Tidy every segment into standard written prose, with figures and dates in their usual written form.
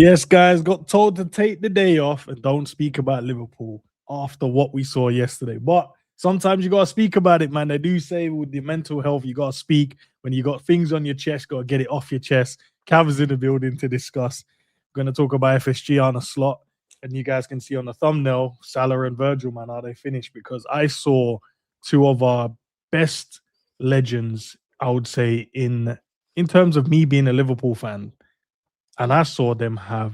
Yes, guys, got told to take the day off and don't speak about Liverpool after what we saw yesterday. But sometimes you got to speak about it, man. They do say with your mental health, you got to speak. When you got things on your chest, got to get it off your chest. Cav's in the building to discuss. We're going to talk about FSG on a slot. And you guys can see on the thumbnail, Salah and Virgil, man, are they finished? Because I saw two of our best legends, I would say, in terms of me being a Liverpool fan. And I saw them have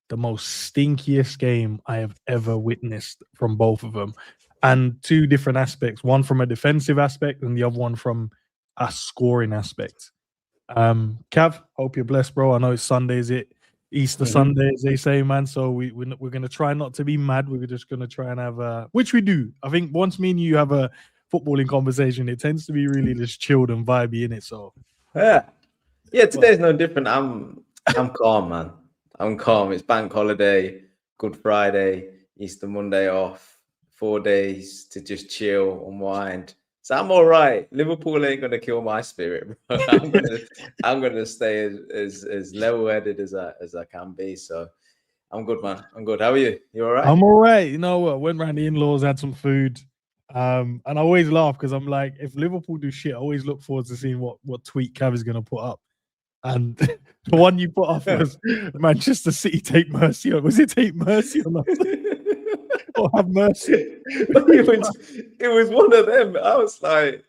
the most stinkiest game I have ever witnessed from both of them. And two different aspects, one from a defensive aspect and the other one from a scoring aspect. Cav, hope you're blessed, bro. I know it's Sunday, is it? Easter Sunday, as they say, man. So we're going to try not to be mad. We're just going to try and have which we do. I think once me and you have a footballing conversation, it tends to be really just chilled and vibey, innit? So yeah, today's no different. I'm calm, man. I'm calm. It's bank holiday, Good Friday, Easter Monday off, 4 days to just chill, unwind. So I'm all right. Liverpool ain't gonna kill my spirit, bro. I'm gonna stay as level-headed as I can be. So I'm good, man. I'm good. How are you? You all right? I'm all right. You know what? Went round the in-laws, had some food. And I always laugh because I'm like, if Liverpool do shit, I always look forward to seeing what tweet Cav is gonna put up. And the one you put off was Manchester City take mercy on. Was it take mercy on us? Or have mercy? It was one of them. I was like,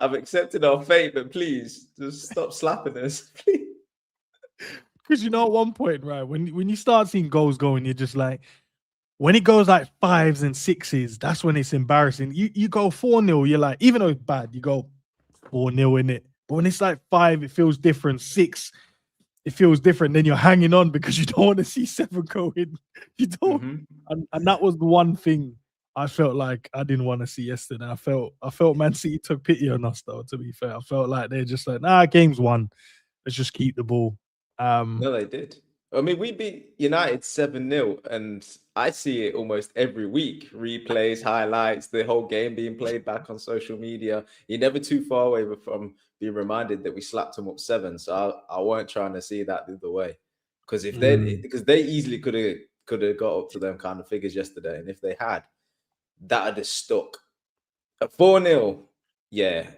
I've accepted our fate, but please just stop slapping us, please. Because you know, at one point, right, when you start seeing goals going, you're just like, when it goes like 5s and 6s, that's when it's embarrassing. You go 4-0, you're like, even though it's bad, you go 4-0 in it. But when it's like 5, it feels different. 6, it feels different. Then you're hanging on because you don't want to see 7 go in. You don't. And that was the one thing I felt like I didn't want to see yesterday. I felt Man City took pity on us, though, to be fair. I felt like they're just like, nah, game's won. Let's just keep the ball. No, they did. I mean, we beat United 7-0, and I see it almost every week. Replays, highlights, the whole game being played back on social media. You're never too far away from being reminded that we slapped them up 7. So I weren't trying to see that the other way, because if they easily could have got up to them kind of figures yesterday, and if they had, that'd have stuck. At 4-0, yeah,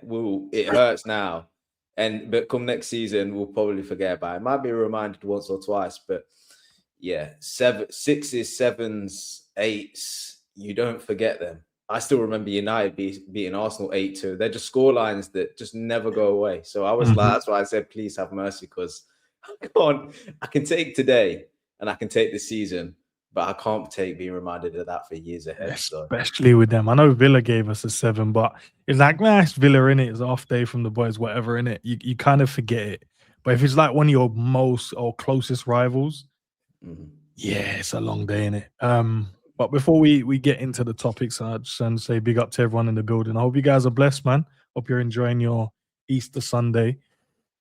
it hurts now. But come next season, we'll probably forget about it. Might be reminded once or twice, but yeah, 6s, 7s, 8s, you don't forget them. I still remember United beating Arsenal 8-2. They're just scorelines that just never go away. So I was like, that's why I said, please have mercy, because I can take today and I can take the season, but I can't take being reminded of that for years ahead. Especially with them. I know Villa gave us a 7, but it's like, man, it's Villa in it. It's off day from the boys, whatever in it. You kind of forget it. But if it's like one of your most or closest rivals, yeah, it's a long day in it. But before we get into the topics, I just want to say big up to everyone in the building. I hope you guys are blessed, man. Hope you're enjoying your Easter Sunday.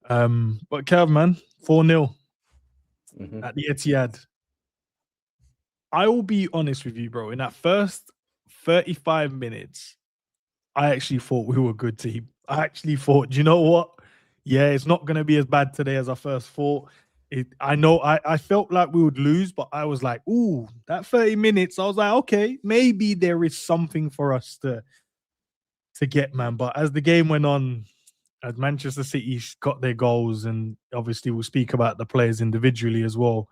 But Kev, man, 4-0 at the Etihad. I will be honest with you, bro. In that first 35 minutes, I actually thought we were a good team. I actually thought, do you know what? Yeah, it's not going to be as bad today as I first thought. I know I felt like we would lose, but I was like, ooh, that 30 minutes, I was like, okay, maybe there is something for us to get, man. But as the game went on, as Manchester City got their goals, and obviously we'll speak about the players individually as well,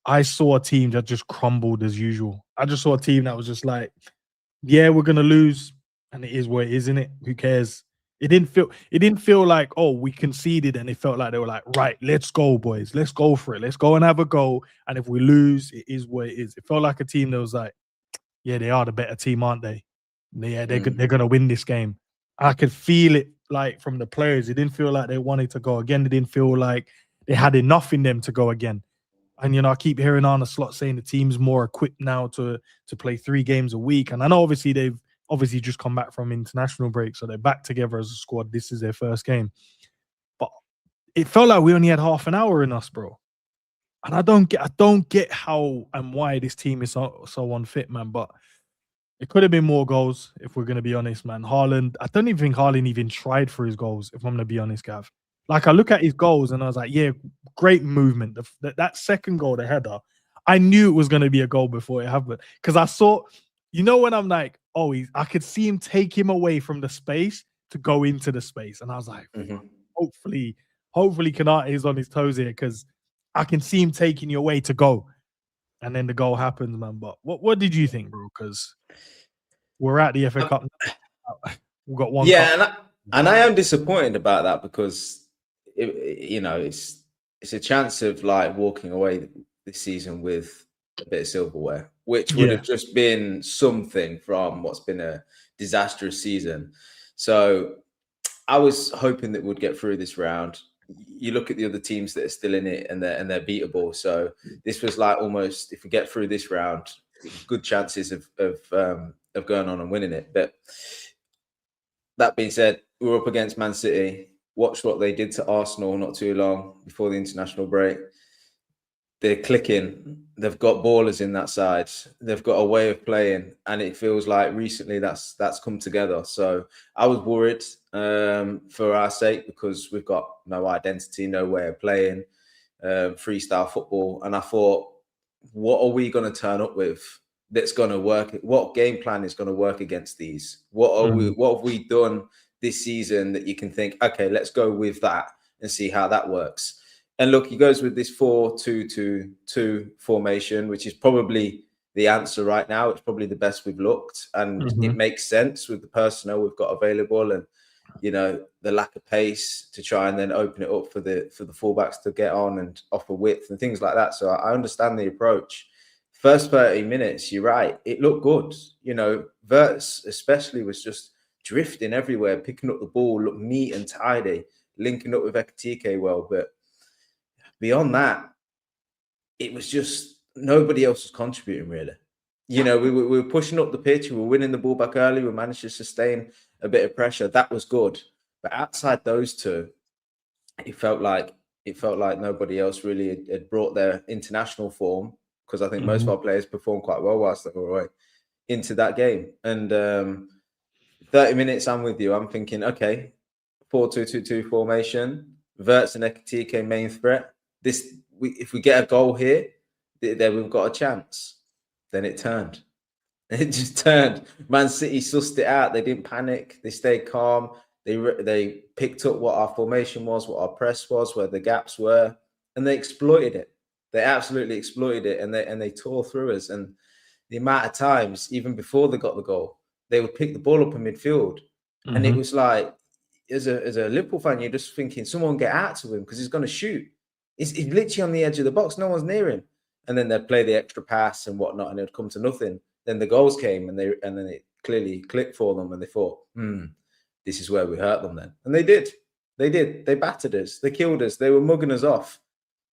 I saw a team that just crumbled as usual. I just saw a team that was just like, yeah, we're going to lose, and it is what it is, isn't it? Who cares? It didn't feel like, oh, we conceded, and it felt like they were like, right, let's go, boys. Let's go for it. Let's go and have a go. And if we lose, it is what it is. It felt like a team that was like, yeah, they are the better team, aren't they? Yeah, they're going to win this game. I could feel it like from the players. It didn't feel like they wanted to go again. They didn't feel like they had enough in them to go again. And, you know, I keep hearing Arne Slot saying the team's more equipped now to play 3 games a week. And I know obviously they've just come back from international break, so they're back together as a squad. This is their first game. But it felt like we only had half an hour in us, bro. And I don't get how and why this team is so unfit, man. But it could have been more goals, if we're going to be honest, man. Haaland, I don't even think Haaland even tried for his goals, if I'm going to be honest, Gav. Like I look at his goals and I was like, yeah, great movement. That second goal, the header, I knew it was going to be a goal before it happened because I saw, when I'm like, oh, I could see him take him away from the space to go into the space, and I was like, hopefully Kanate is on his toes here because I can see him taking you away to go, and then the goal happens, man. But what did you think, bro? Because we're at the FA Cup now. We've got one. Yeah, and I am disappointed about that because it's a chance of like walking away this season with a bit of silverware, which would have just been something from what's been a disastrous season. So I was hoping that we'd get through this round. You look at the other teams that are still in it and they're beatable. So this was like almost, if we get through this round, good chances of going on and winning it. But that being said, we were up against Man City. Watched what they did to Arsenal not too long before the international break. They're clicking. They've got ballers in that side. They've got a way of playing, and it feels like recently that's come together. So I was worried for our sake because we've got no identity, no way of playing, freestyle football. And I thought, what are we going to turn up with that's going to work? What game plan is going to work against these? What have we done this season that you can think, okay, let's go with that and see how that works? And look, he goes with this 4-2-2 formation, which is probably the answer right now. It's probably the best we've looked, and it makes sense with the personnel we've got available, and the lack of pace to try and then open it up for the fullbacks to get on and offer width and things like that. So I understand the approach. First 30 minutes, you're right, it looked good. Verts especially was just drifting everywhere, picking up the ball, looked neat and tidy, linking up with EKITIKE well, but beyond that, it was just nobody else was contributing really. We were pushing up the pitch, we were winning the ball back early, we managed to sustain a bit of pressure. That was good. But outside those two, it felt like nobody else really had brought their international form, because I think most of our players performed quite well whilst they were away, into that game. And 30 minutes, I'm with you. I'm thinking, okay, 4-2-2-2 formation, Verts and EKITIKE main threat. If we get a goal here, then we've got a chance. Then it turned. It just turned. Man City sussed it out. They didn't panic. They stayed calm. They picked up what our formation was, what our press was, where the gaps were, and they exploited it. They absolutely exploited it, and they tore through us. And the amount of times, even before they got the goal, they would pick the ball up in midfield, and it was like, as a Liverpool fan, you're just thinking, someone get out to him because he's going to shoot. He's literally on the edge of the box. No one's near him. And then they'd play the extra pass and whatnot, and it would come to nothing. Then the goals came, and then it clearly clicked for them, and they thought, this is where we hurt them then. And they did. They battered us. They killed us. They were mugging us off.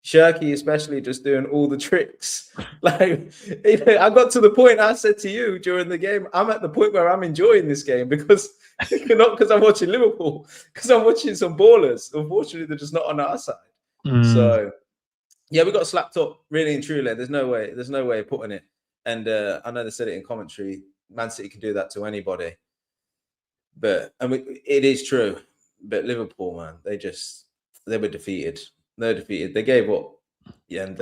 CHERKI especially just doing all the tricks. Like, I got to the point, I said to you during the game, I'm at the point where I'm enjoying this game because not because I'm watching Liverpool, because I'm watching some ballers. Unfortunately, they're just not on our side. So yeah, we got slapped up really and truly. There's no way of putting it. And I know they said it in commentary, Man City can do that to anybody. But I mean, it is true. But Liverpool, man, they were defeated. They're defeated. They gave up. Yeah, and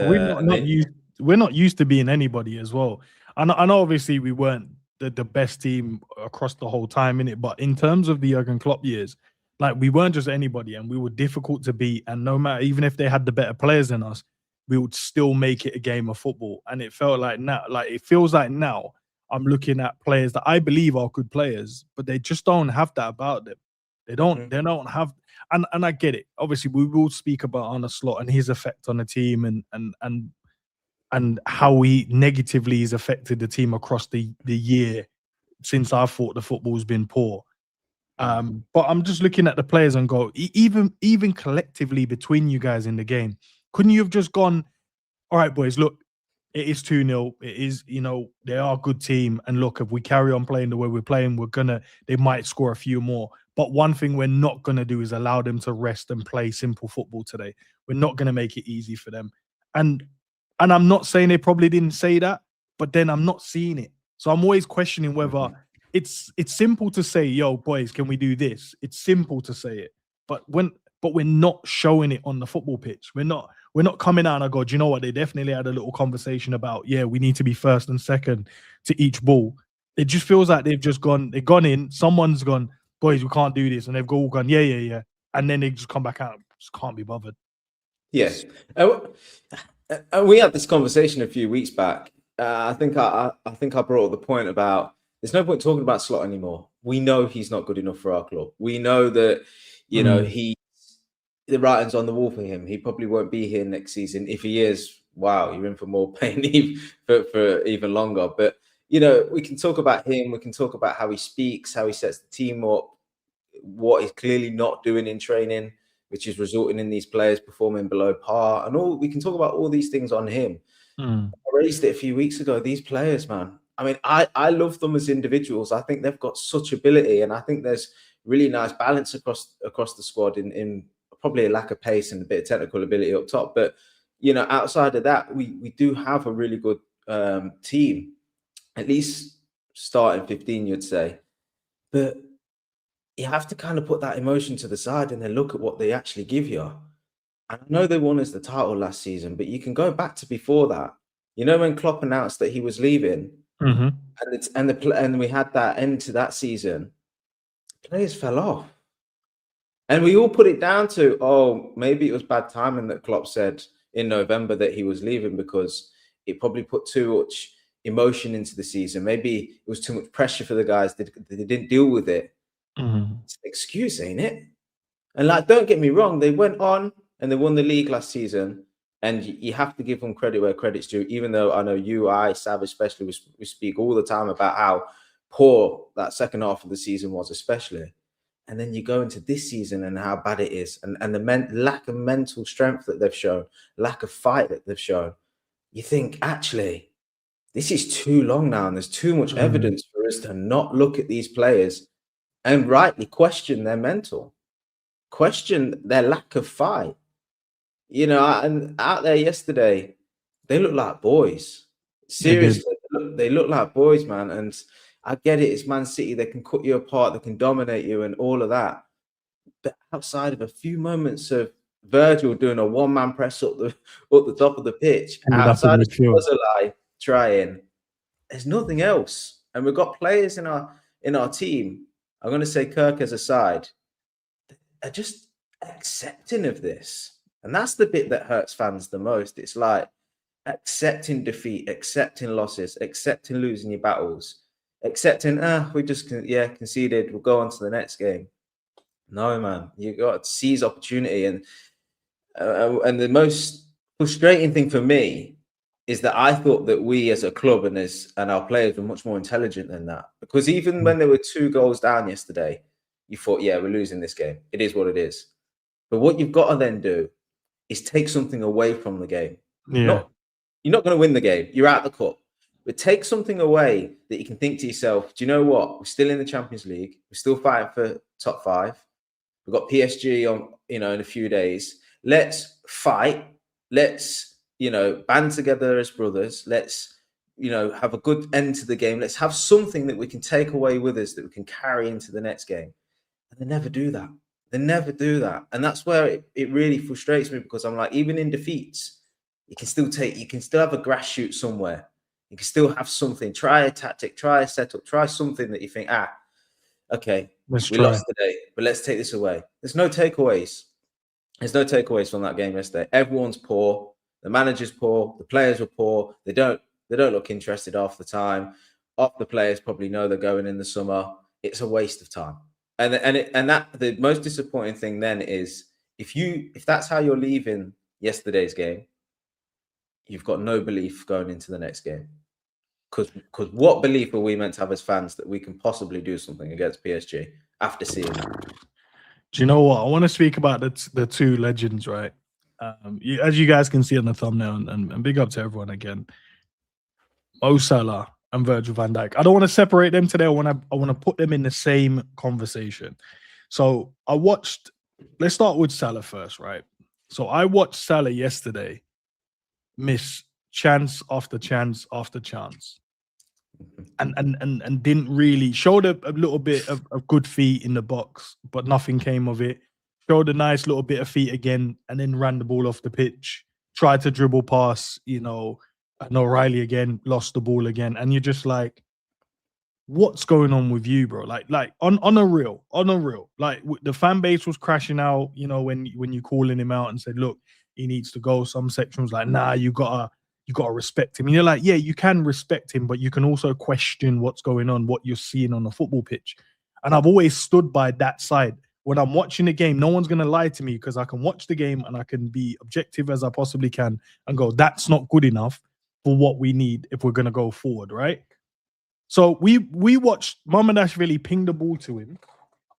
we're not used to being anybody as well. I know obviously we weren't the best team across the whole time in it, but in terms of the Jurgen Klopp years, like, we weren't just anybody, and we were difficult to beat. And no matter, even if they had the better players than us, we would still make it a game of football. And it felt like now, it feels like now I'm looking at players that I believe are good players, but they just don't have that about them. They don't have, and I get it. Obviously, we will speak about Arne Slot and his effect on the team, and how he negatively has affected the team across the year since I thought the football's been poor. But I'm just looking at the players and go, even collectively between you guys in the game, couldn't you have just gone, all right, boys, look, it is 2-0. It is, they are a good team. And look, if we carry on playing the way we're playing, they might score a few more. But one thing we're not going to do is allow them to rest and play simple football today. We're not going to make it easy for them. And I'm not saying they probably didn't say that, but then I'm not seeing it. So I'm always questioning whether it's simple to say, yo, boys, can we do this? It's simple to say it. But when but we're not showing it on the football pitch. We're not coming out and I go, do you know what? They definitely had a little conversation about, yeah, we need to be first and second to each ball. It just feels like they've gone in, someone's gone, boys, we can't do this. And they've all gone, yeah. And then they just come back out, just can't be bothered. Yes. We had this conversation a few weeks back. I think I brought up the point about there's no point talking about Slot anymore. We know he's not good enough for our club. We know that, you know, the writing's on the wall for him. He probably won't be here next season. If he is, wow, you're in for more pain for even longer. But, you know, we can talk about him. We can talk about how he speaks, how he sets the team up, what he's clearly not doing in training, which is resulting in these players performing below par. And all we can talk about all these things on him. I raised it a few weeks ago. These players, man. I mean, I love them as individuals. I think they've got such ability, and I think there's really nice balance across the squad in probably a lack of pace and a bit of technical ability up top. But, you know, outside of that, we do have a really good team, at least starting 15, you'd say. But you have to kind of put that emotion to the side and then look at what they actually give you. And I know they won us the title last season, but you can go back to before that. You know, when Klopp announced that he was leaving, and we had that end to that season, players fell off. And we all put it down to, oh, maybe it was bad timing that Klopp said in November that he was leaving because it probably put too much emotion into the season. Maybe it was too much pressure for the guys. They didn't deal with it. It's an excuse, ain't it? And like, don't get me wrong, they went on and they won the league last season. And you have to give them credit where credit's due, even though I know you, Sav especially, we speak all the time about how poor that second half of the season was, especially. And then you go into this season and how bad it is, and the lack of mental strength that they've shown, lack of fight that they've shown. You think, actually, this is too long now, and there's too much evidence for us to not look at these players and rightly question their mental, question their lack of fight. You know, and out there yesterday, they look like boys. Seriously, they look like boys, man. And I get it, it's Man City. They can cut you apart, they can dominate you and all of that. But outside of a few moments of Virgil doing a one-man press up the top of the pitch, outside of Salah trying, there's nothing else. And we've got players in our team, I'm going to say CHERKI aside, are just accepting of this. And that's the bit that hurts fans the most. It's like accepting defeat, accepting losses, accepting losing your battles, accepting, we just conceded, we'll go on to the next game. No, man, you got to seize opportunity. And the most frustrating thing for me is that I thought that we as a club and our players were much more intelligent than that. Because even when there were 2 goals down yesterday, you thought, yeah, we're losing this game. It is what it is. But what you've got to then do is take something away from the game. Yeah. You're not going to win the game. You're out the cup. But take something away that you can think to yourself, do you know what? We're still in the Champions League. We're still fighting for top 5. We've got PSG on, in a few days. Let's fight. Let's, band together as brothers. Let's, have a good end to the game. Let's have something that we can take away with us that we can carry into the next game. And they never do that. They never do that. And that's where it really frustrates me, because I'm like, even in defeats, you can still have a grass shoot somewhere. You can still have something. Try a tactic, try a setup, try something that you think, okay, we lost today, but let's take this away. There's no takeaways. There's no takeaways from that game yesterday. Everyone's poor. The manager's poor. The players were poor. They don't look interested half the time. Half the players probably know they're going in the summer. It's a waste of time. And that the most disappointing thing then is if that's how you're leaving yesterday's game, you've got no belief going into the next game. Because what belief are we meant to have as fans that we can possibly do something against PSG after seeing that? Do you know what? I want to speak about the 2 legends, right? As you guys can see on the thumbnail, and big up to everyone again, Mo Salah and Virgil van Dijk. I don't want to separate them today. I want to put them in the same conversation. So let's start with Salah first, right? So I watched Salah yesterday miss chance after chance after chance, and didn't really showed a little bit of good feet in the box, but nothing came of it. showed a nice little bit of feet again, and then ran the ball off the pitch. Tried to dribble past, and O'Reilly again, lost the ball again, and you're just like, what's going on with you, bro? Like on a real, like the fan base was crashing out, when you calling him out and said, look, he needs to go. Some section was like, nah, you gotta respect him. And you're like, yeah, you can respect him, but you can also question what's going on, what you're seeing on the football pitch. And I've always stood by that side. When I'm watching the game, no one's gonna lie to me, because I can watch the game and I can be objective as I possibly can and go, that's not good enough for what we need if we're gonna go forward, right? So we watched Mamardashvili ping the ball to him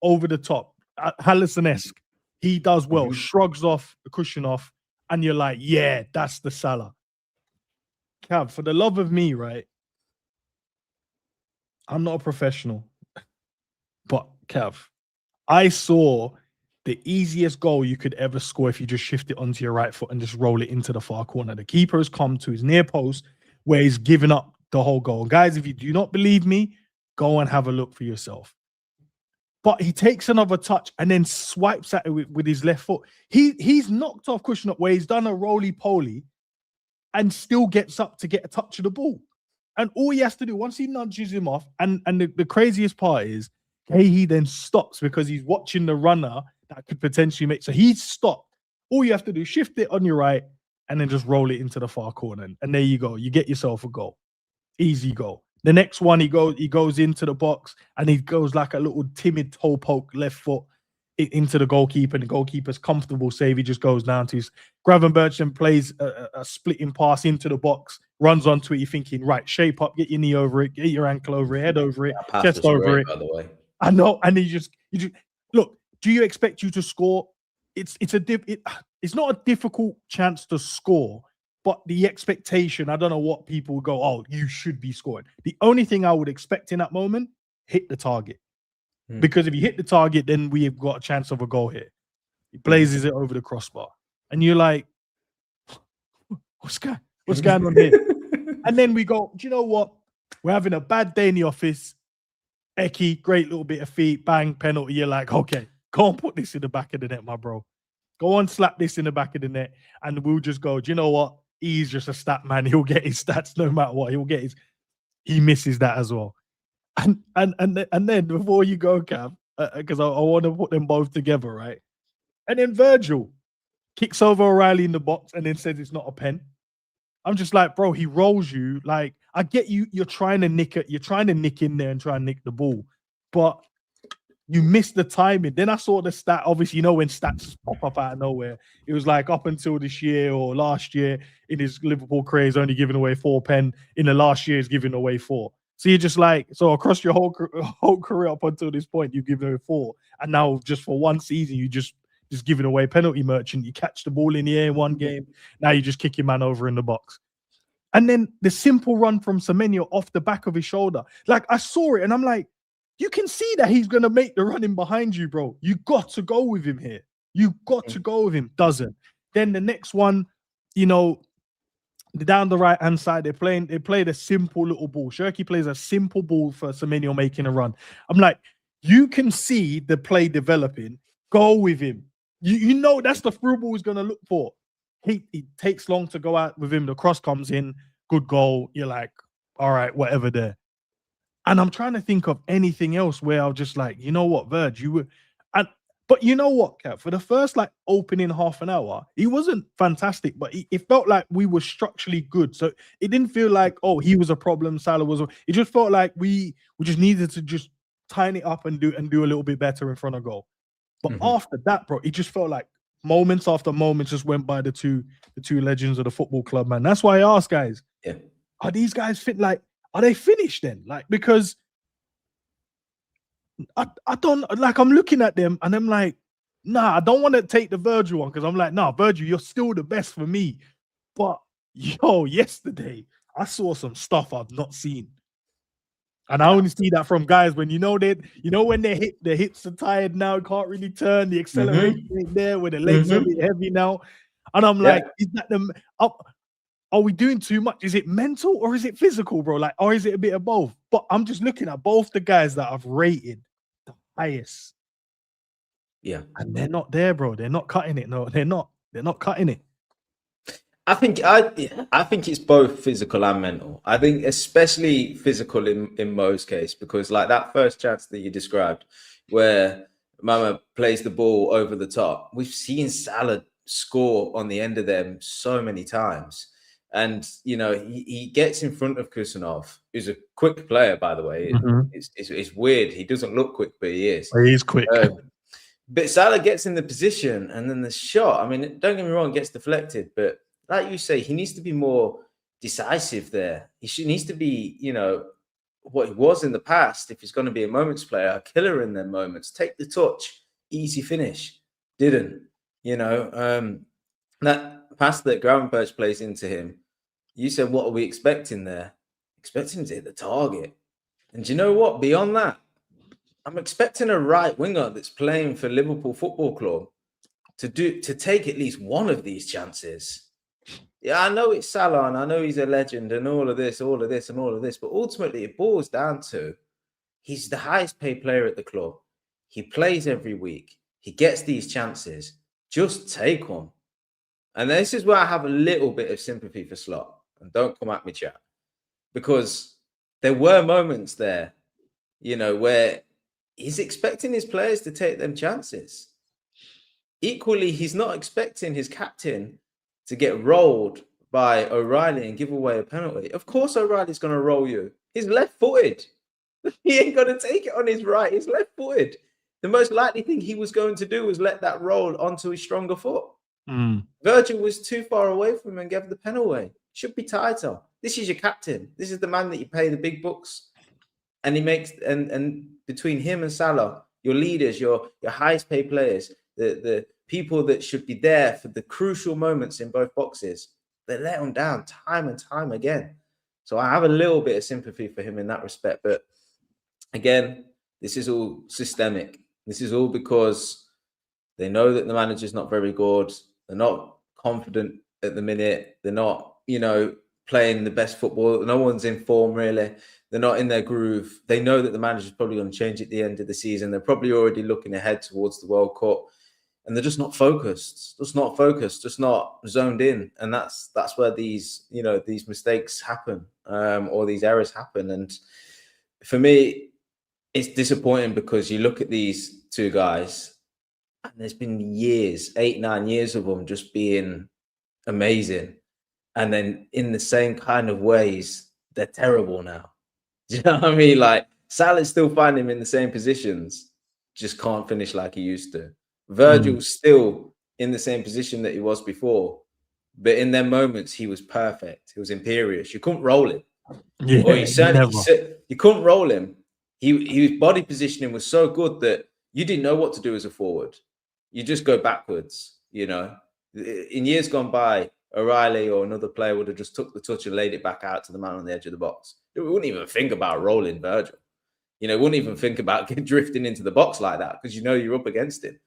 over the top, Hallison-esque. He does well, shrugs off the cushion off, and you're like, yeah, that's the Salah. Cav, for the love of me, right? I'm not a professional, but Cav, I saw the easiest goal you could ever score if you just shift it onto your right foot and just roll it into the far corner. The keeper has come to his near post where he's given up the whole goal. Guys, if you do not believe me, go and have a look for yourself. But he takes another touch and then swipes at it with his left foot. He's knocked off cushion up where he's done a roly-poly and still gets up to get a touch of the ball. And all he has to do, once he nudges him off, and the craziest part is, he then stops because he's watching the runner that could potentially make. So he's stopped. All you have to do, shift it on your right and then just roll it into the far corner. And there you go. You get yourself a goal. Easy goal. The next one, he goes into the box and he goes like a little timid toe poke left foot into the goalkeeper, and the goalkeeper's comfortable save. He just goes down to his Gravenberch and plays a splitting pass into the box, runs onto it. You're thinking, right, shape up, get your knee over it, get your ankle over it, head over it, chest over it. By the way, I know, and you just look. Do you expect you to score? It's not a difficult chance to score. But the expectation, I don't know what people go, oh, you should be scoring. The only thing I would expect in that moment, hit the target. Because if you hit the target, then we've got a chance of a goal here. He blazes it over the crossbar. And you're like, what's going on here? And then we go, do you know what? We're having a bad day in the office. Eki, great little bit of feet, bang, penalty. You're like, okay, go and put this in the back of the net, my bro. Go on, slap this in the back of the net. And we'll just go, do you know what? He's just a stat man. He'll get his stats no matter what. He misses that as well. And then before you go, Cav, because I want to put them both together, right? And then Virgil kicks over O'Reilly in the box and then says it's not a pen. I'm just like, bro, he rolls you. Like, I get you. You're trying to nick it. You're trying to nick in there and try and nick the ball, but you missed the timing. Then I saw the stat. Obviously, when stats pop up out of nowhere, it was like up until this year or last year in his Liverpool career, he's only given away 4 pen. In the last year, he's given away 4. So you're just like, so across your whole career up until this point, you've given away 4, and now just for one season, you just giving away penalty merchant. You catch the ball in the air in one game, now you just kick your man over in the box. And then the simple run from Semenyo off the back of his shoulder, like I saw it, and I'm like, you can see that he's going to make the run in behind you, bro. You got to go with him here. You got to go with him. Doesn't. Then the next one, down the right-hand side, they played a simple little ball. CHERKI plays a simple ball for Semenyo making a run. I'm like, you can see the play developing. Go with him. You know that's the through ball he's going to look for. He takes long to go out with him. The cross comes in. Good goal. You're like, all right, whatever there. And I'm trying to think of anything else where I'm just like, you know what, Virg, you were, but you know what, Kat, for the first opening half an hour, he wasn't fantastic, but it felt like we were structurally good. So it didn't feel like, oh, he was a problem, Salah was. It just felt like we just needed to just tighten it up and do a little bit better in front of goal. But after that, bro, it just felt like moments after moments just went by the two legends of the football club, man. That's why I asked, guys, are these guys fit? Like, are they finished then? Like, because I don't, like, I'm looking at them and I'm like, nah, I don't want to take the Virgil one, because I'm like, nah, Virgil, you're still the best for me. But yesterday I saw some stuff I've not seen. And I only see that from guys when when their hips are tired now, can't really turn, the acceleration ain't there, where the legs are a bit heavy now. And I'm like, is that them up? Are we doing too much? Is it mental or is it physical, bro? Like, or is it a bit of both? But I'm just looking at both the guys that I've rated the highest. Yeah. And they're not there, bro. They're not cutting it. No, they're not. They're not cutting it. I think it's both physical and mental. I think especially physical in most cases, because like that first chance that you described, where Mama plays the ball over the top, we've seen Salah score on the end of them so many times. And you know, he gets in front of Kusanov, who's a quick player, by the way. It's weird. He doesn't look quick, but he is. He's quick. But Salah gets in the position, and then the shot. I mean, don't get me wrong, gets deflected, but like you say, he needs to be more decisive there. He needs to be, you know, what he was in the past. If he's going to be a moments player, a killer in their moments, take the touch, easy finish. Didn't, you know, that pass that Gravenberch plays into him. You said, what are we expecting there? Expecting him to hit the target. And do you know what? Beyond that, I'm expecting a right winger that's playing for Liverpool Football Club to take at least one of these chances. Yeah, I know it's Salah, and I know he's a legend, and all of this, but ultimately it boils down to he's the highest paid player at the club. He plays every week. He gets these chances. Just take them. And this is where I have a little bit of sympathy for Slot. And don't come at me, chat, because there were moments there, you know, where he's expecting his players to take them chances. Equally, he's not expecting his captain to get rolled by O'Reilly and give away a penalty. Of course, O'Reilly's going to roll you. He's left-footed. He ain't going to take it on his right. He's left-footed. The most likely thing he was going to do was let that roll onto his stronger foot. Virgil was too far away from him and gave the pen away. Should be tighter. This is your captain. This is the man that you pay the big bucks. And he makes, and between him and Salah, your leaders, your highest paid players, the people that should be there for the crucial moments in both boxes, they let him down time and time again. So I have a little bit of sympathy for him in that respect. But again, this is all systemic. This is all because they know that the manager's not very good. They're not confident at the minute. They're not, you know, playing the best football. No one's in form, really. They're not in their groove. They know that the manager's probably going to change at the end of the season. They're probably already looking ahead towards the World Cup. And they're just not focused, just not zoned in. And that's where these, you know, these mistakes happen, or these errors happen. And for me, it's disappointing because you look at these two guys and there's been years, 8-9 years of them just being amazing. And then in the same kind of ways, they're terrible now. Do you know what I mean? Like, Salah's still finding him in the same positions, just can't finish like he used to. Virgil's still in the same position that he was before, but in their moments he was perfect. He was imperious. You couldn't roll him. Yeah, or you couldn't roll him. His body positioning was so good that you didn't know what to do as a forward. You just go backwards. You know, in years gone by, O'Reilly or another player would have just took the touch and laid it back out to the man on the edge of the box. We wouldn't even think about rolling Virgil. You know, wouldn't even think about drifting into the box like that because you know you're up against him.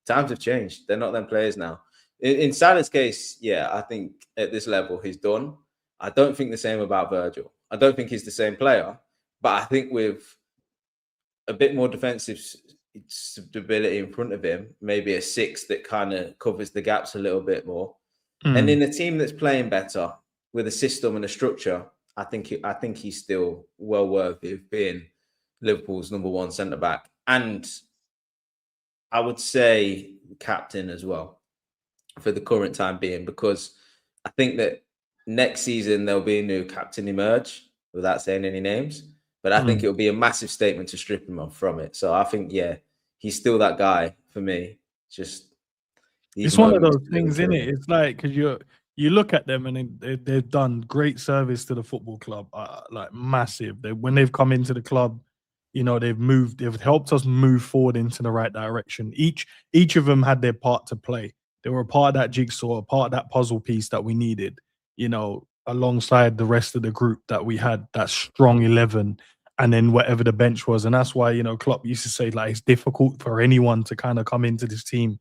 Times have changed. They're not them players now. In Salah's case, yeah, I think at this level he's done. I don't think the same about Virgil. I don't think he's the same player, but I think with a bit more defensive stability in front of him, maybe a 6 that kind of covers the gaps a little bit more. And in a team that's playing better with a system and a structure, I think he's still well worthy of being Liverpool's #1 centre back. And I would say captain as well for the current time being, because I think that next season there'll be a new captain emerge without saying any names. But I think it'll be a massive statement to strip him off from it. So I think, yeah, he's still that guy for me. Just it's one of those things, isn't it? It's like, because you look at them and they've done great service to the football club, like massive. When they've come into the club, you know, they've helped us move forward into the right direction. Each of them had their part to play. They were a part of that jigsaw, a part of that puzzle piece that we needed, you know, alongside the rest of the group that we had, that strong 11, and then whatever the bench was. And that's why, you know, Klopp used to say, like, it's difficult for anyone to kind of come into this team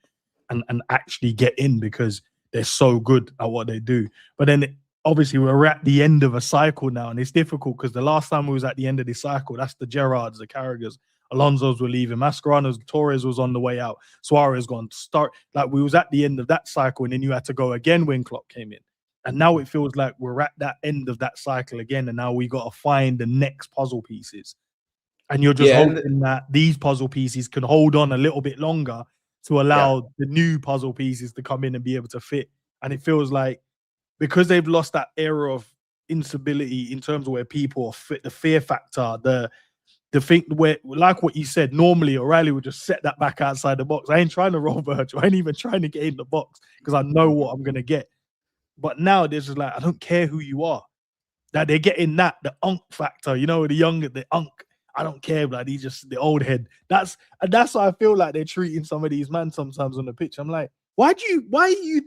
and actually get in because they're so good at what they do. But then obviously we're at the end of a cycle now, and it's difficult because the last time we was at the end of the cycle, that's the Gerrards, the Carragers Alonso's were leaving, Mascherano's, Torres was on the way out, Suarez gone. Like we was at the end of that cycle, and then you had to go again when Klopp came in. And now it feels like we're at that end of that cycle again, and now we got to find the next puzzle pieces. And you're just hoping that these puzzle pieces can hold on a little bit longer to allow the new puzzle pieces to come in and be able to fit. And it feels like because they've lost that era of instability in terms of where people are fit, the fear factor, the thing where, like what you said, normally O'Reilly would just set that back outside the box. I ain't trying to roll Virgil. I ain't even trying to get in the box because I know what I'm going to get. But now there's just like, I don't care who you are. That they're getting that, the unk factor, you know, the younger, the unk. I don't care, like he's just the old head. That's how I feel like they're treating some of these men sometimes on the pitch. I'm like, why do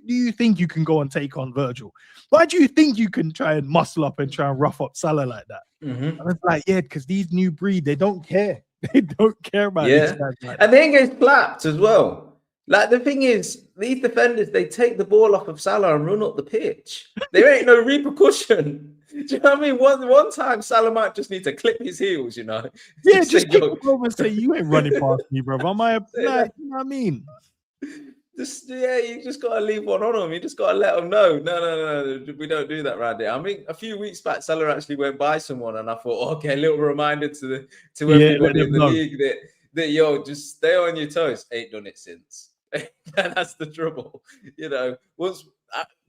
you think you can go and take on Virgil? Why do you think you can try and muscle up and try and rough up Salah like that? And it's like, yeah, because these new breed, they don't care. They don't care about these guys like and they ain't getting slapped as well. Like the thing is, these defenders, they take the ball off of Salah and run up the pitch. There ain't no repercussion. Do you know what I mean? One time Salah might just need to clip his heels, you know? Yeah, just kick him over and say, you ain't running past me, bro. Am I like, you know what I mean? You just got to leave one on them. You just got to let them know. No, we don't do that right there. I mean, a few weeks back, Salah actually went by someone, and I thought, okay, a little reminder to everybody in the league that yo, just stay on your toes. Ain't done it since. That's the trouble. You know,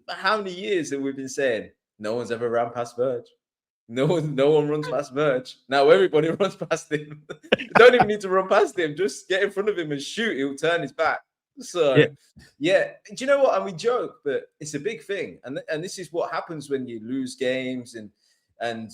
how many years have we been saying no one's ever ran past Virg? No one runs past Virg. Now everybody runs past him. Don't even need to run past him. Just get in front of him and shoot. He'll turn his back. So yeah. Do you know what? And we joke, but it's a big thing. And this is what happens when you lose games and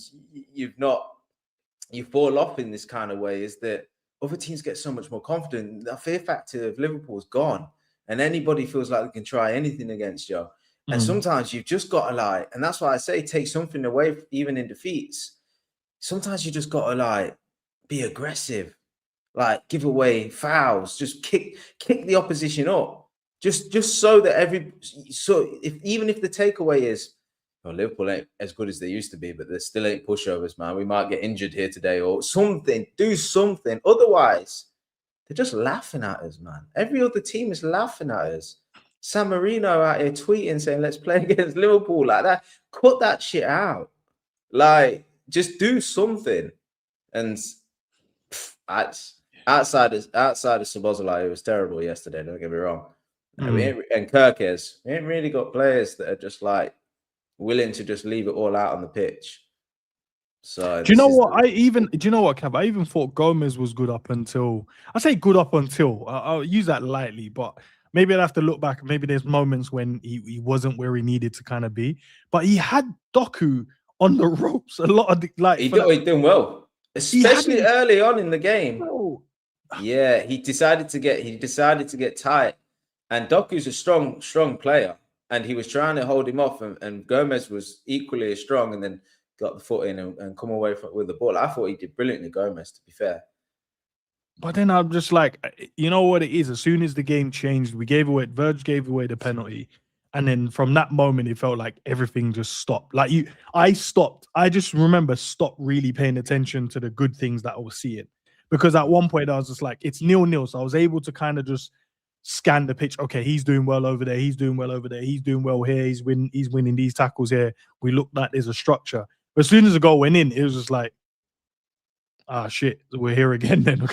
you fall off in this kind of way, is that other teams get so much more confident. The fear factor of Liverpool is gone, and anybody feels like they can try anything against you. And sometimes you've just got to and that's why I say take something away, even in defeats. Sometimes you just got to be aggressive, like give away fouls, just kick the opposition up, just so that even if the takeaway is, well, Liverpool ain't as good as they used to be, but there still ain't pushovers, man. We might get injured here today or something. Do something. Otherwise, they're just laughing at us, man. Every other team is laughing at us. San Marino out here tweeting saying, let's play against Liverpool like that. Cut that shit out. Like, just do something. And outside of Szoboszlai, it was terrible yesterday, don't get me wrong. And CHERKI, we ain't really got players that are just like willing to just leave it all out on the pitch. So do you know what, Kev? I even thought Gomez was good up until I'll use that lightly, but maybe I'd have to look back. Maybe there's moments when he wasn't where he needed to kind of be, but he had Doku on the ropes a lot of he's doing well, especially early on in the game. Bro. Yeah, he decided to get tight, and Doku's a strong player. And he was trying to hold him off, and Gomez was equally as strong, and then got the foot in and come away with the ball. I thought he did brilliantly, Gomez, to be fair. But then I'm just like, you know what it is? As soon as the game changed, Virg gave away the penalty. And then from that moment, it felt like everything just stopped. Like I just remember stopped really paying attention to the good things that I was seeing. Because at one point I was just like, it's 0-0. So I was able to kind of just scan the pitch. Okay, he's doing well over there. He's doing well over there. He's doing well here. He's winning these tackles here. We looked like there's a structure. But as soon as the goal went in, it was just like, shit, we're here again then.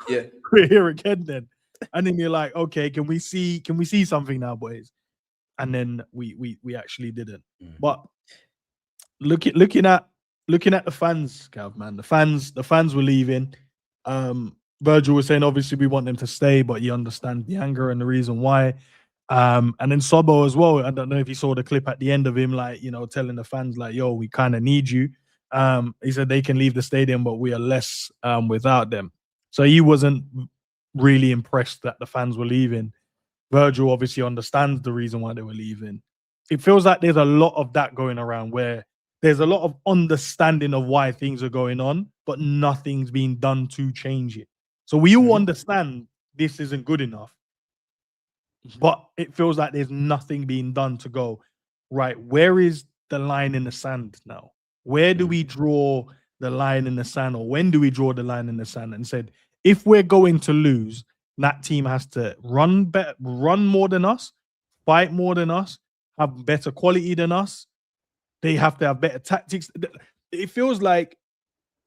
Yeah. We're here again then. And then you're like, okay, can we see something now, boys? And then we actually didn't. But looking at the fans, Gav, man, the fans were leaving. Virgil was saying, obviously, we want them to stay, but you understand the anger and the reason why. And then Sobo as well. I don't know if you saw the clip at the end of him, like, you know, telling the fans, like, yo, we kind of need you. He said they can leave the stadium, but we are less without them. So he wasn't really impressed that the fans were leaving. Virgil obviously understands the reason why they were leaving. It feels like there's a lot of that going around where there's a lot of understanding of why things are going on, but nothing's being done to change it. So we all understand this isn't good enough, but it feels like there's nothing being done to go, right, where is the line in the sand now? Where do we draw the line in the sand, or when do we draw the line in the sand and said, if we're going to lose, that team has to run better, run more than us, fight more than us, have better quality than us. They have to have better tactics. It feels like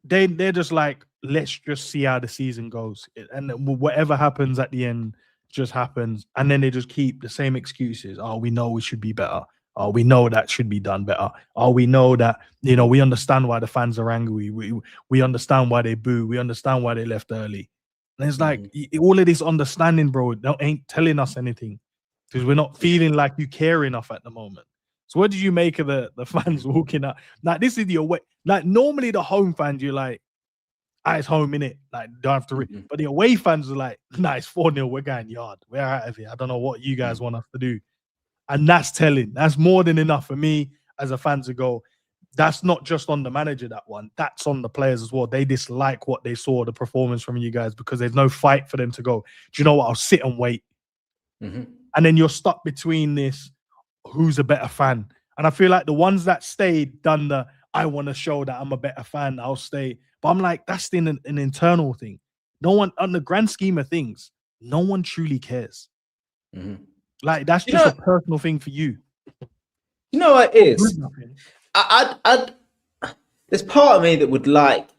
they're just like, let's just see how the season goes, and whatever happens at the end just happens, and then they just keep the same excuses. Oh, we know we should be better. Oh, we know that should be done better. Oh, we know that, we understand why the fans are angry. We understand why they boo. We understand why they left early. And it's like all of this understanding, bro, ain't telling us anything, because we're not feeling like you care enough at the moment. So what did you make of the fans walking out? Like, this is the away. Like, normally the home fans, you're like, it's home, innit? Like, don't have to but the away fans are like, nah, it's 4-0, we're going yard. We're out of here. I don't know what you guys want us to do. And that's telling. That's more than enough for me as a fan to go, that's not just on the manager, that one. That's on the players as well. They dislike what they saw, the performance from you guys, because there's no fight for them to go, do you know what? I'll sit and wait. And then you're stuck between this, who's a better fan? And I feel like the ones that stayed done the, I want to show that I'm a better fan, I'll stay. But I'm like, that's an internal thing. No one, on the grand scheme of things, no one truly cares. Like, that's just a personal thing for you. You know what it is? There's part of me that would like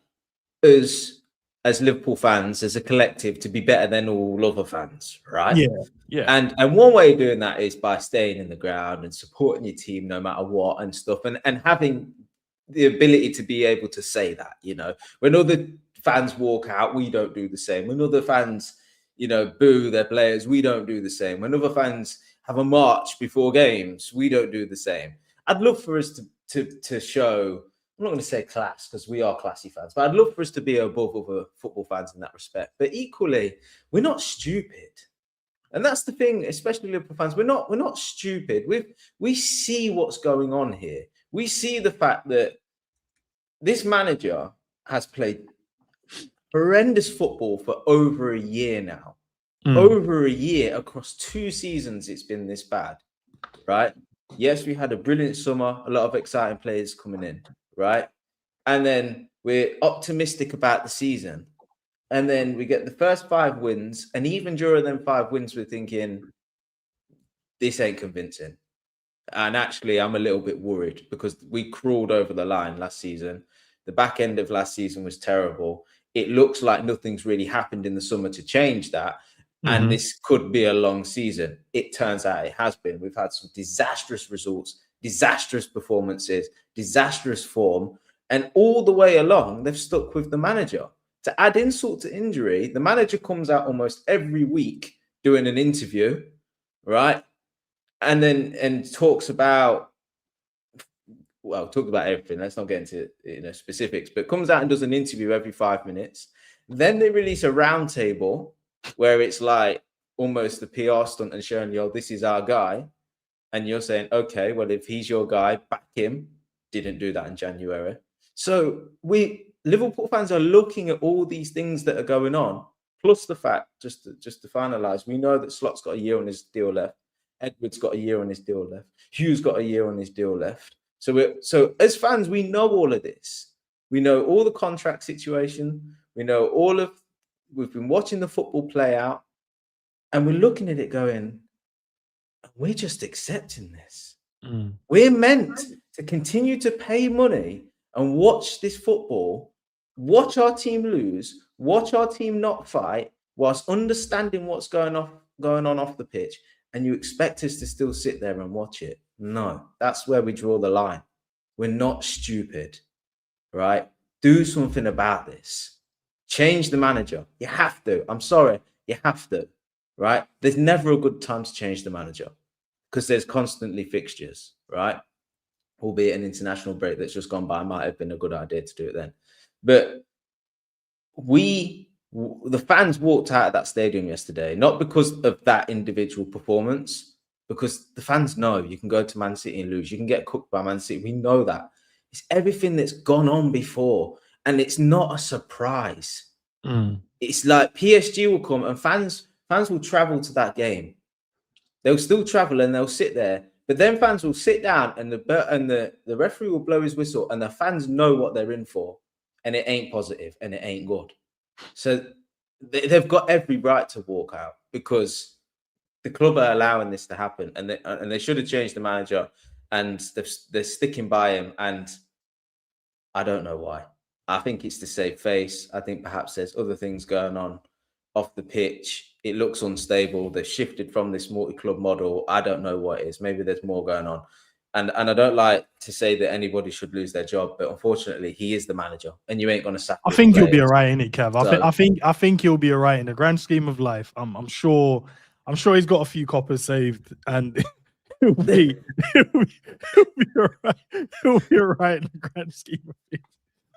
us as Liverpool fans, as a collective, to be better than all other fans, right? Yeah. And one way of doing that is by staying in the ground and supporting your team no matter what and stuff, and having the ability to be able to say that, when other fans walk out, we don't do the same. When other fans, boo their players, we don't do the same. When other fans have a march before games, we don't do the same. I'd love for us to show, I'm not going to say class, because we are classy fans, but I'd love for us to be above other football fans in that respect. But equally, we're not stupid. And that's the thing, especially Liverpool fans, we're not stupid. We see what's going on here. We see the fact that this manager has played horrendous football for over a year now. Over a year, across 2 seasons, it's been this bad, right? Yes, we had a brilliant summer, a lot of exciting players coming in, right? And then we're optimistic about the season. And then we get the first 5 wins. And even during them 5 wins, we're thinking, this ain't convincing. And actually, I'm a little bit worried, because we crawled over the line last season. The back end of last season was terrible. It looks like nothing's really happened in the summer to change that. And this could be a long season. It turns out it has been. We've had some disastrous results, disastrous performances, disastrous form. And all the way along, they've stuck with the manager. To add insult to injury, the manager comes out almost every week doing an interview, right? And talks about, talk about everything. Let's not get into specifics, but comes out and does an interview every 5 minutes. Then they release a roundtable where it's like almost the PR stunt and showing you, this is our guy. And you're saying, okay, well, if he's your guy, back him. Didn't do that in January. So Liverpool fans are looking at all these things that are going on, plus the fact, just to finalise, we know that Slot's got a year on his deal left. Edwards got a year on his deal left. Hughes got a year on his deal left. So as fans, we know all of this. We know all the contract situation. We know we've been watching the football play out, and we're looking at it going, we're just accepting this. We're meant to continue to pay money and watch this football, watch our team lose, watch our team not fight, whilst understanding what's going on off the pitch. And you expect us to still sit there and watch it? No, that's where we draw the line. We're not stupid, right? Do something about this. Change the manager. You have to. I'm sorry. You have to, right? There's never a good time to change the manager, because there's constantly fixtures, right? Albeit an international break that's just gone by might have been a good idea to do it then. But the fans walked out of that stadium yesterday, not because of that individual performance, because the fans know you can go to Man City and lose. You can get cooked by Man City. We know that. It's everything that's gone on before. And it's not a surprise. It's like PSG will come and fans will travel to that game. They'll still travel and they'll sit there. But then fans will sit down and the referee will blow his whistle, and the fans know what they're in for. And it ain't positive and it ain't good. So they've got every right to walk out because the club are allowing this to happen, and they should have changed the manager, and they're sticking by him, and I don't know why. I think it's to save face. I think perhaps there's other things going on off the pitch. It looks unstable. They've shifted from this multi-club model. I don't know what it is. Maybe there's more going on. And I don't like to say that anybody should lose their job, but unfortunately, he is the manager, and you ain't going to sack him. I think he'll be all right in it, Kev. So, I think he'll be all right in the grand scheme of life. I'm sure he's got a few coppers saved, and he'll be all right. He'll be all right in the grand scheme of things.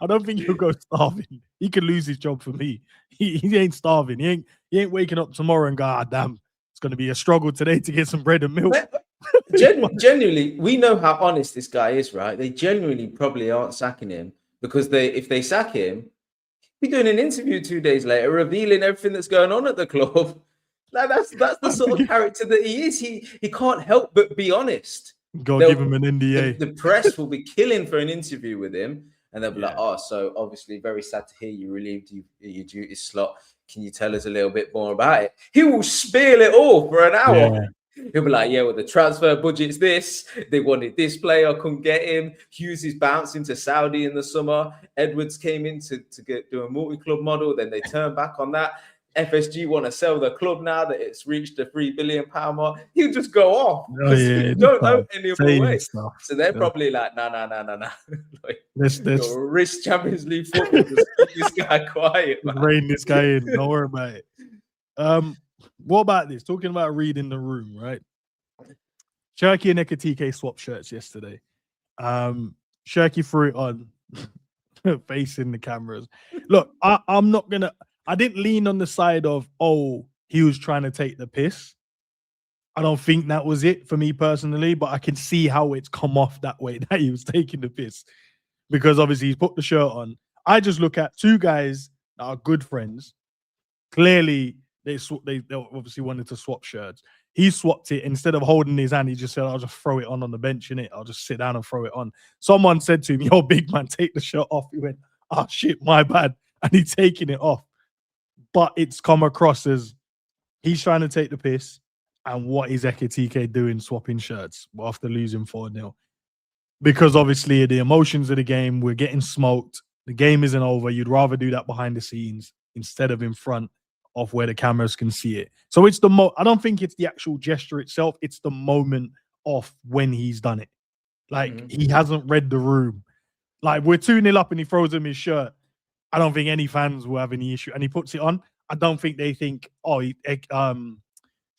I don't think he'll go starving. He could lose his job for me. He ain't starving. He ain't waking up tomorrow and go, ah, damn, it's going to be a struggle today to get some bread and milk. Genuinely, we know how honest this guy is, right? They genuinely probably aren't sacking him because if they sack him, he'll be doing an interview 2 days later, revealing everything that's going on at the club. Like that's the sort of character that he is. He can't help but be honest. Give him an NDA. The press will be killing for an interview with him. And they'll be like, oh, so obviously very sad to hear you relieved your duty slot. Can you tell us a little bit more about it? He will spiel it all for an hour. Yeah. He'll be like, yeah, well, the transfer budget's this. They wanted this player, couldn't get him. Hughes is bouncing to Saudi in the summer. Edwards came in to do a multi-club model. Then they turned back on that. FSG want to sell the club now that it's reached the £3 billion mark. He'll just go off. Oh, yeah, don't know any other way. Stuff. So they're probably like, no. Like, this risk Champions League football. Just keep this guy quiet. Rein this guy in. Don't worry about it. What about this? Talking about reading the room, right? CHERKI and EKITIKE swapped shirts yesterday. CHERKI threw it on, facing the cameras. Look, I'm not gonna. I didn't lean on the side of, oh, he was trying to take the piss. I don't think that was it for me personally, but I can see how it's come off that way, that he was taking the piss. Because obviously he's put the shirt on. I just look at two guys that are good friends. Clearly, they obviously wanted to swap shirts. He swapped it. Instead of holding his hand, he just said, I'll just throw it on the bench, innit? I'll just sit down and throw it on. Someone said to him, yo, big man, take the shirt off. He went, oh, shit, my bad. And he's taking it off. But it's come across as he's trying to take the piss. And what is EKITIKE doing swapping shirts after losing 4-0? Because obviously the emotions of the game, we're getting smoked. The game isn't over. You'd rather do that behind the scenes instead of in front of where the cameras can see it. So it's I don't think it's the actual gesture itself. It's the moment of when he's done it. Like, he hasn't read the room. Like, we're 2-0 up and he throws him his shirt. I don't think any fans will have any issue. And he puts it on. I don't think they think, oh,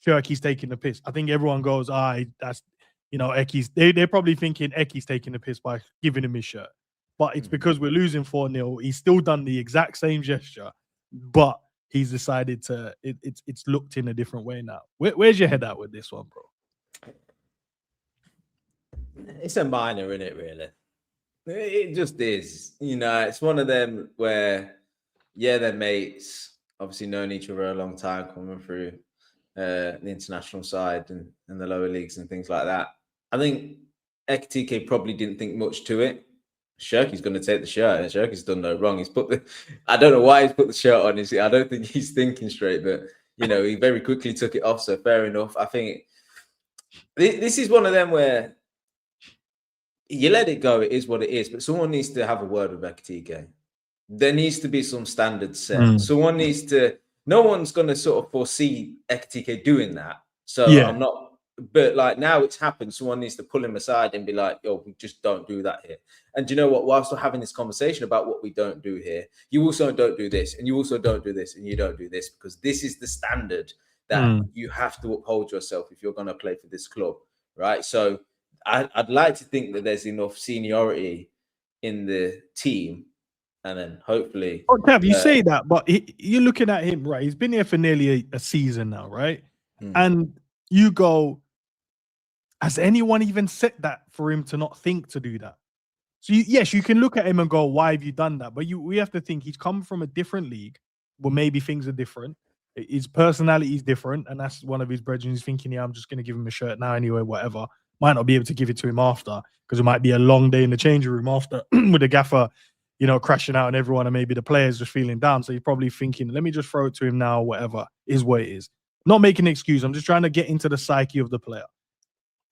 CHERKI's taking the piss. I think everyone goes, that's, Eki's. They're probably thinking Eki's taking the piss by giving him his shirt. But it's because we're losing 4-0. He's still done the exact same gesture, but he's decided to, it's looked in a different way now. Where's your head at with this one, bro? It's a minor, isn't it, really? It just is. It's one of them where, yeah, they're mates, obviously known each other a long time, coming through the international side and the lower leagues and things like that. I think EKITIKE probably didn't think much to it. CHERKI's going to take the shirt, and CHERKI's done no wrong. I don't know why he's put the shirt on. I don't think he's thinking straight, but he very quickly took it off. So fair enough. I think this is one of them where you let it go. It is what it is. But someone needs to have a word with EKITIKE. There needs to be some standards set. Someone needs to. No one's going to sort of foresee EKITIKE doing that. So yeah. I'm not. But like now it's happened. Someone needs to pull him aside and be like, yo, we just don't do that here. And you know what? Whilst we're having this conversation about what we don't do here, you also don't do this, and you also don't do this, and you don't do this, because this is the standard that you have to uphold yourself if you're going to play for this club, right? So I'd like to think that there's enough seniority in the team, and then hopefully. Oh, Kev, you say that, but you're looking at him, right? He's been here for nearly a season now, right? And you go, has anyone even said that for him to not think to do that? So yes, you can look at him and go, why have you done that? But we have to think he's come from a different league where maybe things are different. His personality is different. And that's one of his brethren. He's thinking, yeah, I'm just going to give him a shirt now anyway, whatever. Might not be able to give it to him after, because it might be a long day in the changing room after with the gaffer, you know, crashing out on everyone, and maybe the players just feeling down. So he's probably thinking, let me just throw it to him now, whatever is what it is. Not making an excuse. I'm just trying to get into the psyche of the player.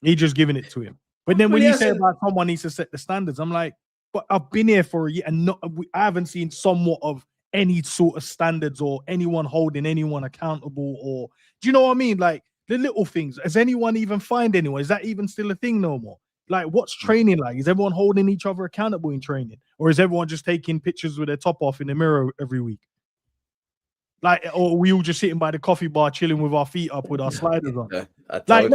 He just giving it to him. But then when you say about someone needs to set the standards, I'm like, but I've been here for a year and I haven't seen somewhat of any sort of standards or anyone holding anyone accountable, or do you know what I mean? Like the little things. Has anyone even find anyone? Is that even still a thing no more? Like, what's training like? Is everyone holding each other accountable in training? Or is everyone just taking pictures with their top off in the mirror every week? Like, or are we all just sitting by the coffee bar chilling with our feet up with our sliders on? I told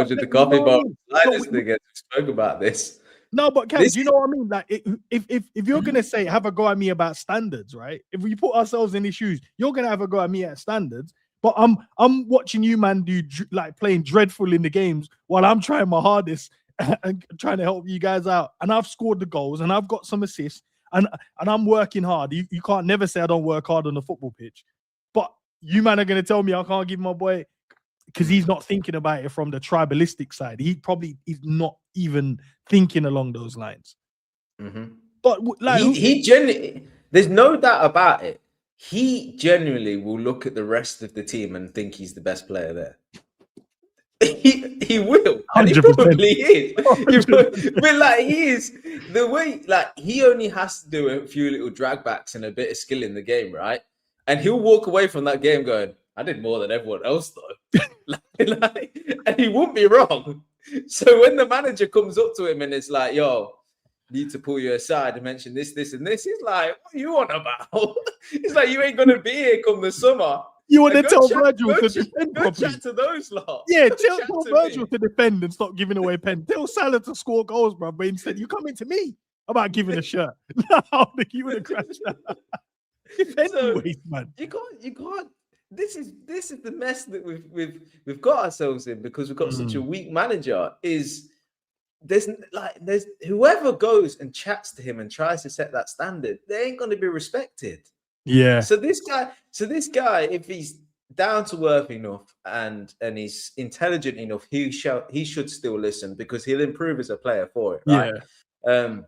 you the coffee bar sliders nigga spoke about this. No, but Kev, do you know what I mean? Like, if you're gonna say have a go at me about standards, right? If we put ourselves in his shoes, you're gonna have a go at me at standards. But I'm watching you, man, do like playing dreadful in the games while I'm trying my hardest and trying to help you guys out. And I've scored the goals and I've got some assists and I'm working hard. You can't never say I don't work hard on the football pitch. But you, man, are gonna tell me I can't give my boy, because he's not thinking about it from the tribalistic side. He probably is not even thinking along those lines. But like he genuinely, there's no doubt about it. He genuinely will look at the rest of the team and think he's the best player there. He will, and he probably is. But like he is the way, like he only has to do a few little drag backs and a bit of skill in the game, right? And he'll walk away from that game going, I did more than everyone else though. And he won't be wrong. So when the manager comes up to him and it's like, yo, need to pull you aside and mention this, this, and this, he's like, what are you on about? He's like, you ain't gonna be here come the summer. You want to tell Virgil to defend go chat to those lot. Yeah, tell Virgil to defend and stop giving away pen. Tell Salah to score goals, bro. But instead, you coming to me about giving a shirt. No, you would have crashed out. Defend waste, man. You can't. This is the mess that we've got ourselves in, because we've got such a weak manager. There's whoever goes and chats to him and tries to set that standard, they ain't going to be respected. Yeah. So this guy, if he's down to earth enough and he's intelligent enough, he should still listen, because he'll improve as a player for it. Right? Yeah.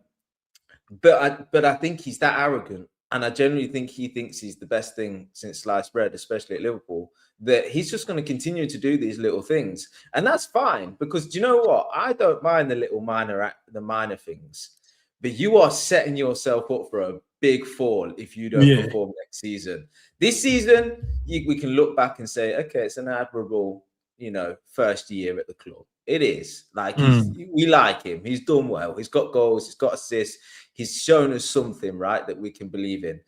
But I think he's that arrogant. And I generally think he thinks he's the best thing since sliced bread, especially at Liverpool, that he's just going to continue to do these little things. And that's fine, because do you know what? I don't mind the minor things, but you are setting yourself up for a big fall if you don't perform next season. This season, we can look back and say, okay, it's an admirable, first year at the club. It is. Like, we like him. He's done well. He's got goals. He's got assists. He's shown us something, right, that we can believe in.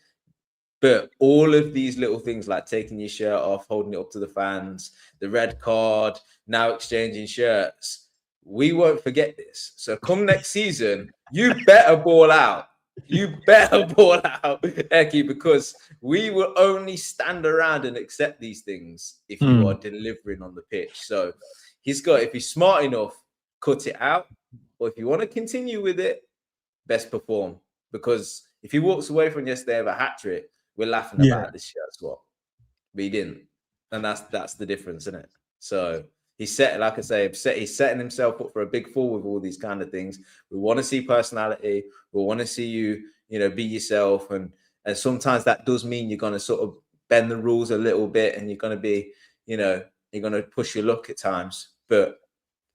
But all of these little things, like taking your shirt off, holding it up to the fans, the red card, now exchanging shirts, we won't forget this. So come next season, you better ball out. You better ball out, Eki, because we will only stand around and accept these things if you are delivering on the pitch. So if he's smart enough, cut it out. Or if you want to continue with it, best perform. Because if he walks away from yesterday with a hat-trick, we're laughing about this shirt swap. But he didn't. And that's the difference, isn't it? So he's setting himself up for a big fall with all these kind of things. We want to see personality. We want to see you, be yourself. And sometimes that does mean you're going to sort of bend the rules a little bit, and you're going to be, you're going to push your luck at times. But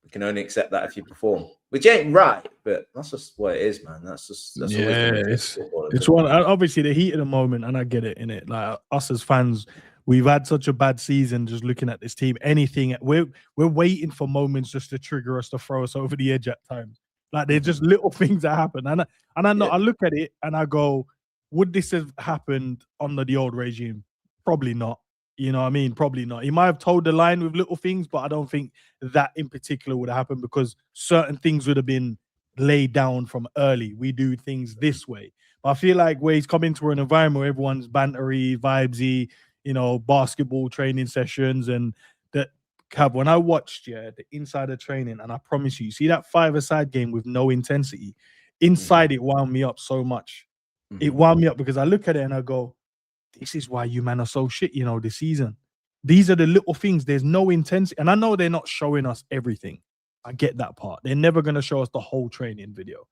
we can only accept that if you perform, which ain't right, but that's just what it is, man. That's it's one. Obviously, the heat of the moment, and I get it. In it, like us as fans, we've had such a bad season just looking at this team. Anything, we're waiting for moments just to trigger us, to throw us over the edge at times. Like, they're just little things that happen, and I know I look at it and I go, would this have happened under the old regime? Probably not. You know what I mean? Probably not. He might have told the line with little things, but I don't think that in particular would happen, because certain things would have been laid down from early. We do things this way. But I feel like where he's come into an environment where everyone's bantery, vibesy, basketball training sessions, and that, Cav, when I watched the insider training, and I promise you, see that 5-a-side game with no intensity, inside it wound me up so much. It wound me up, because I look at it and I go, this is why you man are so shit, this season. These are the little things. There's no intensity. And I know they're not showing us everything. I get that part. They're never going to show us the whole training video.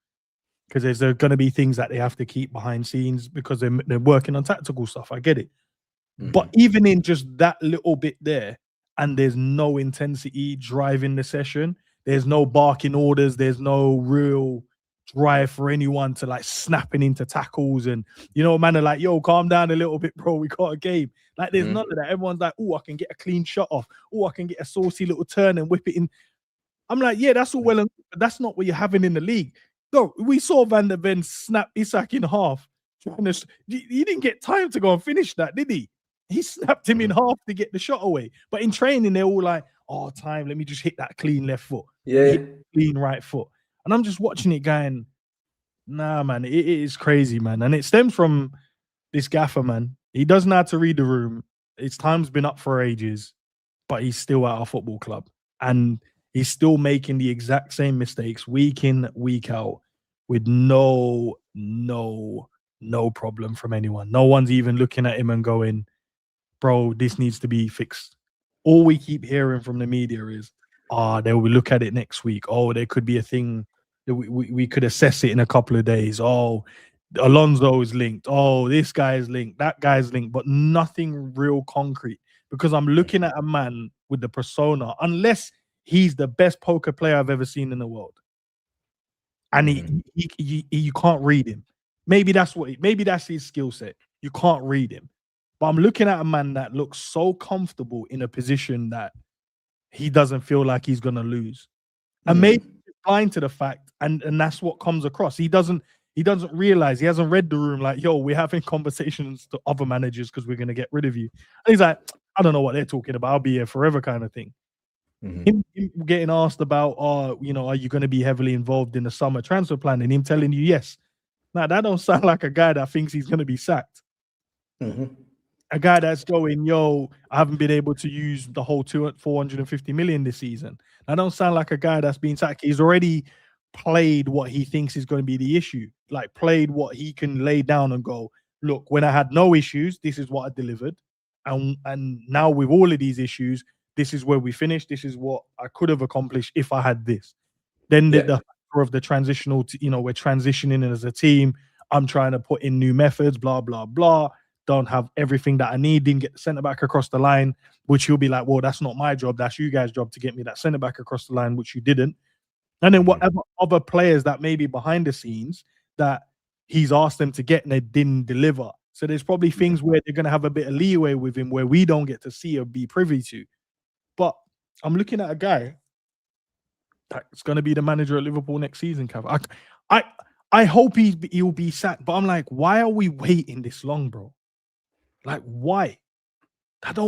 because there's going to be things that they have to keep behind scenes because they're working on tactical stuff. I get it. But even in just that little bit there, and there's no intensity driving the session, there's no barking orders, there's no real drive for anyone to like snapping into tackles, and man are like, yo, calm down a little bit, bro, we got a game. Like there's none of that. Everyone's like, oh, I can get a clean shot off, oh, I can get a saucy little turn and whip it in. I'm like, yeah, that's all well and good, but that's not what you're having in the league. No, we saw Van der Ven snap Isak in half. He didn't get time to go and finish that, did he? He snapped him in half to get the shot away. But in training, they're all like, oh, time, let me just hit that clean left foot. Clean right foot. And I'm just watching it going, nah, man, it is crazy, man. And it stems from this gaffer, man. He doesn't know how to read the room. His time's been up for ages, but he's still at our football club. And he's still making the exact same mistakes week in, week out with no problem from anyone. No one's even looking at him and going, bro, this needs to be fixed. All we keep hearing from the media is, they will look at it next week. Oh, there could be a thing that we could assess it in a couple of days. Oh, Alonso is linked. Oh, this guy is linked. That guy's linked, but nothing real concrete. Because I'm looking at a man with the persona, unless he's the best poker player I've ever seen in the world, and you can't read him. Maybe that's his skill set. You can't read him. But I'm looking at a man that looks so comfortable in a position that he doesn't feel like he's gonna lose. And maybe he's blind to the fact, and that's what comes across. He doesn't realize, he hasn't read the room like, yo, we're having conversations to other managers because we're gonna get rid of you. And he's like, I don't know what they're talking about. I'll be here forever kind of thing. Him getting asked about, are you going to be heavily involved in the summer transfer plan? And him telling you yes. Now, that don't sound like a guy that thinks he's going to be sacked. A guy that's going, yo, I haven't been able to use the whole 450 million this season. That don't sound like a guy that's been sacked. He's already played what he thinks is going to be the issue. Like played what he can lay down and go, look, when I had no issues, this is what I delivered. And now with all of these issues, this is where we finished. This is what I could have accomplished if I had this. Then the factor of the transitional, we're transitioning as a team. I'm trying to put in new methods, blah, blah, blah. Don't have everything that I need. Didn't get the centre back across the line, which he'll be like, well, that's not my job. That's you guys' job to get me that centre back across the line, which you didn't. And then whatever other players that may be behind the scenes that he's asked them to get and they didn't deliver. So there's probably things where they're going to have a bit of leeway with him where we don't get to see or be privy to. But I'm looking at a guy that's going to be the manager at Liverpool next season, Cav. I hope he'll be sacked, but I'm like, why are we waiting this long, bro? Like, why?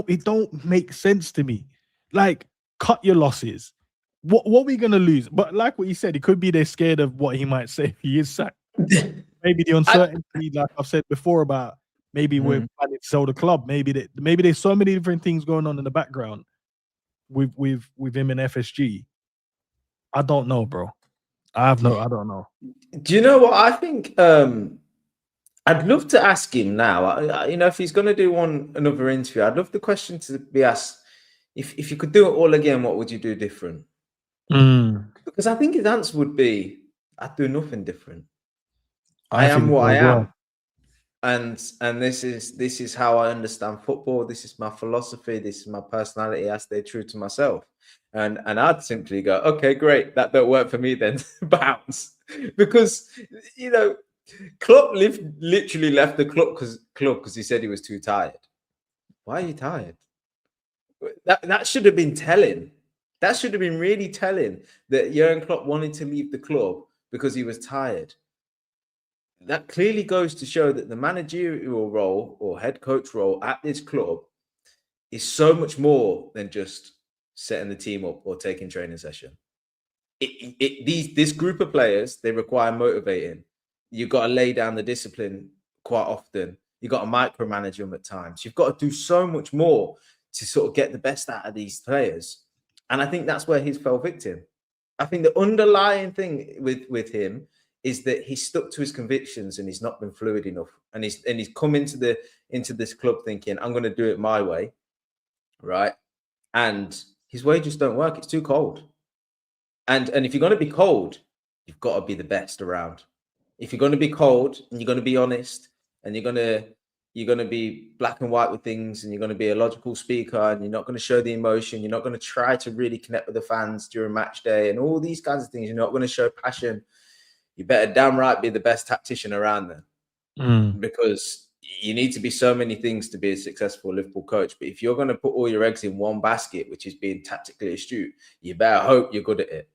It don't make sense to me. Like, cut your losses. What are we going to lose? But like what you said, it could be they're scared of what he might say if he is sacked. Maybe the uncertainty, like I've said before, about maybe we're planning to sell the club. Maybe there's so many different things going on in the background with him and FSG. I don't know, bro. I don't know. Do you know what I think? I'd love to ask him now. If he's going to do another interview, I'd love the question to be asked: if you could do it all again, what would you do different? Because I think his answer would be, I'd do nothing different. I am what I am. And this is how I understand football. This is my philosophy. This is my personality. I stay true to myself. And I'd simply go, okay, great. That don't work for me then. Bounce. Because, Klopp literally left the club because he said he was too tired. Why are you tired? That should have been telling. That should have been really telling that Jurgen Klopp wanted to leave the club because he was tired. That clearly goes to show that the managerial role or head coach role at this club is so much more than just setting the team up or taking training session. This group of players, they require motivating. You've got to lay down the discipline quite often. You've got to micromanage them at times. You've got to do so much more to sort of get the best out of these players. And I think that's where he's fell victim. I think the underlying thing with him is that he's stuck to his convictions and he's not been fluid enough. And he's come into this club thinking, I'm going to do it my way, right? And his way just don't work. It's too cold. And if you're going to be cold, you've got to be the best around. If you're going to be cold and you're going to be honest and you're going to be black and white with things and you're going to be a logical speaker and you're not going to show the emotion, you're not going to try to really connect with the fans during match day and all these kinds of things, you're not going to show passion, you better damn right be the best tactician around there. Because you need to be so many things to be a successful Liverpool coach. But if you're going to put all your eggs in one basket, which is being tactically astute, you better hope you're good at it.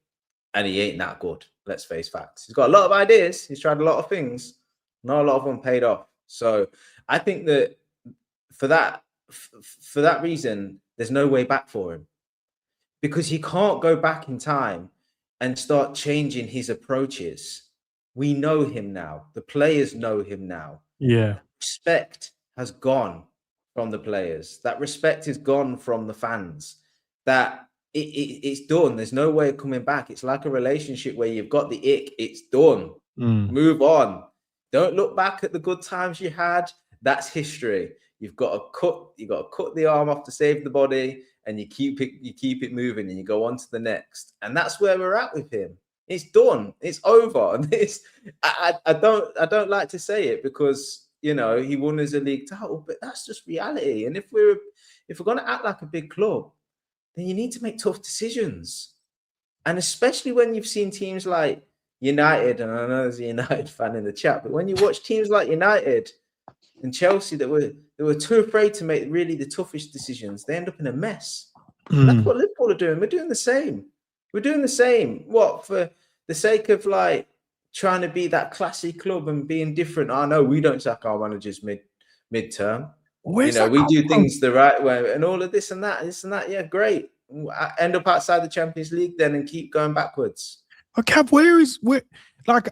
And he ain't that good. Let's face facts. He's got a lot of ideas. He's tried a lot of things. Not a lot of them paid off. So I think that for that reason, there's no way back for him, because he can't go back in time and start changing his approaches. We know him now. The players know him now. Yeah. Respect has gone from the players. That respect is gone from the fans. That it's done. There's no way of coming back. It's like a relationship where you've got the ick. It's done. Move on. Don't look back at the good times you had. That's history. You've got to cut the arm off to save the body, and you keep it moving, and you go on to the next. And that's where we're at with him. It's done. It's over. And I don't like to say it because, you know, he won as a league title, but that's just reality. And if we're going to act like a big club, then you need to make tough decisions. And especially when you've seen teams like United, and I know there's a United fan in the chat, but when you watch teams like United and Chelsea that were too afraid to make really the toughest decisions, they end up in a mess. And that's what Liverpool are doing. We're doing the same. We're doing the same. What, for the sake of like trying to be that classy club and being different? I know we don't sack our managers mid-term. We do things the right way and all of this and that. Yeah, great. I end up outside the Champions League then and keep going backwards. Okay,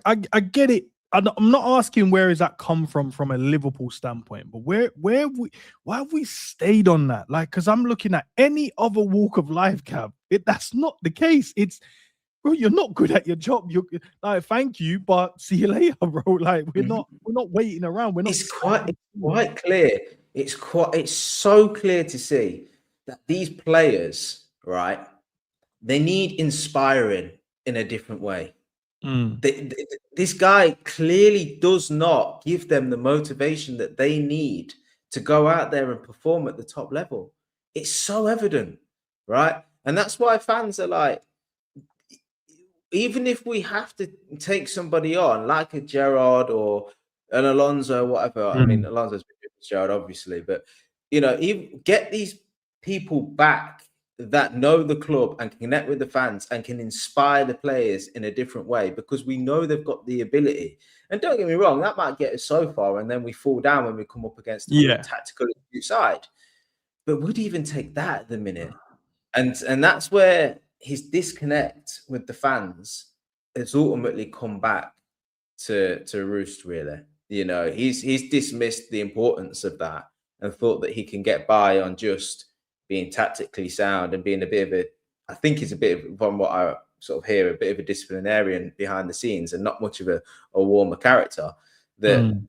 I get it. I'm not asking where is that come from a Liverpool standpoint, but why have we stayed on that? Like, because I'm looking at any other walk of life, Cav. That's not the case. It's, bro, you're not good at your job. You're like, thank you, but see you later, bro. Like, we're not waiting around. We're not. It's quite clear. It's so clear to see that these players, right? They need inspiring in a different way. This guy clearly does not give them the motivation that they need to go out there and perform at the top level. It's so evident, right? And that's why fans are like, even if we have to take somebody on, like a Gerrard or an Alonso, whatever. I mean, Alonso's been with Gerrard, obviously, but, you know, even get these people back that know the club and connect with the fans and can inspire the players in a different way, because we know they've got the ability. And don't get me wrong, that might get us so far and then we fall down when we come up against the tactical side. But would even take that at the minute. And that's where his disconnect with the fans has ultimately come back to roost, really. You know, he's dismissed the importance of that and thought that he can get by on just being tactically sound and being a bit of a, I think he's a bit of, from what I sort of hear, a bit of a disciplinarian behind the scenes and not much of a warmer character. That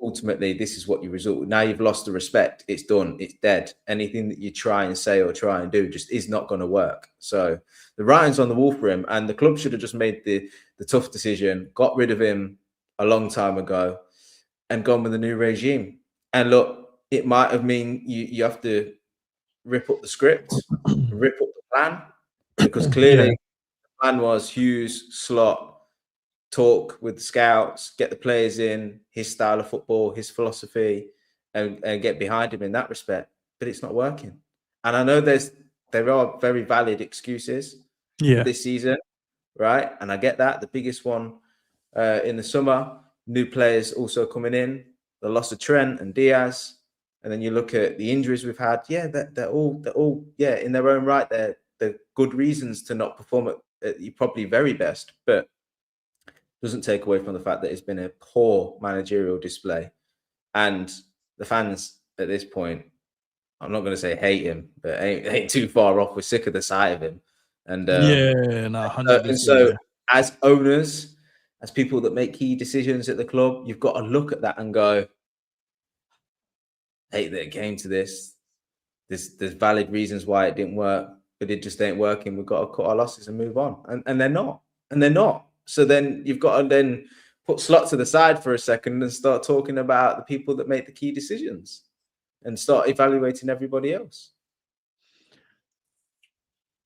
ultimately this is what you result with. Now you've lost the respect. It's done. It's dead. Anything that you try and say or try and do just is not going to work. So the writing's on the wall for him, and the club should have just made the tough decision, got rid of him a long time ago and gone with a new regime. And look, it might have mean you have to rip up the script, rip up the plan, because clearly the plan was Hughes, Slot, talk with the scouts, get the players in, his style of football, his philosophy, and get behind him in that respect. But it's not working. And I know there are very valid excuses for this season, right? And I get that. The biggest one in the summer, new players also coming in, the loss of Trent and Diaz. And then you look at the injuries we've had. Yeah, they're all in their own right. They're good reasons to not perform at your probably very best, but doesn't take away from the fact that it's been a poor managerial display. And the fans at this point, I'm not going to say hate him, but ain't too far off. We're sick of the sight of him. And 100%. And so as owners, as people that make key decisions at the club, you've got to look at that and go, hate that it came to this. There's valid reasons why it didn't work, but it just ain't working. We've got to cut our losses and move on. And they're not. So then you've got to then put Slot to the side for a second and start talking about the people that make the key decisions and start evaluating everybody else.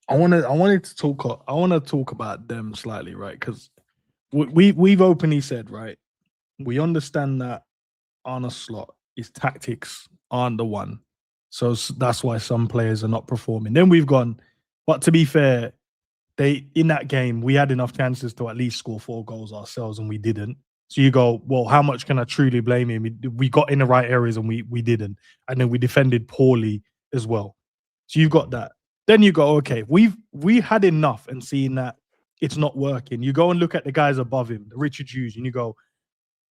I want to talk about them slightly, right? Because we've openly said, right, we understand that Arne Slot, his tactics aren't the one, so that's why some players are not performing. Then we've gone, but to be fair, in that game we had enough chances to at least score 4 goals ourselves, and we didn't. So you go, well, how much can I truly blame him? We got in the right areas and we didn't, and then we defended poorly as well. So you've got that. Then you go, okay, we had enough and seeing that it's not working. You go and look at the guys above him, the Richard Hughes, and you go,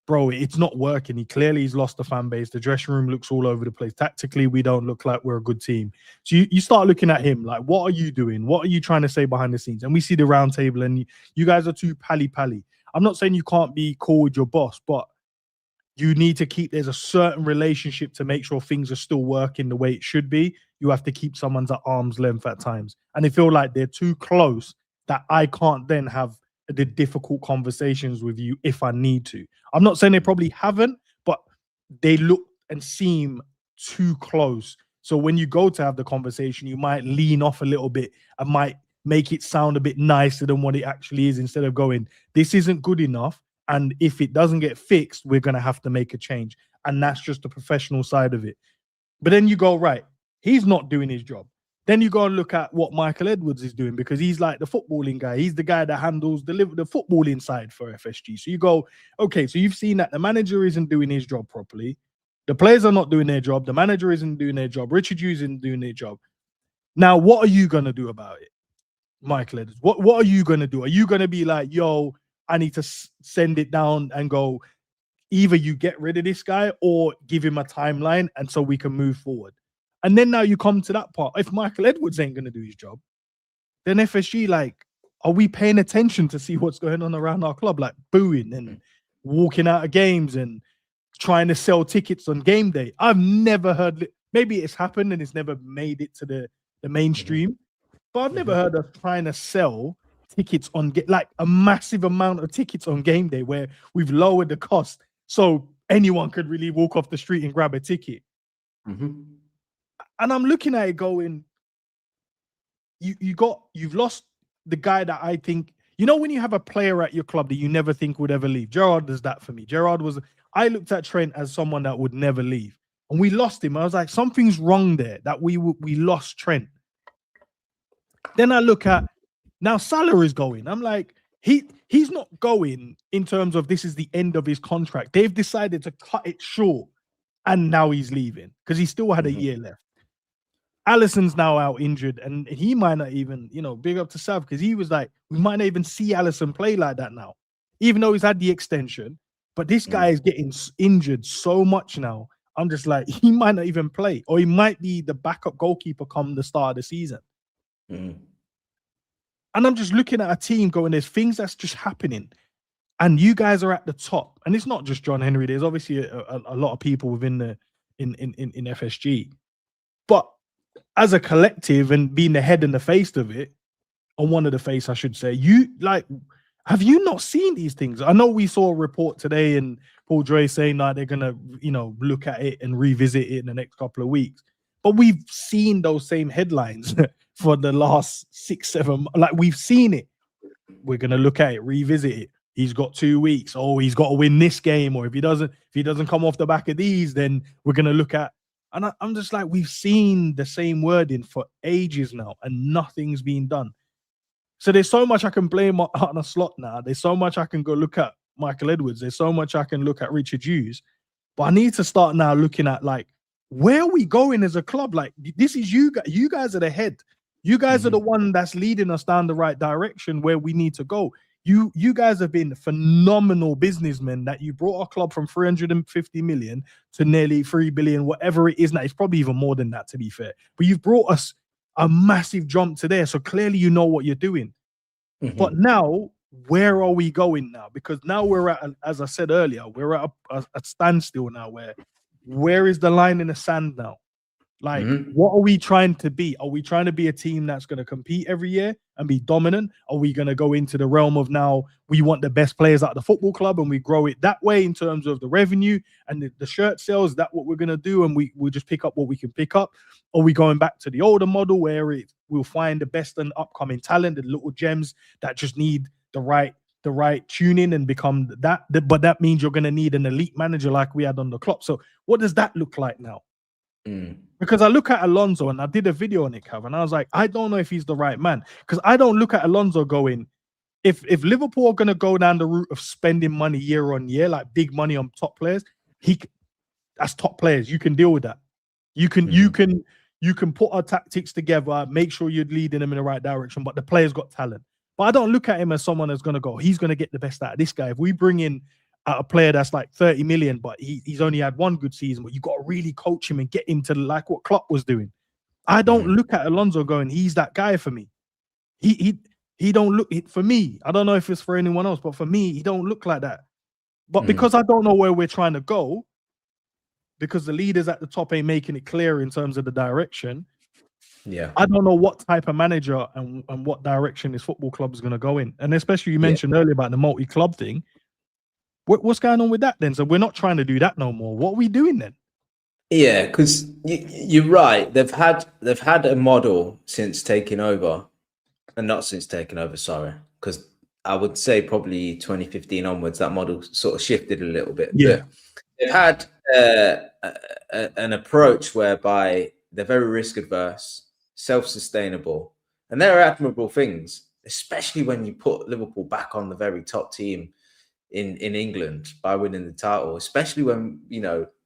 bro, it's not working. He's lost the fan base. The dressing room looks all over the place. Tactically, we don't look like we're a good team. So you start looking at him like, what are you doing? What are you trying to say behind the scenes? And we see the round table and you guys are too pally-pally. I'm not saying you can't be cool with your boss, but you need to there's a certain relationship to make sure things are still working the way it should be. You have to keep someone's at arm's length at times. And they feel like they're too close that I can't then have the difficult conversations with you if I need to. I'm not saying they probably haven't, but they look and seem too close. So when you go to have the conversation, you might lean off a little bit and might make it sound a bit nicer than what it actually is, instead of going, this isn't good enough, and if it doesn't get fixed, we're going to have to make a change. And that's just the professional side of it. But then you go, right, he's not doing his job. Then you go and look at what Michael Edwards is doing, because he's like the footballing guy. He's the guy that handles the footballing side for FSG. So you go, okay, so you've seen that the manager isn't doing his job properly. The players are not doing their job. The manager isn't doing their job. Richard Hughes isn't doing their job. Now, what are you going to do about it, Michael Edwards? What are you going to do? Are you going to be like, yo, I need to send it down and go, either you get rid of this guy or give him a timeline and so we can move forward? And then now you come to that part. If Michael Edwards ain't going to do his job, then FSG, like, are we paying attention to see what's going on around our club? Like booing and walking out of games and trying to sell tickets on game day. I've never heard, maybe it's happened and it's never made it to the mainstream, but I've never heard of trying to sell tickets on like a massive amount of tickets on game day where we've lowered the cost so anyone could really walk off the street and grab a ticket. And I'm looking at it going, you've lost the guy that I think, when you have a player at your club that you never think would ever leave. Gerrard does that for me. I looked at Trent as someone that would never leave, and we lost him. I was like, something's wrong there that we lost Trent. Then I look at, now Salah is going. I'm like, he's not going in terms of this is the end of his contract. They've decided to cut it short, and now he's leaving because he still had a year left. Alisson's now out injured, and he might not even, big up to Sav, because he was like, we might not even see Alisson play like that now, even though he's had the extension. But this guy is getting injured so much now. I'm just like, he might not even play, or he might be the backup goalkeeper come the start of the season. And I'm just looking at a team going, there's things that's just happening. And you guys are at the top. And it's not just John Henry. There's obviously a lot of people within in FSG. But as a collective and being the head and the face of it, or one of the face, I should say, have you not seen these things? I know we saw a report today and Paul Dre saying that they're going to, look at it and revisit it in the next couple of weeks. But we've seen those same headlines for the last 6-7, like we've seen it. We're going to look at it, revisit it. He's got 2 weeks. Oh, he's got to win this game. Or if he doesn't come off the back of these, then we're going to look at, and I'm just like, we've seen the same wording for ages now and nothing's been done. So there's so much I can blame on a Slot now. There's so much I can go look at Michael Edwards. There's so much I can look at Richard Hughes. But I need to start now looking at, like, where are we going as a club? Like, this is you guys. You guys are the head. You guys are the one that's leading us down the right direction where we need to go. You guys have been phenomenal businessmen that you brought our club from 350 million to nearly 3 billion, whatever it is now. It's probably even more than that, to be fair. But you've brought us a massive jump to there. So clearly you know what you're doing. But now, where are we going now? Because now we're at, as I said earlier, we're at a standstill now where is the line in the sand now? Like, what are we trying to be? Are we trying to be a team that's going to compete every year and be dominant? Are we going to go into the realm of now we want the best players at the football club and we grow it that way in terms of the revenue and the shirt sales? Is that what we're going to do? And we'll just pick up what we can pick up? Or are we going back to the older model where we'll find the best and upcoming talent, the little gems that just need the right tuning and become that? But that means you're going to need an elite manager like we had on the Klopp. So what does that look like now? Because I look at Alonso and I did a video on it, Cav, and I was like, I don't know if he's the right man. Because I don't look at Alonso going, if Liverpool are going to go down the route of spending money year on year, like big money on top players, that's top players. You can deal with that. You can put our tactics together, make sure you're leading them in the right direction, but the player's got talent. But I don't look at him as someone that's going to go, he's going to get the best out of this guy. If we bring in a player that's like 30 million, but he's only had one good season, but you got to really coach him and get him to like what Klopp was doing. I don't look at Alonso going, he's that guy for me. He don't look for me. I don't know if it's for anyone else, but for me, he don't look like that. But because I don't know where we're trying to go, because the leaders at the top ain't making it clear in terms of the direction. Yeah, I don't know what type of manager and what direction this football club is going to go in. And especially you mentioned earlier about the multi-club thing. What's going on with that then? So we're not trying to do that no more. What are we doing then? Yeah, because you're right. They've had a model since taking over, and not since taking over. Sorry, because I would say probably 2015 onwards, that model sort of shifted a little bit. Yeah, but they've had an approach whereby they're very risk adverse, self-sustainable, and there are admirable things, especially when you put Liverpool back on the very top team in England by winning the title, especially when,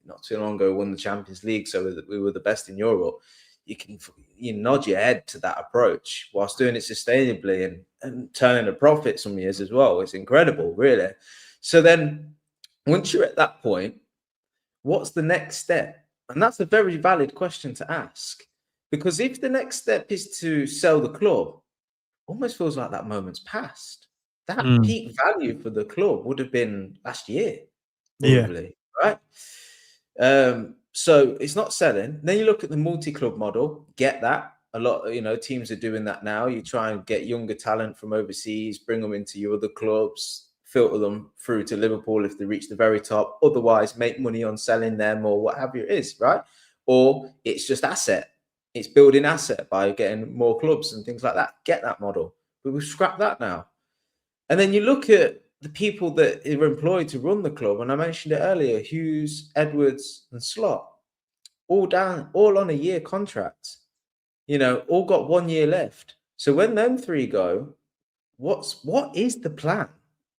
not too long ago won the Champions League, so that we were the best in Europe. You nod your head to that approach whilst doing it sustainably and turning a profit some years as well. It's incredible, really. So then once you're at that point, what's the next step? And that's a very valid question to ask, because if the next step is to sell the club, almost feels like that moment's passed. That peak value for the club would have been last year, probably, right? So it's not selling. Then you look at the multi-club model, get that. A lot, teams are doing that now. You try and get younger talent from overseas, bring them into your other clubs, filter them through to Liverpool if they reach the very top. Otherwise, make money on selling them or what have you it is, right? Or it's just asset. It's building asset by getting more clubs and things like that. Get that model. But we've scrapped that now. And then you look at the people that are employed to run the club, and I mentioned it earlier, Hughes, Edwards, and Slot, all on a year contract. All got 1 year left. So when them three go, what is the plan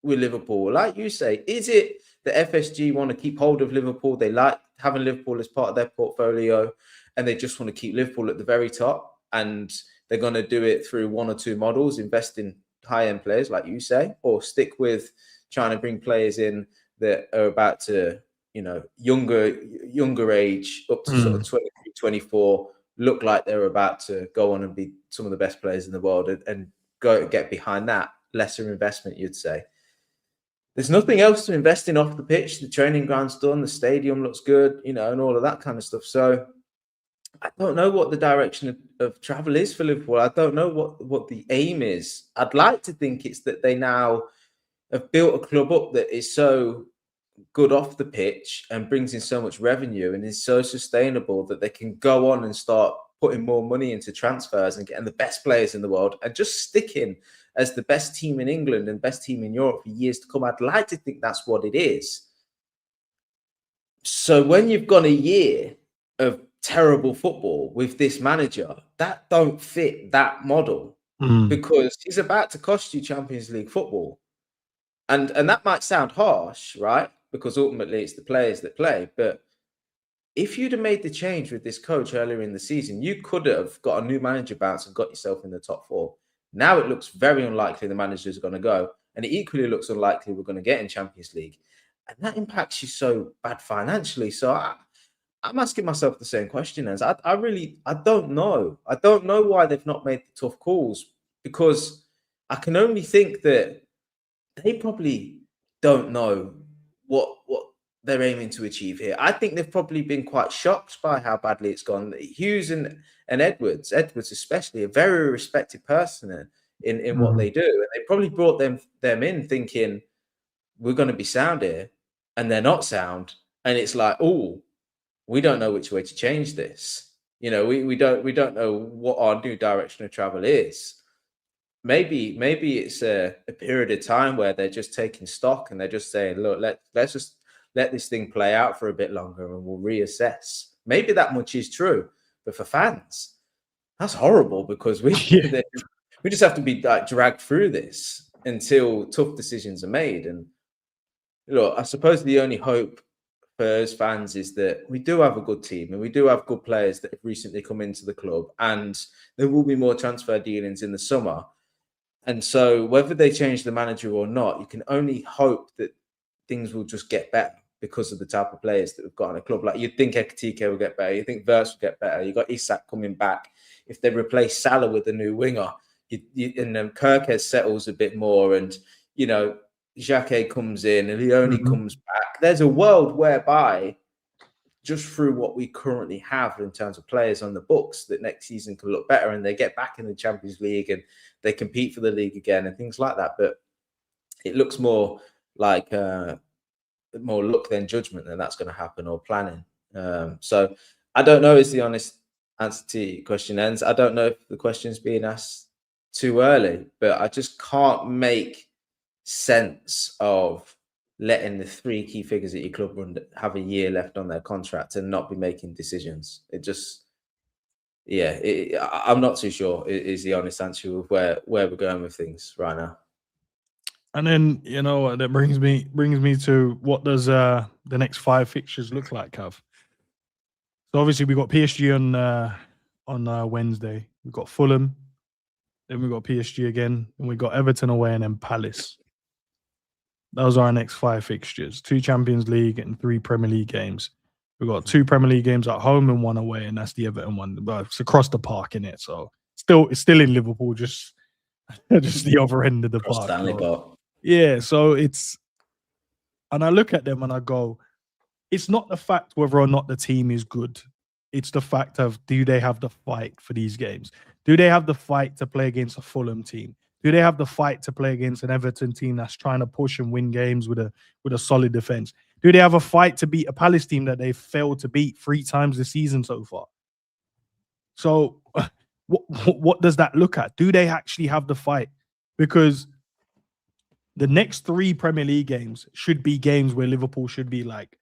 with Liverpool? Like you say, is it the FSG want to keep hold of Liverpool? They like having Liverpool as part of their portfolio, and they just want to keep Liverpool at the very top, and they're going to do it through one or two models, invest in high-end players, like you say, or stick with trying to bring players in that are about to, younger age, up to sort of 23, 24, look like they're about to go on and be some of the best players in the world, and go get behind that. Lesser investment, you'd say. There's nothing else to invest in off the pitch. The training ground's done, the stadium looks good, and all of that kind of stuff. So I don't know what the direction of travel is for Liverpool. I don't know what the aim is. I'd like to think it's that they now have built a club up that is so good off the pitch and brings in so much revenue and is so sustainable that they can go on and start putting more money into transfers and getting the best players in the world and just sticking as the best team in England and best team in Europe for years to come. I'd like to think that's what it is. So when you've got a year of terrible football with this manager, that don't fit that model, because he's about to cost you Champions League football. And that might sound harsh, right? Because ultimately it's the players that play. But if you'd have made the change with this coach earlier in the season, you could have got a new manager bounce and got yourself in the top four. Now it looks very unlikely the manager's going to go. And it equally looks unlikely we're going to get in Champions League. And that impacts you so bad financially. So I'm asking myself the same question as I don't know. I don't know why they've not made the tough calls, because I can only think that they probably don't know what they're aiming to achieve here. I think they've probably been quite shocked by how badly it's gone. Hughes and Edwards especially, a very respected person in what they do. And they probably brought them in thinking, we're going to be sound here, and they're not sound. And it's like, oh, we don't know which way to change this. You know, we don't know what our new direction of travel is. Maybe it's a period of time where they're just taking stock and they're just saying, look, let's just let this thing play out for a bit longer and we'll reassess. Maybe that much is true, but for fans, that's horrible because we just have to be like dragged through this until tough decisions are made. And look, I suppose the only hope for us fans is that we do have a good team and we do have good players that have recently come into the club, and there will be more transfer dealings in the summer. And so whether they change the manager or not, you can only hope that things will just get better because of the type of players that we've got in a club. Like, you'd think EKITIKE will get better. You think Wirtz will get better. You got Isak coming back. If they replace Salah with a new winger, and then CHERKI settles a bit more, and, you know, Xhaka comes in and he only comes back. There's a world whereby, just through what we currently have in terms of players on the books, that next season can look better and they get back in the Champions League and they compete for the league again and things like that. But it looks more like more luck than judgment that that's going to happen, or planning. So I don't know is the honest answer to your question, ENDZ. I don't know if the question's being asked too early, but I just can't make sense of letting the three key figures at your club have a year left on their contract and not be making decisions. It just, I'm not too sure is the honest answer of where we're going with things right now. And then, you know, that brings me to, what does the next 5 fixtures look like, Cav? So obviously we got PSG on Wednesday. We've got Fulham, then we got PSG again, and we got Everton away, and then Palace. Those are our next 5 fixtures: 2 Champions League and 3 Premier League games. We've got 2 Premier League games at home and 1 away, and that's the Everton one. But it's across the park, innit? So it's still in Liverpool, just the other end of the park. Stanley Park. Yeah, so it's, and I look at them and I go, it's not the fact whether or not the team is good. It's the fact of, do they have the fight for these games? Do they have the fight to play against a Fulham team? Do they have the fight to play against an Everton team that's trying to push and win games with a solid defense? Do they have a fight to beat a Palace team that they've failed to beat 3 times this season so far? So what does that look at? Do they actually have the fight? Because the next 3 Premier League games should be games where Liverpool should be like,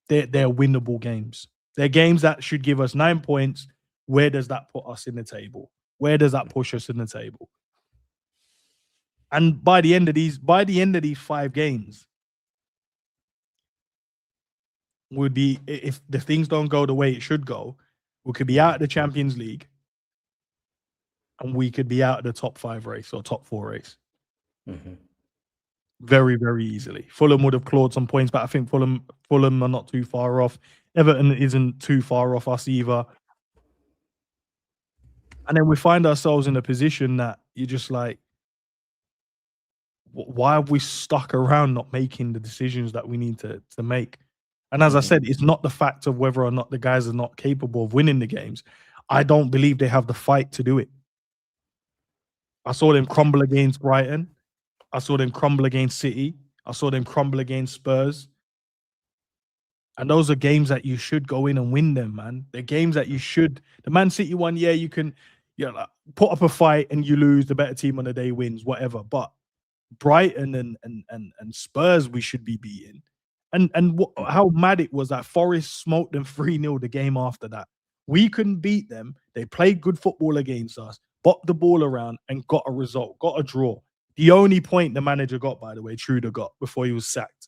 they're winnable games. They're games that should give us 9 points. Where does that put us in the table? Where does that push us in the table? And by the end of these 5 games, would be, if the things don't go the way it should go, we could be out of the Champions League, and we could be out of the top 5 race or top 4 race. Very, very easily. Fulham would have clawed some points, but I think Fulham are not too far off. Everton isn't too far off us either. And then we find ourselves in a position that you're just like, why have we stuck around not making the decisions that we need to make? And as I said, it's not the fact of whether or not the guys are not capable of winning the games. I don't believe they have the fight to do it. I saw them crumble against Brighton. I saw them crumble against City. I saw them crumble against Spurs. And those are games that you should go in and win them, man. They're games that you should. The Man City one, yeah, you can, like, put up a fight and you lose. The better team on the day wins, whatever. But Brighton and Spurs, we should be beating. And how mad it was that Forest smoked them 3-0 the game after that. We couldn't beat them. They played good football against us, bopped the ball around and got a result, got a draw. The only point the manager got, by the way, Trudeau got before he was sacked.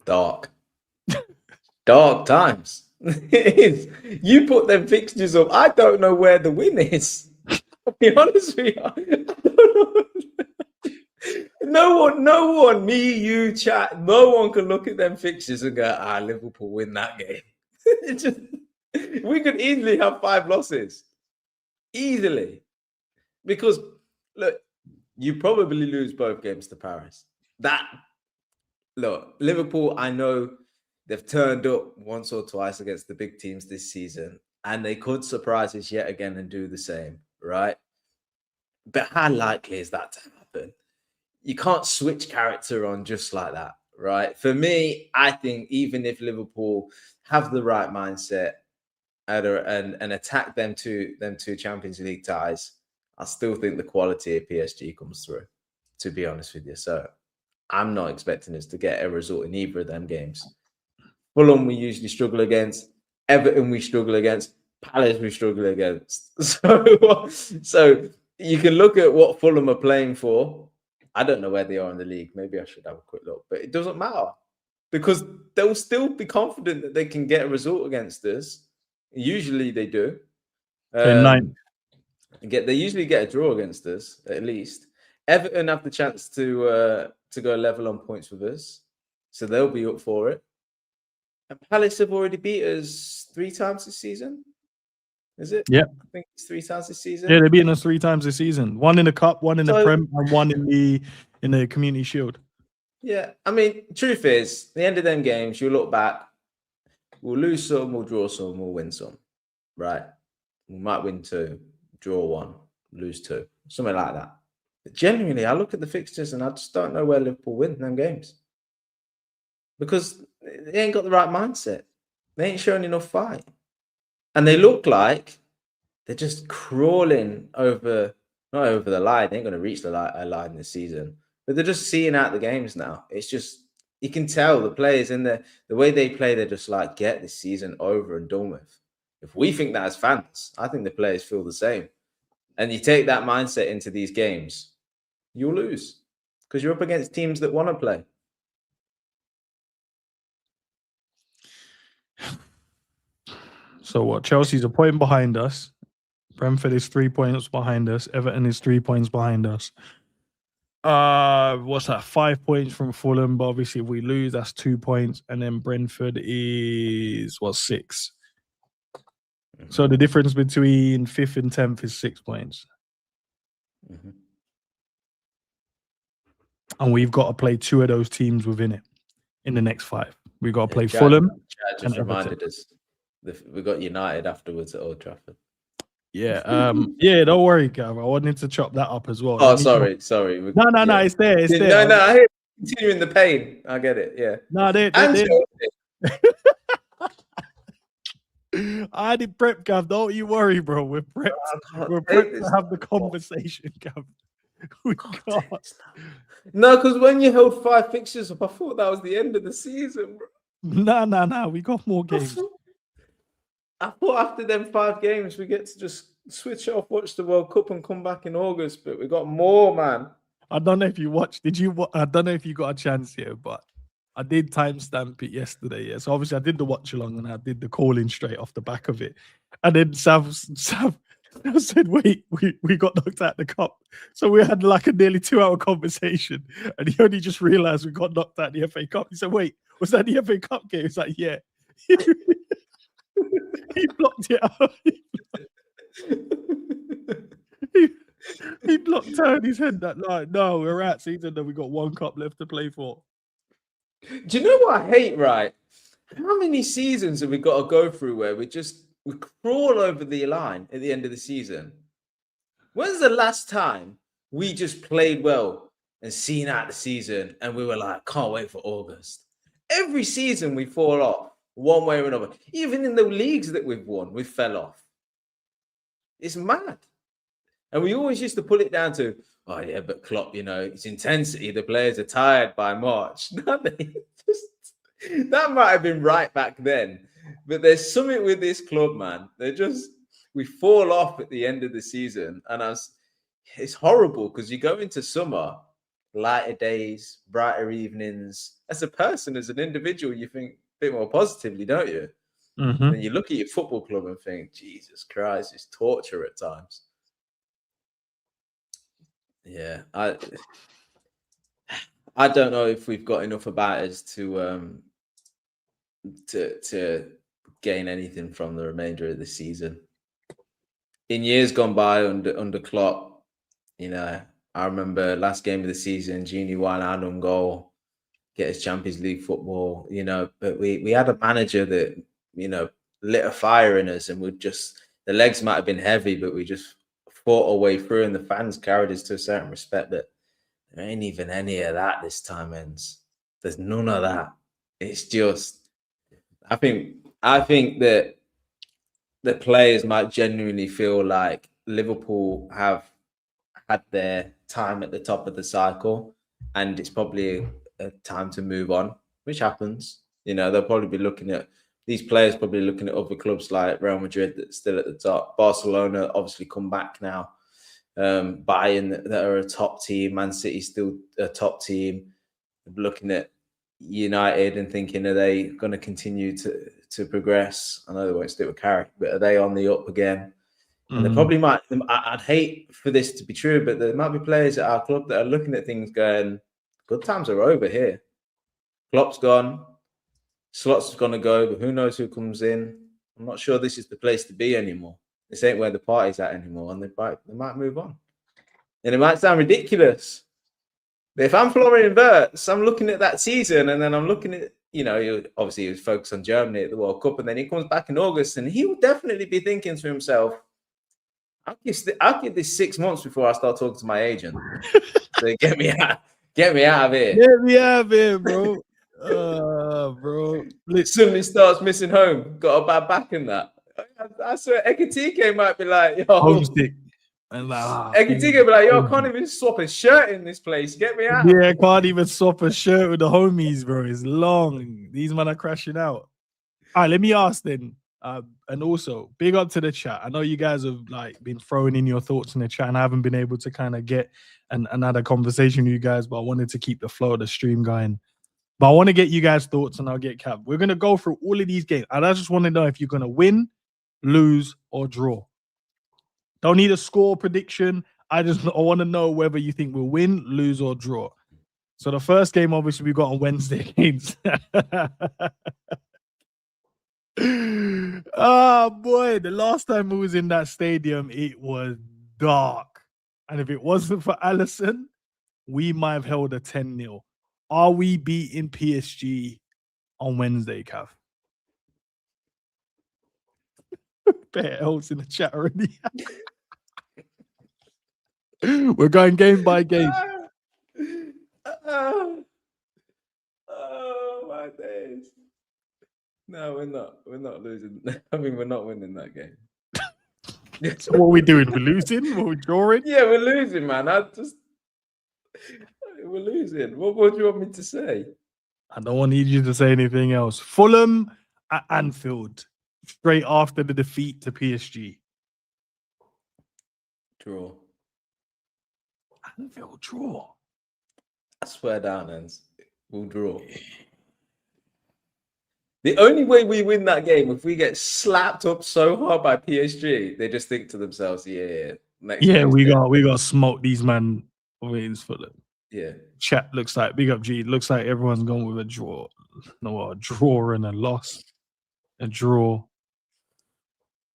Dark times. You put them fixtures up. I don't know where the win is. I'll be honest with you. I don't know. No one, me, you, chat, no one can look at them fixtures and go, Liverpool win that game. We could easily have 5 losses. Easily. Because, look, you probably lose both games to Paris. That look, Liverpool, I know they've turned up once or twice against the big teams this season, and they could surprise us yet again and do the same, right? But how likely is that to happen? You can't switch character on just like that, right? For me, I think even if Liverpool have the right mindset and attack them two Champions League ties, I still think the quality of PSG comes through, to be honest with you. So I'm not expecting us to get a result in either of them games. Fulham we usually struggle against, Everton we struggle against, Palace we struggle against. So you can look at what Fulham are playing for. I don't know where they are in the league. Maybe I should have a quick look, but it doesn't matter because they'll still be confident that they can get a result against us. Usually they do. Ninth. They usually get a draw against us at least. Everton have the chance to go level on points with us, so they'll be up for it. And Palace have already beat us 3 times this season. Is it? Yeah, I think it's 3 times this season. Yeah, they've beaten us 3 times this season. 1 in the cup, 1 in the Prem, and 1 in the Community Shield. Yeah, I mean, truth is, the end of them games, you look back, we'll lose some, we'll draw some, we'll win some, right? We might win 2, draw 1, lose 2, something like that. But genuinely, I look at the fixtures and I just don't know where Liverpool win them games because they ain't got the right mindset. They ain't showing enough fight, and they look like they're just crawling over, not over the line. They ain't going to reach the line this season, but they're just seeing out the games now. It's just, you can tell the players in the way they play, they're just like, get this season over and done with. If we think that as fans, I think the players feel the same. And you take that mindset into these games, you'll lose because you're up against teams that want to play. So what? Chelsea's a point behind us. Brentford is 3 points behind us. Everton is 3 points behind us. What's that? 5 points from Fulham, but obviously if we lose, that's 2 points, and then Brentford is 6. Mm-hmm. So the difference between 5th and 10th is 6 points. Mm-hmm. And we've got to play 2 of those teams within it in the next 5. We've got to play Fulham. Chad just reminded us we got United afterwards at Old Trafford. Yeah, yeah. Don't worry, Gav. I wanted to chop that up as well. Oh, sorry. No. It's there. It's there. No. I hear continuing the pain. I get it. Yeah. No, they I did prep, Gav. Don't you worry, bro. We're prepped. We're prepped to have the conversation, Gav. We can't. No, because when you held 5 fixtures up, I thought that was the end of the season, bro. No. We got more games. I thought after them 5 games, we get to just switch off, watch the World Cup, and come back in August. But we got more, man. I don't know if you watched. Did you? I don't know if you got a chance here, but I did timestamp it yesterday. Yeah, so obviously I did the watch along and I did the calling straight off the back of it. And then Sav said, "Wait, we got knocked out the cup." So we had like a nearly 2-hour conversation, and he only just realised we got knocked out the FA Cup. He said, "Wait, was that the FA Cup game?" It's like, "Yeah." He blocked it out. He blocked out his head that night. No, we're out season and we got 1 cup left to play for. Do you know what I hate, right? How many seasons have we got to go through where we crawl over the line at the end of the season? When's the last time we just played well and seen out the season and we were like, can't wait for August? Every season we fall off one way or another. Even in the leagues that we've won, we fell off. It's mad. And we always used to pull it down to, oh yeah, but Klopp, it's intensity. The players are tired by March. That might have been right back then. But there's something with this club, man. We fall off at the end of the season. And it's horrible because you go into summer, lighter days, brighter evenings. As a person, as an individual, you think a bit more positively, don't you? Mm-hmm. And you look at your football club and think, Jesus Christ, it's torture at times. Yeah, I don't know if we've got enough about us to gain anything from the remainder of the season. In years gone by under Klopp, I remember last game of the season, Gini Wijnaldum goal. get us Champions League football, but we had a manager that, lit a fire in us, and the legs might have been heavy, but we just fought our way through, and the fans carried us to a certain respect. But there ain't even any of that this time, ends. There's none of that. It's just, I think that the players might genuinely feel like Liverpool have had their time at the top of the cycle, and it's probably a time to move on, which happens. They'll probably be looking at these players, probably looking at other clubs like Real Madrid that's still at the top. Barcelona obviously come back now. Bayern that are a top team. Man City still a top team. Looking at United and thinking, are they going to continue to progress? I know they won't stick with CHERKI, but are they on the up again? And they probably might. I'd hate for this to be true, but there might be players at our club that are looking at things going, good times are over here. Klopp's gone. Slot's going to go, but who knows who comes in? I'm not sure this is the place to be anymore. This ain't where the party's at anymore, and they might move on. And it might sound ridiculous, but if I'm Florian Wirtz, I'm looking at that season, and then I'm looking at, obviously he was focused on Germany at the World Cup, and then he comes back in August, and he will definitely be thinking to himself, I'll give this 6 months before I start talking to my agent. So get me out of here. Get me out of here, bro. Bro. Suddenly starts missing home. Got a bad back in that. I swear EKITIKE might be like, yo. Homestick. And EKITIKE be like, yo, I can't even swap a shirt in this place. Get me out. Yeah, I can't even swap a shirt with the homies, bro. It's long. These men are crashing out. All right, let me ask then. And also, big up to the chat. I know you guys have been throwing in your thoughts in the chat, and I haven't been able to kind of get another conversation with you guys, but I wanted to keep the flow of the stream going. But I want to get you guys' thoughts, and I'll get Cap. We're going to go through all of these games, and I just want to know if you're going to win, lose, or draw. Don't need a score prediction. I want to know whether you think we'll win, lose, or draw. So the first game, obviously, we got on Wednesday against. Oh boy, the last time we was in that stadium, it was dark. And if it wasn't for Alisson, we might have held a 10-0. Are we beating PSG on Wednesday, Cav? Bear else in the chat already. We're going game by game. Oh my days. No, we're not. We're not losing. I mean, we're not winning that game. So what are we doing? We're losing? We're drawing? Yeah, we're losing, man. We're losing. What do you want me to say? I don't need you to say anything else. Fulham at Anfield, straight after the defeat to PSG. Draw. Anfield draw. I swear down, ends. We'll draw. The only way we win that game, if we get slapped up so hard by PSG, they just think to themselves, we got smoked these man against Fulham. Yeah. Chat looks like, big up G, looks like everyone's gone with a draw. No, a draw and a loss. A draw.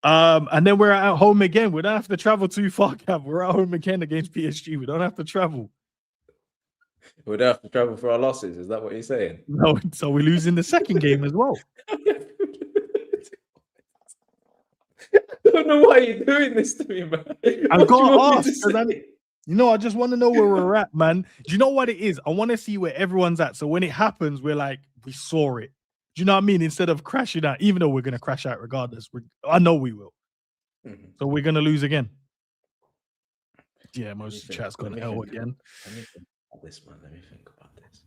And then we're at home again. We don't have to travel too far, Cav. We're at home again against PSG. We don't have to travel. We don't have to travel for our losses. Is that what you're saying? No, so we're losing the second game as well. I don't know why you're doing this to me, man. I got to ask. I just want to know where we're at, man. Do you know what it is? I want to see where everyone's at. So when it happens, we're like, we saw it. Do you know what I mean? Instead of crashing out, even though we're going to crash out regardless. I know we will. Mm-hmm. So we're going to lose again. Yeah, most of the chat's going to L again. Let me think about this, man. Let me think about this.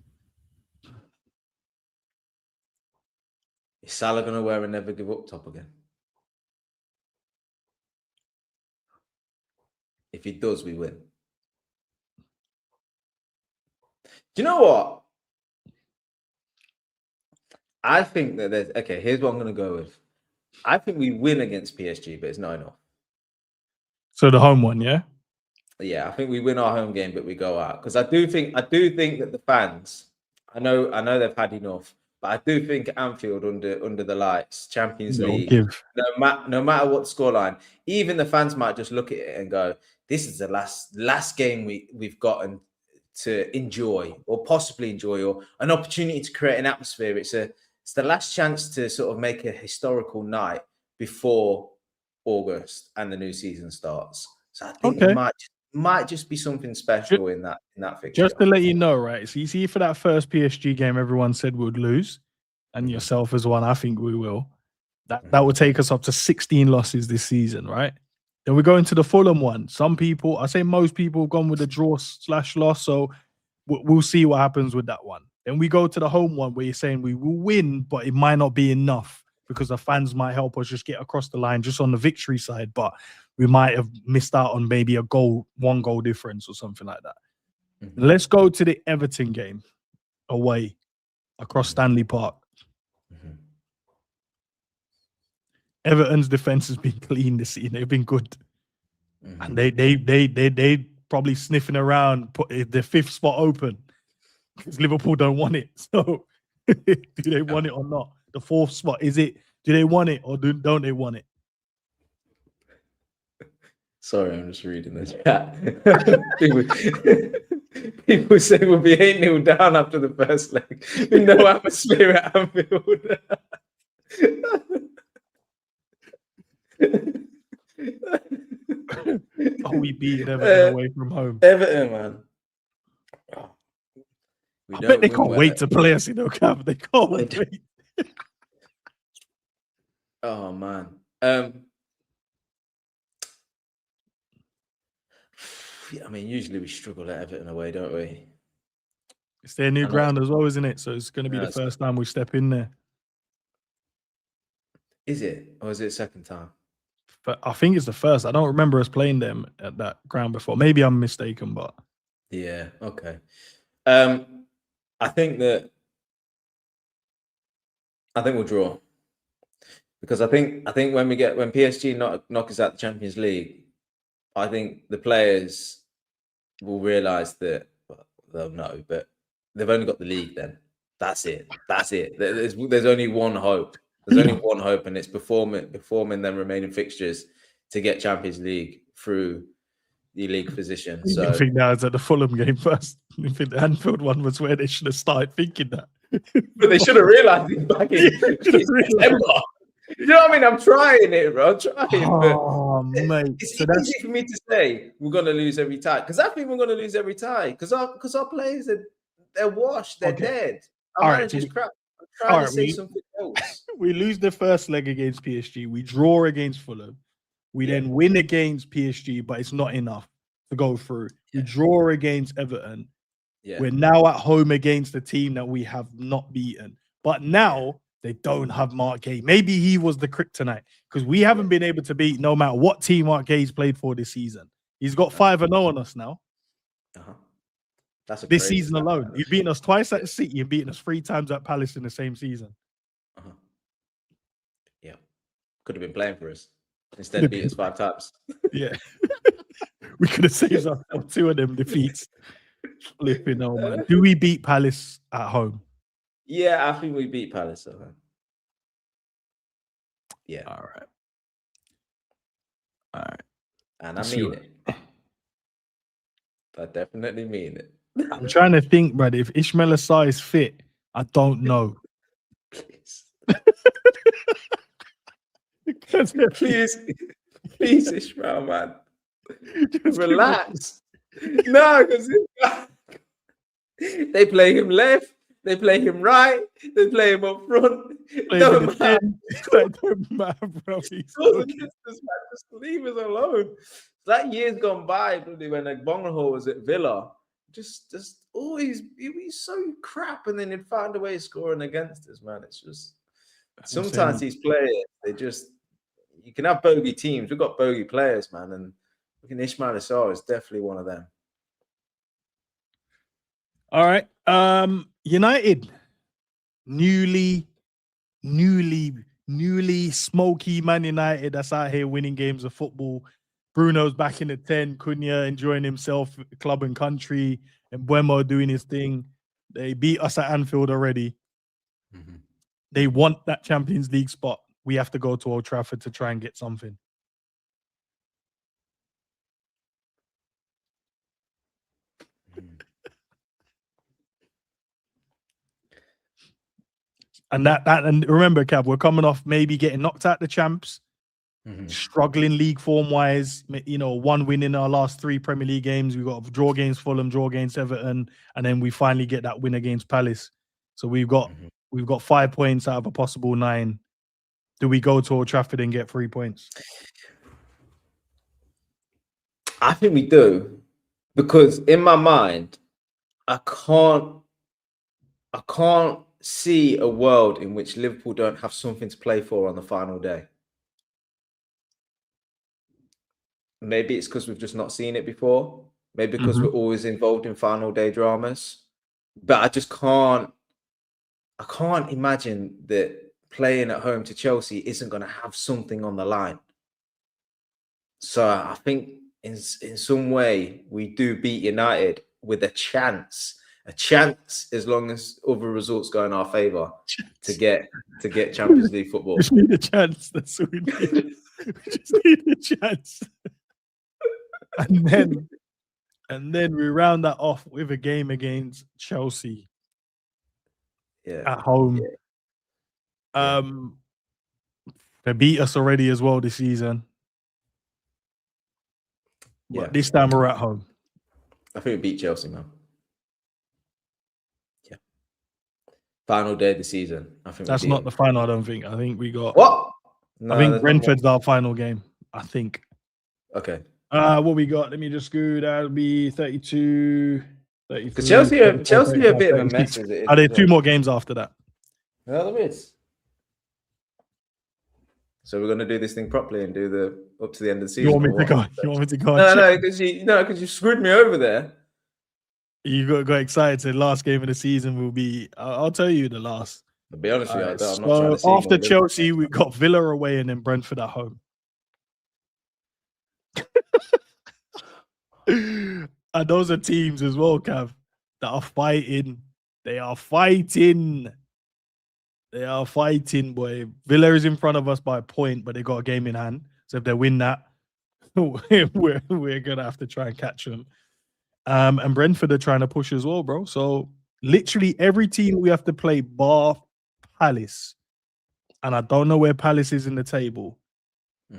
Is Salah going to wear a never give up top again? If he does, we win. Do you know what? I think that there's... Okay, here's what I'm going to go with. I think we win against PSG, but it's not enough. So the home one, yeah? Yeah, I think we win our home game, but we go out. Because I do think that the fans... I know they've had enough, but I do think Anfield under the lights, Champions League, no matter what the scoreline, even the fans might just look at it and go, this is the last game we've gotten to enjoy or possibly enjoy, or an opportunity to create an atmosphere. It's the last chance to sort of make a historical night before August and the new season starts. So I think it might just be something special in that fixture. Just to let you know, right? So you see, for that first PSG game, everyone said we would lose, and yourself as one. I think we will. That would take us up to 16 losses this season, right? Then we go into the Fulham one. Some people, I say most people, have gone with a draw/loss. So we'll see what happens with that one. Then we go to the home one where you're saying we will win, but it might not be enough because the fans might help us just get across the line just on the victory side, but we might have missed out on maybe a goal, 1 goal difference or something like that. Let's go to the Everton game away across Stanley Park. Everton's defense has been clean this season. They've been good. And they probably sniffing around, put the 5th spot open because Liverpool don't want it. So do they want it or not? The 4th spot, do they want it or don't they want it? Sorry, I'm just reading the chat. People say we'll be 8-0 down after the first leg. With no atmosphere at Anfield. Oh, we beat Everton away from home. Everton, man. I bet they can't wait to play us, Cav. They can't wait. Oh, man. I mean, usually we struggle at Everton away, don't we? It's their new ground as well, isn't it? So it's going to be the first time we step in there. Is it? Or is it second time? But I think it's the first. I don't remember us playing them at that ground before. Maybe I'm mistaken, but yeah, okay. I think we'll draw, because I think when PSG knock us out the Champions League, I think the players will realise that, well, they'll know, but they've only got the league. Then that's it. There's only one hope. There's only one hope, and it's performing them remaining fixtures to get Champions League through the league position. So I think that was at the Fulham game first. I think the Anfield one was where they should have started thinking that. But they should have realised it back in December. You know what I mean? I'm trying it, bro. I'm trying. Oh, mate. It's easy for me to say we're going to lose every tie, because I think we're going to lose every tie because our players they're washed, they're dead. Our manager's crap. I'm trying to say something else. We lose the first leg against PSG. We draw against Fulham. We then win against PSG, but it's not enough to go through. We draw against Everton. We're now at home against a team that we have not beaten. But now they don't have Mark Gay. Maybe he was the kryptonite, because we haven't been able to beat no matter what team Mark Gay's played for this season. He's got 5-0 on us now. That's this season alone. He's beaten us twice at City and beaten us 3 times at Palace in the same season. Yeah. Could have been playing for us. Instead of beat us 5 times. Yeah. We could have saved ourselves 2 of them defeats. Flipping hell, man. Do we beat Palace at home? Yeah, I think we beat Palace at home. Yeah. All right. And I mean it. I definitely mean it. I'm trying to think, brother. If Ismail Assar is fit, I don't know. Please, Ishmael, man. Relax. No, because they play him left, they play him right, they play him up front. Don't matter, bro. Just leave us alone. That year's gone by when Bongo was at Villa. Just he's so crap, and then he'd find a way of scoring against us, man. It's just sometimes these players, you can have bogey teams. We've got bogey players, man, and Ismail Assar is definitely one of them. All right. United, newly smoky Man United that's out here winning games of football. Bruno's back in the 10, Cunha enjoying himself, club and country, and Buemo doing his thing. They beat us at Anfield already. They want that Champions League spot. We have to go to Old Trafford to try and get something. And and remember, Cav, we're coming off maybe getting knocked out the champs, struggling league form wise. You know, 1 win in our last 3 Premier League games. We got a draw against Fulham, draw against Everton, and then we finally get that win against Palace. So we've got 5 points out of a possible 9. Do we go to Old Trafford and get 3 points? I think we do, because in my mind, I can't see a world in which Liverpool don't have something to play for on the final day. Maybe it's because we've just not seen it before. Maybe because we're always involved in final day dramas. But I just can't imagine that playing at home to Chelsea isn't going to have something on the line. So I think in some way we do beat United with a chance as long as other results go in our favour to get Champions League football. We just need a chance. That's what we need. We just need a chance. And then we round that off with a game against Chelsea at home. They beat us already as well this season. But this time we're at home. I think we beat Chelsea, man. Yeah. Final day of the season. I think that's not the final, I don't think. I think we got what? No, I think Brentford's our final game. I think. Okay. What we got? Let me just go. That'll be 32. Because Chelsea are a bit of a mess. Are there 2 more games after that? No, there is. So we're going to do this thing properly and do the up to the end of the season. You want me to go? No, because you screwed me over there. You got excited. So the last game of the season will be. I'll tell you the last. To be honest with you, I'm not so trying to see after Chelsea, we got Villa away and then Brentford at home. And those are teams as well, Cav, that are fighting. They are fighting, boy. Villa is in front of us by a point, but they got a game in hand. So if they win that, we're gonna have to try and catch them. And Brentford are trying to push as well, bro. So literally every team we have to play bar Palace. And I don't know where Palace is in the table,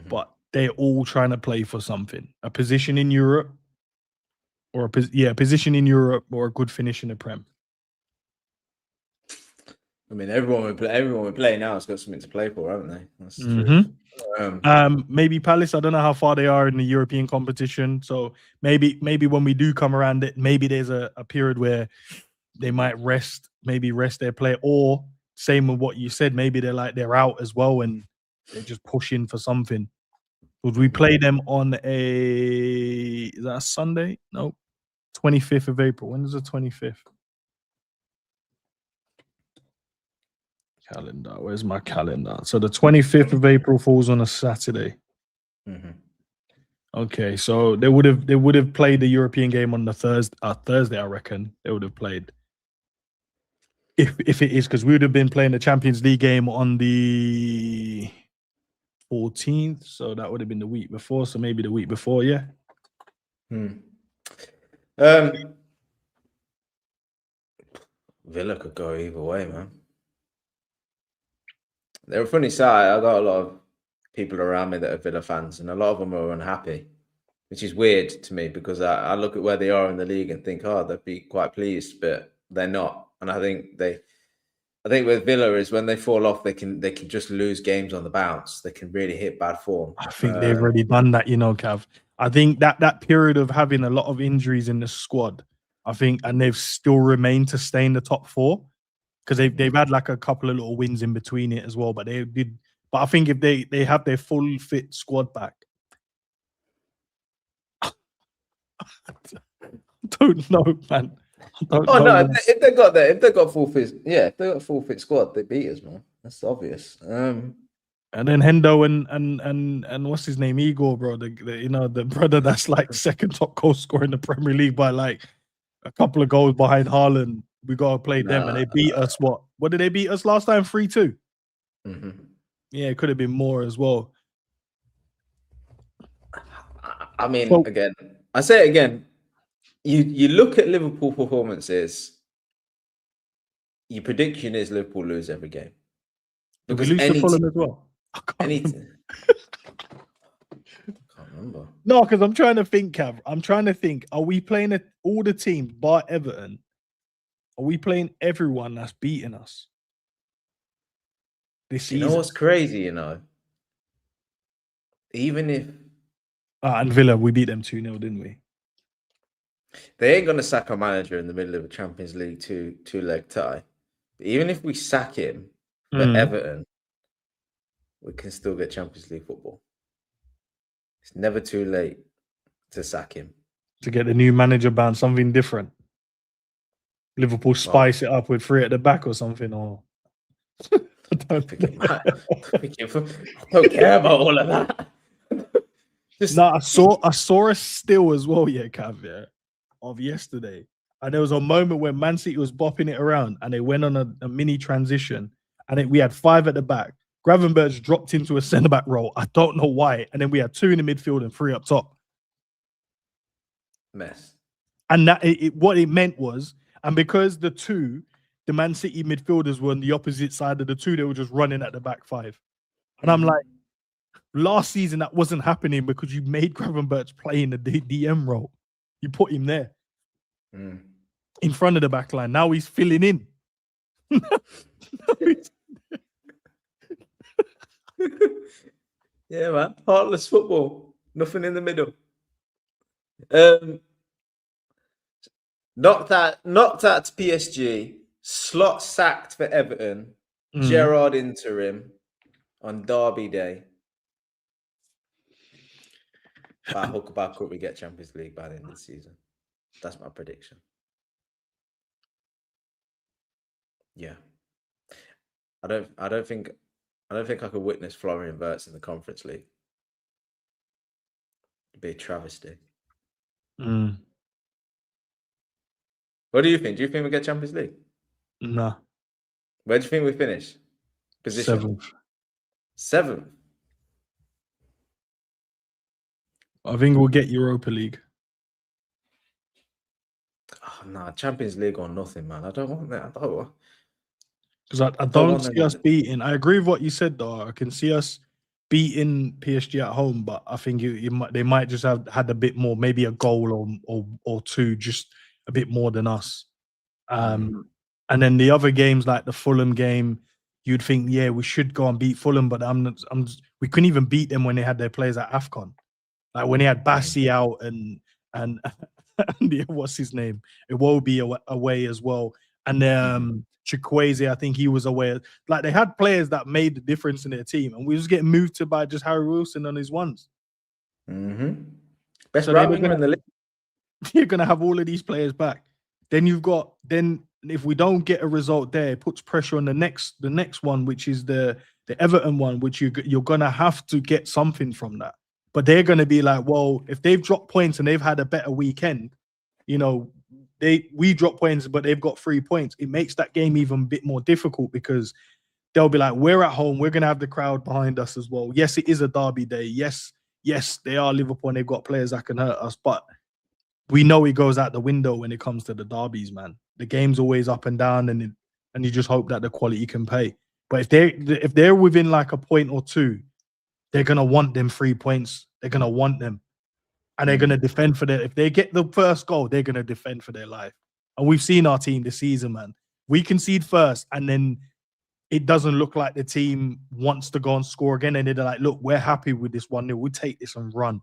but they're all trying to play for something. A position in Europe, or a position in Europe, or a good finish in the Prem. I mean, everyone we play now has got something to play for, haven't they? That's the truth. Maybe Palace. I don't know how far they are in the European competition. So maybe when we do come around it, maybe there's a period where they might rest their player, or same with what you said. Maybe they're out as well and they're just pushing for something. Would we play them on is that a Sunday? No, 25th of April. When is the 25th? Calendar. Where's my calendar? So the 25th of April falls on a Saturday. Okay, so they would have played the European game on the Thursday. I reckon they would have played. If it is, because we would have been playing the Champions League game on the 14th, so that would have been the week before. So maybe the week before, yeah. Villa could go either way, man. They're a funny side. I got a lot of people around me that are Villa fans, and a lot of them are unhappy, which is weird to me because I look at where they are in the league and think, oh, they'd be quite pleased, but they're not. And I think with Villa is when they fall off, they can just lose games on the bounce. They can really hit bad form. I think they've already done that, Cav. I think that period of having a lot of injuries in the squad, and they've still remained to stay in the top 4 because they've had like a couple of little wins in between it as well. But they did. But I think if they have their full fit squad back, I don't know, man. If they got full fit, if they got full fit squad, they beat us, man. That's obvious. And then Hendo and what's his name, Igor, bro, the brother that's like second top goal scorer in the Premier League by like a couple of goals behind Haaland. We gotta play them, and they beat us. What did they beat us last time? 3-2. Yeah, it could have been more as well. I mean, again, I say it again. You look at Liverpool performances. Your prediction is Liverpool lose every game. Did we Because lose to Fulham as well? I can't remember. No, because I'm trying to think, Cav. I'm trying to think. Are we playing all the teams bar Everton? Are we playing everyone that's beating us this season? You know what's crazy, you know? Even if and Villa, we beat them 2-0, didn't we? they ain't gonna sack a manager in the middle of a Champions League two-leg tie. But even if we sack him for Everton, we can still get Champions League football. It's never too late to sack him. To get the new manager bound, something different. Liverpool spice it up with 3 at the back or something, or I don't care about all of that. I saw a still as well, Cav, of yesterday. And there was a moment where Man City was bopping it around and they went on a mini transition and we had 5 at the back. Gravenberch dropped into a centre-back role. I don't know why. And then we had 2 in the midfield and 3 up top. Mess. And that what it meant was, and because the Man City midfielders were on the opposite side of the 2, they were just running at the back 5. And I'm like, last season that wasn't happening because you made Gravenberch play in the DM role. You put him there in front of the back line. Now he's filling in. Yeah, man. Heartless football. Nothing in the middle. Knocked out to PSG. Slot sacked for Everton. Gerrard interim on Derby Day. By hook or by crook, we get Champions League by the end of the season. That's my prediction. Yeah. I don't think I could witness Florian Wirtz in the Conference League. It'd be a travesty. What do you think? Do you think we get Champions League? No. Where do you think we finish? Position? 7th. I think we'll get Europa League. Oh, no, Champions League or nothing, man. I don't want that. Because I don't see us beating. I agree with what you said, though. I can see us beating PSG at home, but I think they might just have had a bit more, maybe a goal or 2, just a bit more than us. And then the other games, like the Fulham game, you'd think, yeah, we should go and beat Fulham, but we couldn't even beat them when they had their players at AFCON. Like when they had Bassi out and what's his name? Iwobi away as well. And Chukwueze, I think he was away. Like they had players that made the difference in their team, and we was getting moved to by just Harry Wilson on his ones. Best right winger in the league. You're gonna have all of these players back. Then if we don't get a result there, it puts pressure on the next one, which is the Everton one, which you're gonna have to get something from that. But they're going to be like, well, if they've dropped points and they've had a better weekend, we drop points, but they've got 3 points. It makes that game even a bit more difficult because they'll be like, we're at home. We're going to have the crowd behind us as well. Yes, it is a derby day. Yes, they are Liverpool and they've got players that can hurt us. But we know it goes out the window when it comes to the derbies, man. The game's always up and down and you just hope that the quality can pay. But if they're within like a point or 2, they're going to want them 3 points. They're going to want them. And they're going to defend for their... If they get the first goal, they're going to defend for their life. And we've seen our team this season, man. We concede first, and then it doesn't look like the team wants to go and score again. And they're like, look, we're happy with this 1-0. We'll take this and run.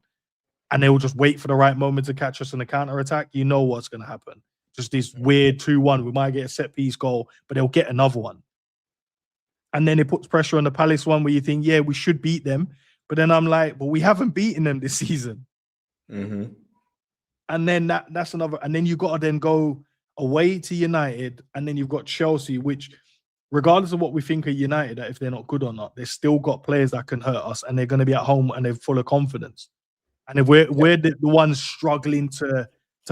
And they will just wait for the right moment to catch us in the counter-attack. You know what's going to happen. Just this weird 2-1. We might get a set-piece goal, but they'll get another one. And then it puts pressure on the Palace one where you think, yeah, we should beat them. But then I'm like, but we haven't beaten them this season. And then that's another. And then you got to then go away to United. And then you've got Chelsea, which regardless of what we think of United, that if they're not good or not, they've still got players that can hurt us. And they're going to be at home and they're full of confidence. And if we're the ones struggling to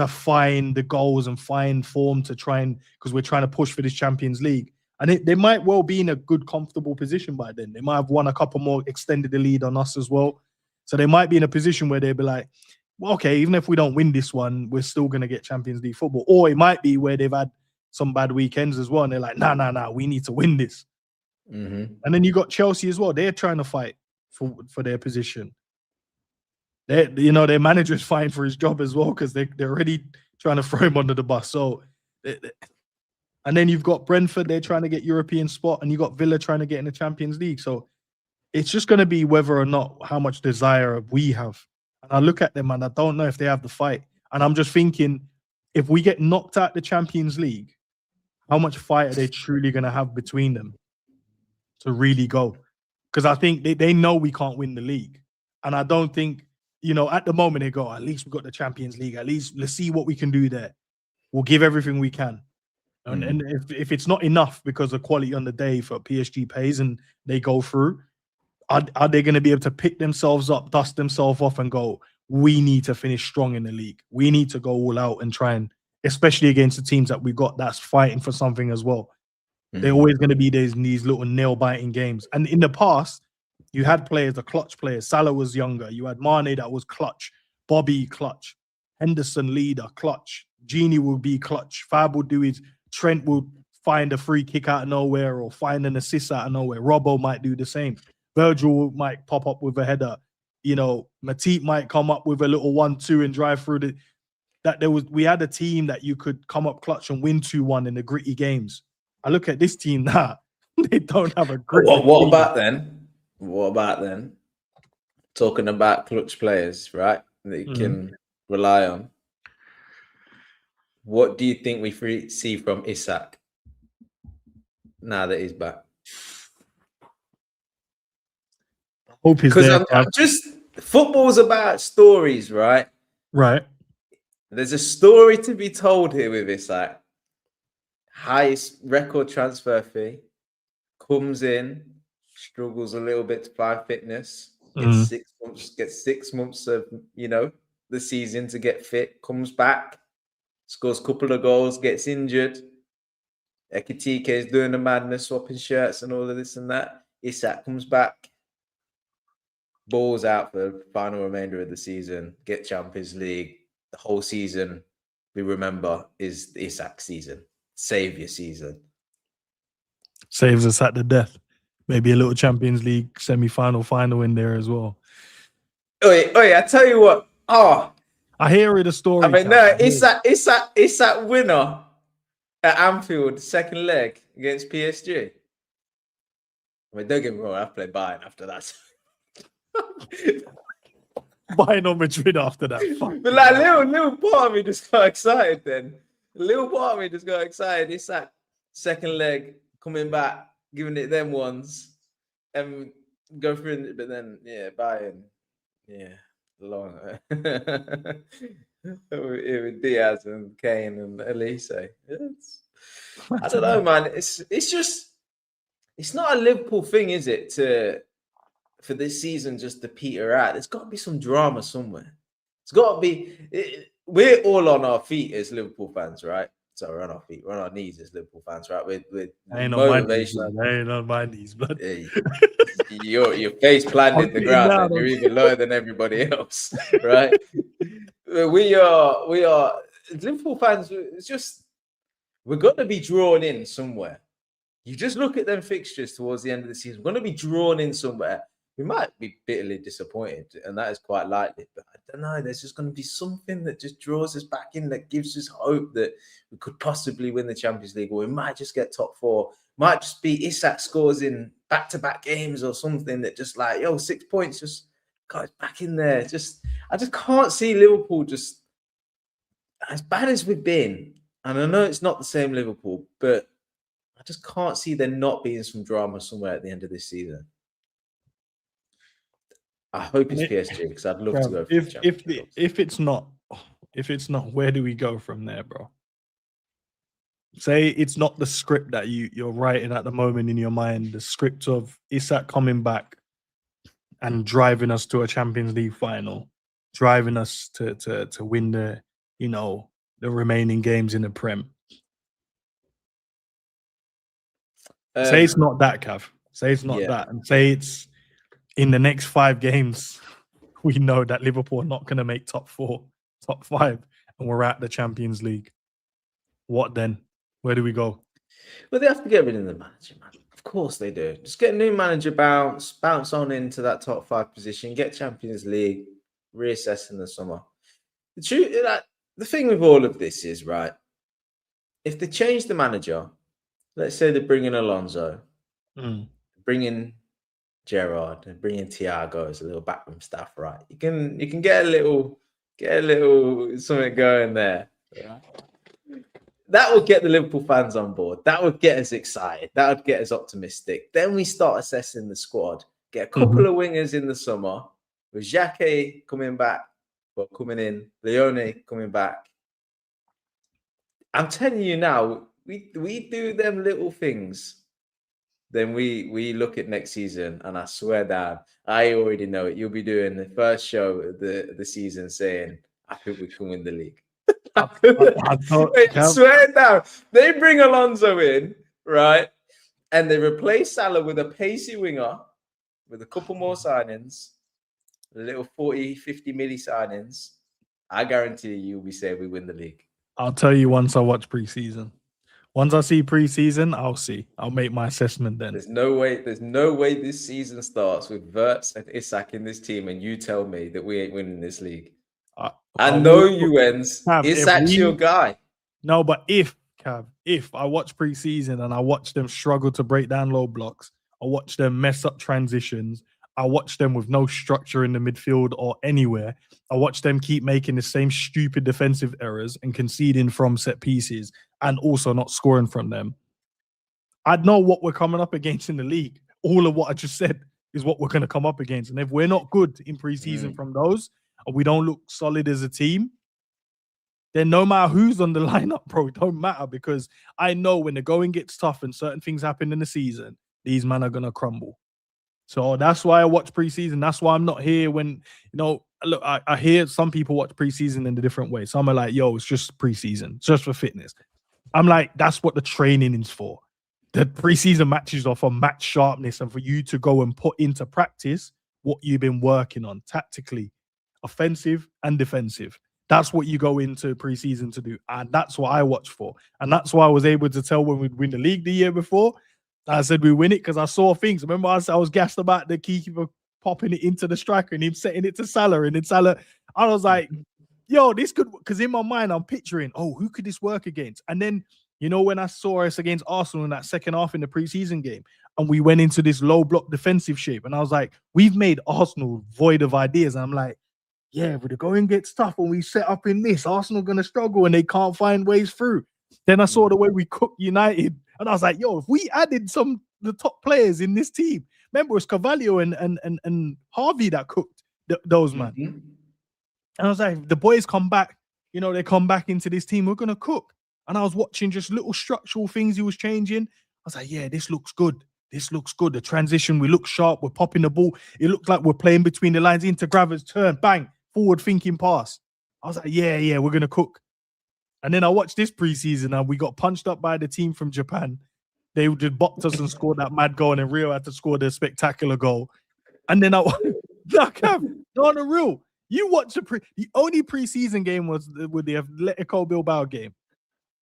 find the goals and find form to try and, because we're trying to push for this Champions League. And they might well be in a good, comfortable position by then. They might have won a couple more, extended the lead on us as well. So they might be in a position where they'll be like, well, okay, even if we don't win this one, we're still going to get Champions League football. Or it might be where they've had some bad weekends as well. And they're like, nah, we need to win this. Mhm. And then you got Chelsea as well. They're trying to fight for their position. Their manager's fighting for his job as well because they're already trying to throw him under the bus. So, and then you've got Brentford, they're trying to get European spot, and you got Villa trying to get in the Champions League. So it's just going to be whether or not how much desire we have. And I look at them and I don't know if they have the fight. And I'm just thinking, if we get knocked out the Champions League, how much fight are they truly going to have between them to really go? Because I think they know we can't win the league. And I don't think, at the moment they go, at least we got the Champions League. At least let's see what we can do there. We'll give everything we can. And if it's not enough because the quality on the day for PSG pays and they go through, are they going to be able to pick themselves up, dust themselves off and go, we need to finish strong in the league. We need to go all out and try and, especially against the teams that we got that's fighting for something as well. They're always going to be these little nail-biting games. And in the past, you had players, the clutch players. Salah was younger. You had Mane that was clutch. Bobby, clutch. Henderson, leader, clutch. Genie will be clutch. Fab will do his... Trent will find a free kick out of nowhere or find an assist out of nowhere. Robbo might do the same. Virgil might pop up with a header. Matip might come up with a little 1-2 and drive through we had a team that you could come up clutch and win 2-1 in the gritty games. I look at this team now, they don't have a gritty What about then? Talking about clutch players, right? That you can rely on. What do you think we see from Isak now that he's back? Hope he's there. Because football's about stories, right? Right. There's a story to be told here with Isak. Highest record transfer fee, comes in, struggles a little bit to find fitness, gets 6 months of the season to get fit, comes back, scores a couple of goals, gets injured. EKITIKE is doing the madness, swapping shirts and all of this and that. Isak comes back, balls out for the final remainder of the season, get Champions League. The whole season, we remember, is the Isak season, savior season. Saves us at the death. Maybe a little Champions League semi-final, final in there as well. Oi, I tell you what. Oh, I hear it a story. I mean, no, it's that winner at Anfield, second leg against PSG. I mean, don't get me wrong, I've played Bayern after that. Bayern or Madrid after that. But like little part of me just got excited then. A little part of me just got excited. It's that second leg coming back, giving it them ones, and go through it. But then, Bayern, long. With Diaz and Kane and Elise. I don't know, man. It's just, it's not a Liverpool thing, is it? For this season just to peter out. There's got to be some drama somewhere. It's got to be. We're all on our feet as Liverpool fans, right? So we're on our feet, we're on our knees as Liverpool fans, right? With motivation. I ain't on my knees, but your face planted the ground, and you're even lower than everybody else, right? We are Liverpool fans. It's just, we're going to be drawn in somewhere. You just look at them fixtures towards the end of the season. We're going to be drawn in somewhere. We might be bitterly disappointed, and that is quite likely. But I don't know. There's just going to be something that just draws us back in, that gives us hope that we could possibly win the Champions League, or we might just get top 4. Might just be Isak scores in back-to-back games or something that just 6 points, just got us back in there. I just can't see Liverpool just as bad as we've been. And I know it's not the same Liverpool, but I just can't see there not being some drama somewhere at the end of this season. I hope it's PSG, because I'd love to go. If it's not, where do we go from there, bro? Say it's not the script that you're writing at the moment in your mind, the script of Isak coming back and driving us to a Champions League final, driving us to win the remaining games in the Prem. Say it's not that, Cav. Say it's not that, and say it's in the next 5 games. We know that Liverpool are not going to make top 4, top 5, and we're at the Champions League. What then? Where do we go? Well, they have to get rid of the manager, man. Of course they do. Just get a new manager, bounce on into that top 5 position, get Champions League, reassess in the summer. The thing with all of this is, right, if they change the manager, let's say they bring in Alonso, bring in Gerrard, and bring in Thiago as a little backroom staff, right? You can get a little something going there. Right? That would get the Liverpool fans on board. That would get us excited. That would get us optimistic. Then we start assessing the squad. Get a couple of wingers in the summer with Xhaka coming in, Leone coming back. I'm telling you now, we do them little things. Then we look at next season, and I swear down, I already know it. You'll be doing the first show of the season saying, I think we can win the league. I swear down. They bring Alonso in, right? And they replace Salah with a pacey winger with a couple more signings, a little 40, 50 milli signings. I guarantee you'll be saying we win the league. I'll tell you once I watch preseason. Once I see preseason, I'll see. I'll make my assessment then. There's no way this season starts with Wirtz and Isak in this team, and you tell me that we ain't winning this league. I know you ends. Isak's your guy. No, but if I watch preseason and I watch them struggle to break down low blocks, I watch them mess up transitions, I watch them with no structure in the midfield or anywhere, I watch them keep making the same stupid defensive errors and conceding from set pieces and also not scoring from them, I'd know what we're coming up against in the league. All of what I just said is what we're going to come up against. And if we're not good in preseason from those, and we don't look solid as a team, then no matter who's on the lineup, bro, it don't matter, because I know when the going gets tough and certain things happen in the season, these men are going to crumble. So that's why I watch preseason. That's why I'm not here when, look, I hear some people watch preseason in a different way. Some are like, yo, it's just preseason, just for fitness. I'm like, that's what the training is for. The preseason matches are for match sharpness and for you to go and put into practice what you've been working on tactically, offensive and defensive. That's what you go into preseason to do. And that's what I watch for. And that's why I was able to tell when we'd win the league the year before. I said we win it because I saw things. Remember, I was gassed about the keeper popping it into the striker and him setting it to Salah. And then Salah, I was like, yo, this could, because in my mind, I'm picturing, who could this work against? And then, when I saw us against Arsenal in that second half in the preseason game, and we went into this low block defensive shape, and I was like, we've made Arsenal void of ideas. And I'm like, yeah, but the going gets tough when we set up in this. Arsenal going to struggle and they can't find ways through. Then I saw the way we cooked United, and I was like, yo, if we added the top players in this team, remember it was Carvalho and Harvey that cooked those man. And I was like, the boys come back, they come back into this team, we're going to cook. And I was watching just little structural things he was changing. I was like, yeah, this looks good. This looks good. The transition, we look sharp. We're popping the ball. It looked like we're playing between the lines into Graver's turn. Bang, forward thinking pass. I was like, yeah, we're going to cook. And then I watched this preseason and we got punched up by the team from Japan. They just bopped us and scored that mad goal, and then Rio had to score the spectacular goal. And then on the real, you watch the only preseason game was with the Atletico Bilbao game.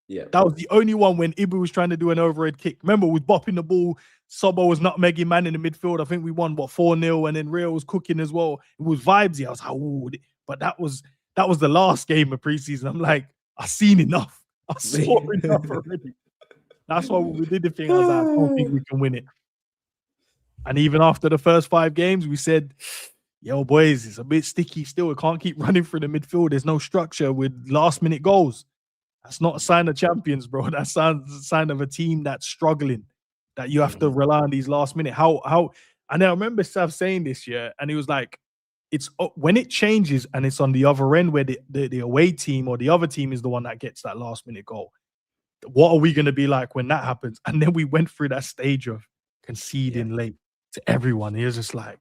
Yeah, that was the only one when Ibu was trying to do an overhead kick. Remember, was bopping the ball. Sobo was nutmegging man in the midfield. I think we won 4-0, and then Rio was cooking as well. It was vibesy. I was like, oh, but that was the last game of preseason. I'm like, I've seen enough. I saw enough already. That's why we did the thing. I was like, I don't think we can win it. And even after the first 5 games, we said, yo, boys, it's a bit sticky still. We can't keep running through the midfield. There's no structure with last-minute goals. That's not a sign of champions, bro. That's a sign of a team that's struggling, that you have to rely on these last minute. And I remember Sav saying this year, and he was like, it's when it changes and it's on the other end where the away team or the other team is the one that gets that last minute goal. What are we going to be like when that happens? And then we went through that stage of conceding late to everyone. He was just like,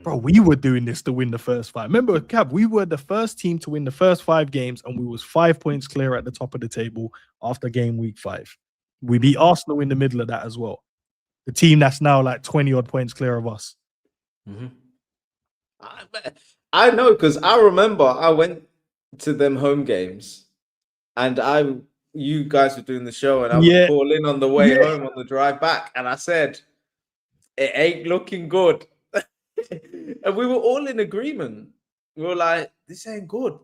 bro, we were doing this to win the first 5. Remember, Cab, we were the first team to win the first 5 games, and we was 5 points clear at the top of the table after game week 5. We beat Arsenal in the middle of that as well. The team that's now like 20-odd points clear of us. I know, because I remember I went to them home games, and I you guys were doing the show, and I Yeah. would call in on the way Yeah. home on the drive back, and I said, "It ain't looking good," and we were all in agreement. We were like, "This ain't good."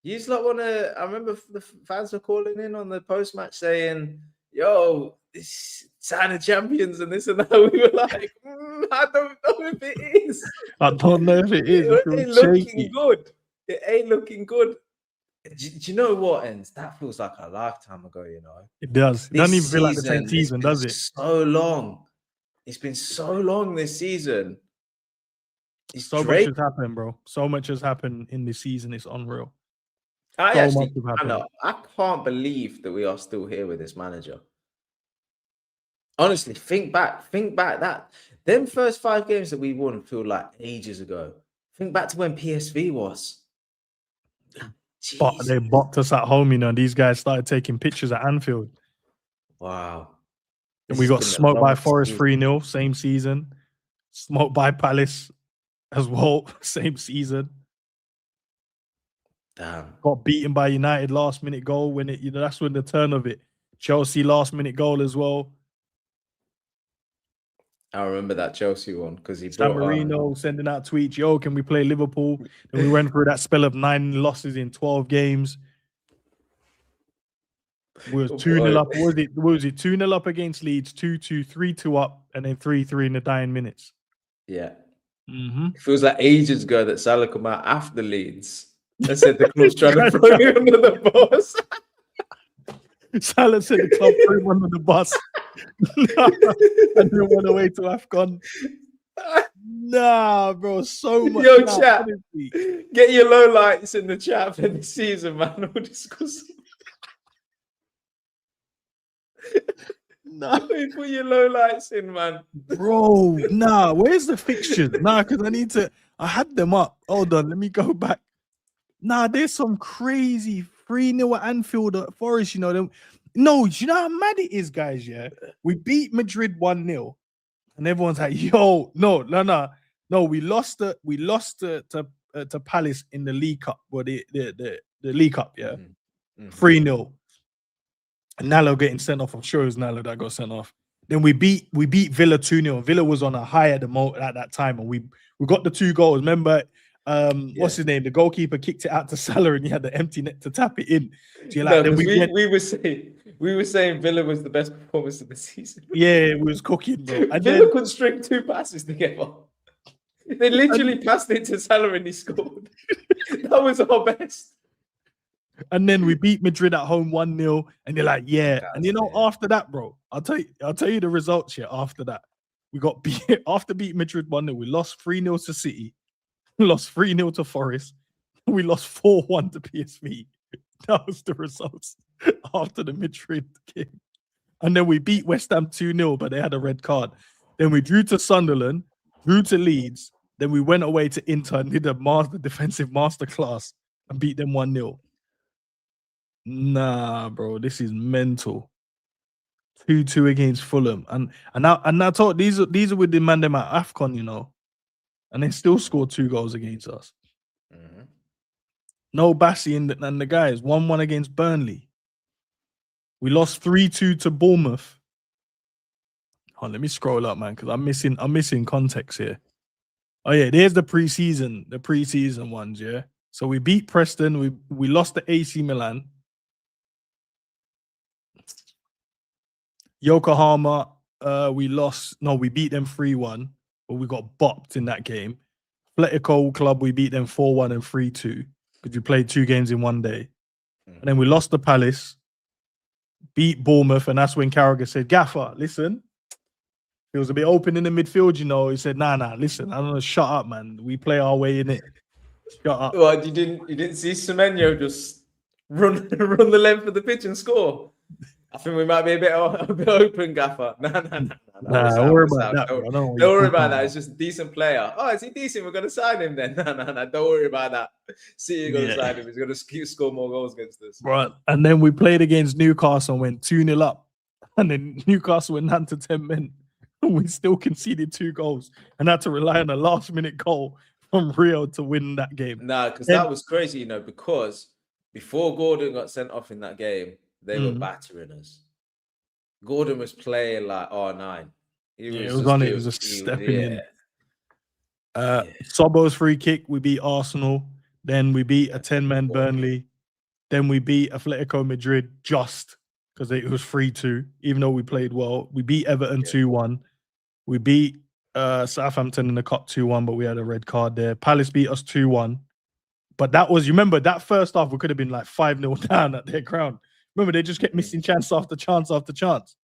You just like want to. I remember the fans were calling in on the post match saying, "Yo, this sign of champions and this and that." We were like, "I don't know if it is. I don't know if it is. It It ain't feels looking shaky. good. It ain't looking good." Do you know what, Ends? That feels like a lifetime ago, you know. It does. It This doesn't even feel like the same season, season, does it? so long. It's been so long this season. It's So much Drake. has happened, bro. So much has happened in this season. It's unreal. I So actually, much has happened. I can't believe that we are still here with this manager. Honestly, think back. That them first 5 games that we won feel like ages ago. Think back to when PSV was. But they Jesus. bopped us at home, you know. And these guys started taking pictures at Anfield. Wow. And This we has got been the smoked by longest Forest season. 3-0, same season. Smoked by Palace as well, same season. Damn. Got beaten by United last minute goal when it, you know, that's when the turn of it. Chelsea last minute goal as well. I remember that Chelsea one because he San brought on. Marino sending out tweets, yo, can we play Liverpool? And we went through that spell of 9 losses in 12 games. We was 2-0 up. What was it? 2-0 up against Leeds, 2-2, 3-2 up, and then 3-3 in the dying minutes. Yeah. Mm-hmm. It feels like ages ago that Salah come out after Leeds and said the club's trying to throw me under the bus. Salah said the club threw him under the bus. And then went away to AFCON. Nah, bro, so much. Yo, nah, chat, honestly. get your low lights in the chat for the season, man. We'll discuss. Nah, Put your low lights in, man. bro, nah, where's the fixtures? Nah, because I had them up. Hold on, let me go back. Nah, there's some crazy 3-0 at Anfield at Forest, you know. No, you know how mad it is, guys, yeah? We beat Madrid 1-0. And everyone's like, yo, no, we lost to Palace in the League Cup, or the League Cup, yeah. 3-0. And Nalo getting sent off. I'm sure it was Nalo that got sent off. Then we beat Villa 2-0. Villa was on a high at that time, and we got the 2 goals. Remember, what's his name? The goalkeeper kicked it out to Salah, and he had the empty net to tap it in. So you're like, No, then we were saying Villa was the best performance of the season. Yeah, we was cooking, bro. And Villa could string 2 passes together. They literally passed it to Salah and he scored. That was our best. And then we beat Madrid at home 1-0, and you're like, yeah. And you know, after that, bro, I'll tell you the results here. After that, we got beat after beating Madrid 1-0. We lost 3-0 to City, we lost 3-0 to Forest, we lost 4-1 to PSV. That was the results after the Madrid game. And then we beat West Ham 2-0, but they had a red card. Then we drew to Sunderland, drew to Leeds. Then we went away to Inter and did a defensive masterclass and beat them 1-0. Nah, bro, this is mental. 2-2 against Fulham, and I thought these are with the man them at AFCON, you know, and they still scored 2 goals against us. No Bassi and the guys 1-1 against Burnley. We lost 3-2 to Bournemouth. Oh, let me scroll up, man, because I'm missing context here. Oh yeah, there's the preseason ones, yeah. So we beat Preston, we lost to AC Milan. Yokohama, we beat them 3-1, but we got bopped in that game. Atletico Club, we beat them 4-1 and 3-2 because we played 2 games in one day. And then we lost to Palace, beat Bournemouth, and that's when Carragher said, Gaffer, listen, it was a bit open in the midfield, you know. He said, nah, listen, I don't know, shut up, man. We play our way in it. Shut up. Well, you didn't see Semenyo just run the length of the pitch and score. I think we might be a bit open, Gaffer. No. Don't worry about that. Don't worry about that. It's just a decent player. Oh, is he decent? We're going to sign him then. No. Don't worry about that. See, you're going to sign him. He's going to score more goals against us. Right. And then we played against Newcastle and went 2-0 up. And then Newcastle went down to 10 men. And we still conceded 2 goals and had to rely on a last-minute goal from Rio to win that game. Nah, because that was crazy, you know, because before Gordon got sent off in that game, They were battering us. Gordon was playing like R9. It was on it. It was just stepping in. Yeah. Sobo's free kick, we beat Arsenal. Then we beat a 10-man Burnley. Then we beat Atletico Madrid just because it was 3-2, even though we played well. We beat Everton 2-1. We beat Southampton in the cup 2-1, but we had a red card there. Palace beat us 2-1. But that was, you remember, that first half, we could have been like 5-0 down at their ground. Remember, they just kept missing chance after chance after chance.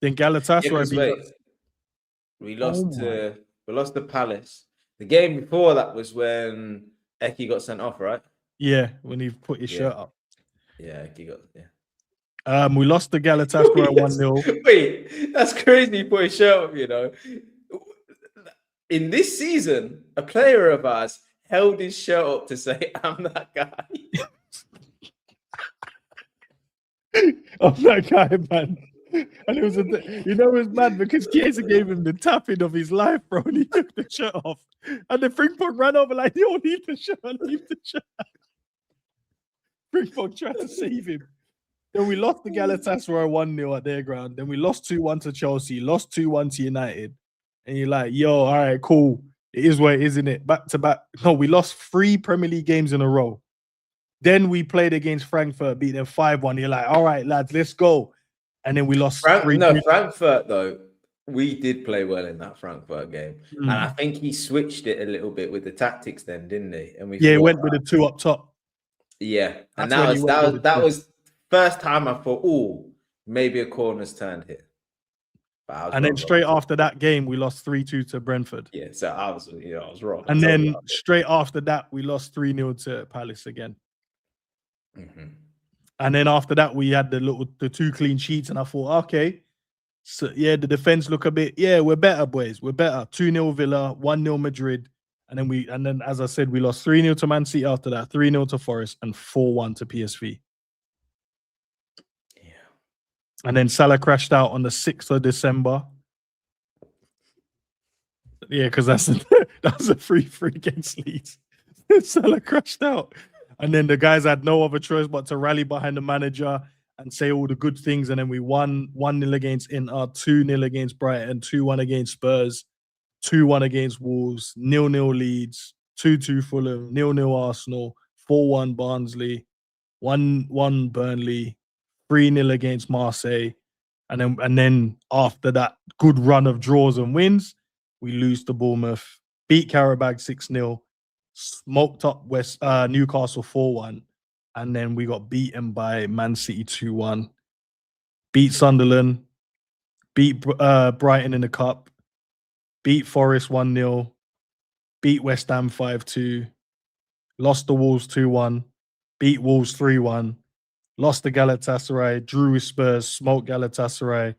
Then Galatasaray beat us. We lost to Palace. The game before that was when Eki got sent off, right? Yeah, when he put his shirt up. Yeah, Eki got, we lost to Galatasaray 1-0. Wait, that's crazy. He put his shirt up, you know. In this season, a player of ours held his shirt up to say, "I'm that guy." I'm that guy, man. And it was, it was mad because Chiesa gave him the tapping of his life, bro, and he took the shirt off. And the Frimpong ran over like, "Yo, leave the shirt, leave the shirt." Frimpong tried to save him. Then we lost to Galatasaray 1-0 at their ground. Then we lost 2-1 to Chelsea, lost 2-1 to United. And you're like, yo, all right, cool. It is what it is, isn't it? Back to back. No, we lost 3 Premier League games in a row. Then we played against Frankfurt, beat them 5-1. You're like, all right, lads, let's go. And then we lost. Frankfurt, though, we did play well in that Frankfurt game. And I think he switched it a little bit with the tactics then, didn't he? And he went with the 2 up top. Yeah. And that was first time I thought, oh, maybe a corner's turned here. And then straight after that game, we lost 3-2 to Brentford. Yeah, so I was wrong. And then straight after that, we lost 3-0 to Palace again. And then after that, we had the 2 clean sheets, and I thought, okay, so yeah, the defense look a bit, we're better, boys, we're better. 2-0 Villa, 1-0 Madrid, and then as I said, we lost 3-0 to Man City after that, 3-0 to Forest, and 4-1 to PSV. Yeah. And then Salah crashed out on the 6th of December. Yeah, because that was a 3-3 against Leeds. Salah crashed out. And then the guys had no other choice but to rally behind the manager and say all the good things. And then we won 1-0 against Inter, 2-0 against Brighton, 2-1 against Spurs, 2-1 against Wolves, 0-0 Leeds, 2-2 Fulham, 0-0 Arsenal, 4-1 Barnsley, 1-1 Burnley, 3-0 against Marseille. And then after that good run of draws and wins, we lose to Bournemouth, beat Karabag 6-0, smoked up Newcastle 4-1, and then we got beaten by Man City 2-1, beat Sunderland, beat Brighton in the cup, beat Forest 1-0, beat West Ham 5-2, lost to Wolves 2-1, beat Wolves 3-1, lost to Galatasaray, drew with Spurs, smoked Galatasaray,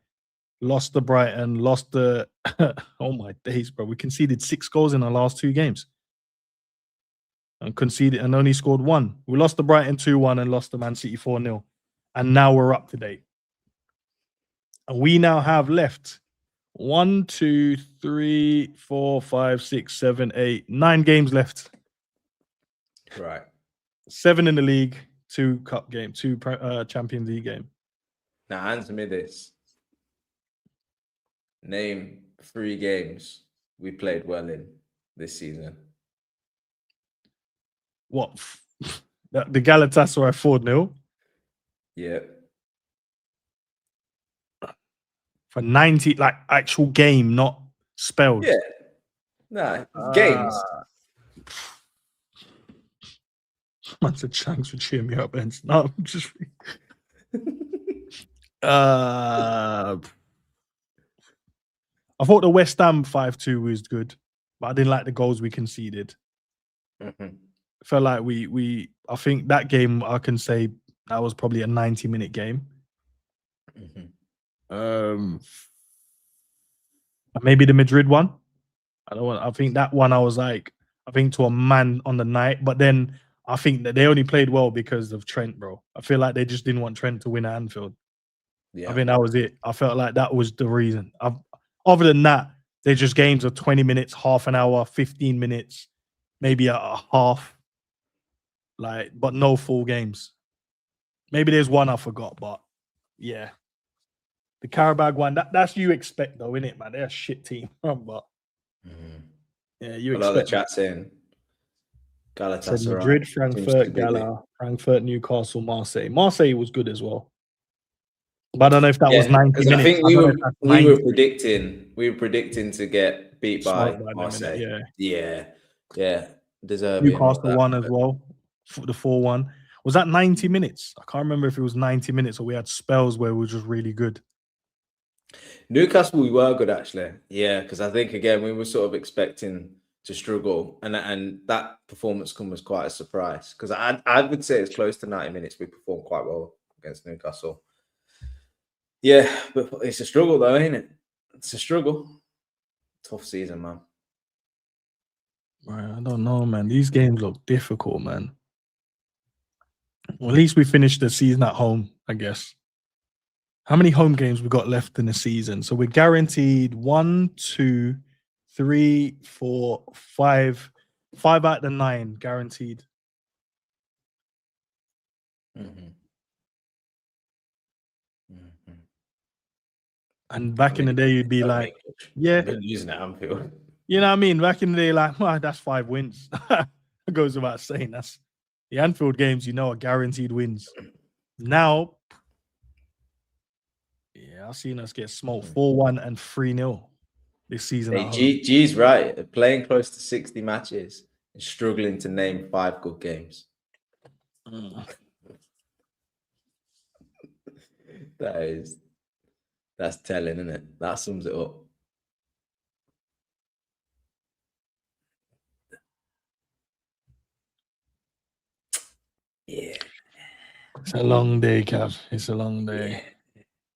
lost to Brighton, lost to oh my days, bro. We conceded 6 goals in our last 2 games. And conceded and only scored 1. We lost to Brighton 2-1 and lost to Man City 4-0. And now we're up to date. And we now have left 1, 2, 3, 4, 5, 6, 7, 8, 9 games left. Right. 7 in the league, 2 cup game, 2 Champions League game. Now answer me this. Name 3 games we played well in this season. What? The Galatasaray 4-0? Yeah. For 90, like actual game, not spelled. Yeah. Nah, games. I said thanks for cheering me up, Ben. No, I'm just I thought the West Ham 5-2 was good, but I didn't like the goals we conceded. Felt like I think that game, I can say that was probably a 90-minute game. Maybe the Madrid one. I think that one I was like, I think to a man on the night, but then I think that they only played well because of Trent, bro. I feel like they just didn't want Trent to win at Anfield. Yeah. I think that was it. I felt like that was the reason. Other than that, they're just games of 20 minutes, half an hour, 15 minutes, maybe a half. But no full games. Maybe there's one I forgot, but yeah. The Karabag one, that's you expect though, innit, man? They're a shit team. But yeah, you A lot of the expect chat saying said Galatasaray Madrid, seems too Frankfurt, big. Gala, Frankfurt, Newcastle, Marseille. Marseille was good as well. But I don't know if that was Yeah, 90 because minutes. I think I don't know if that's we were 90. predicting to get beat by Smoked by them, innit? Marseille. Yeah. Yeah. Deserve it and all Newcastle that. won as well. The 4-1. Was that 90 minutes? I can't remember if it was 90 minutes or we had spells where we were just really good. Newcastle, we were good actually. Yeah, because I think again we were sort of expecting to struggle, and that performance come as quite a surprise. Because I would say it's close to 90 minutes. We performed quite well against Newcastle. Yeah, but it's a struggle though, ain't it? It's a struggle. Tough season, man. Right, I don't know, man. These games look difficult, man. Well, at least we finished the season at home, I guess. How many home games we got left in the season? So we're guaranteed 1, 2, 3, 4, 5. 5 out of the 9 guaranteed. And back in the day, you'd be like, yeah, been using it Anfield. You know what I mean? Back in the day, like, well, that's 5 wins. It goes without saying. That's the Anfield games, are guaranteed wins. Now, yeah, I've seen us get smoked 4-1 and 3-0 this season. Hey, G's right. Playing close to 60 matches and struggling to name 5 good games. That's telling, isn't it? That sums it up. Yeah. It's a long day, Cav. It's a long day.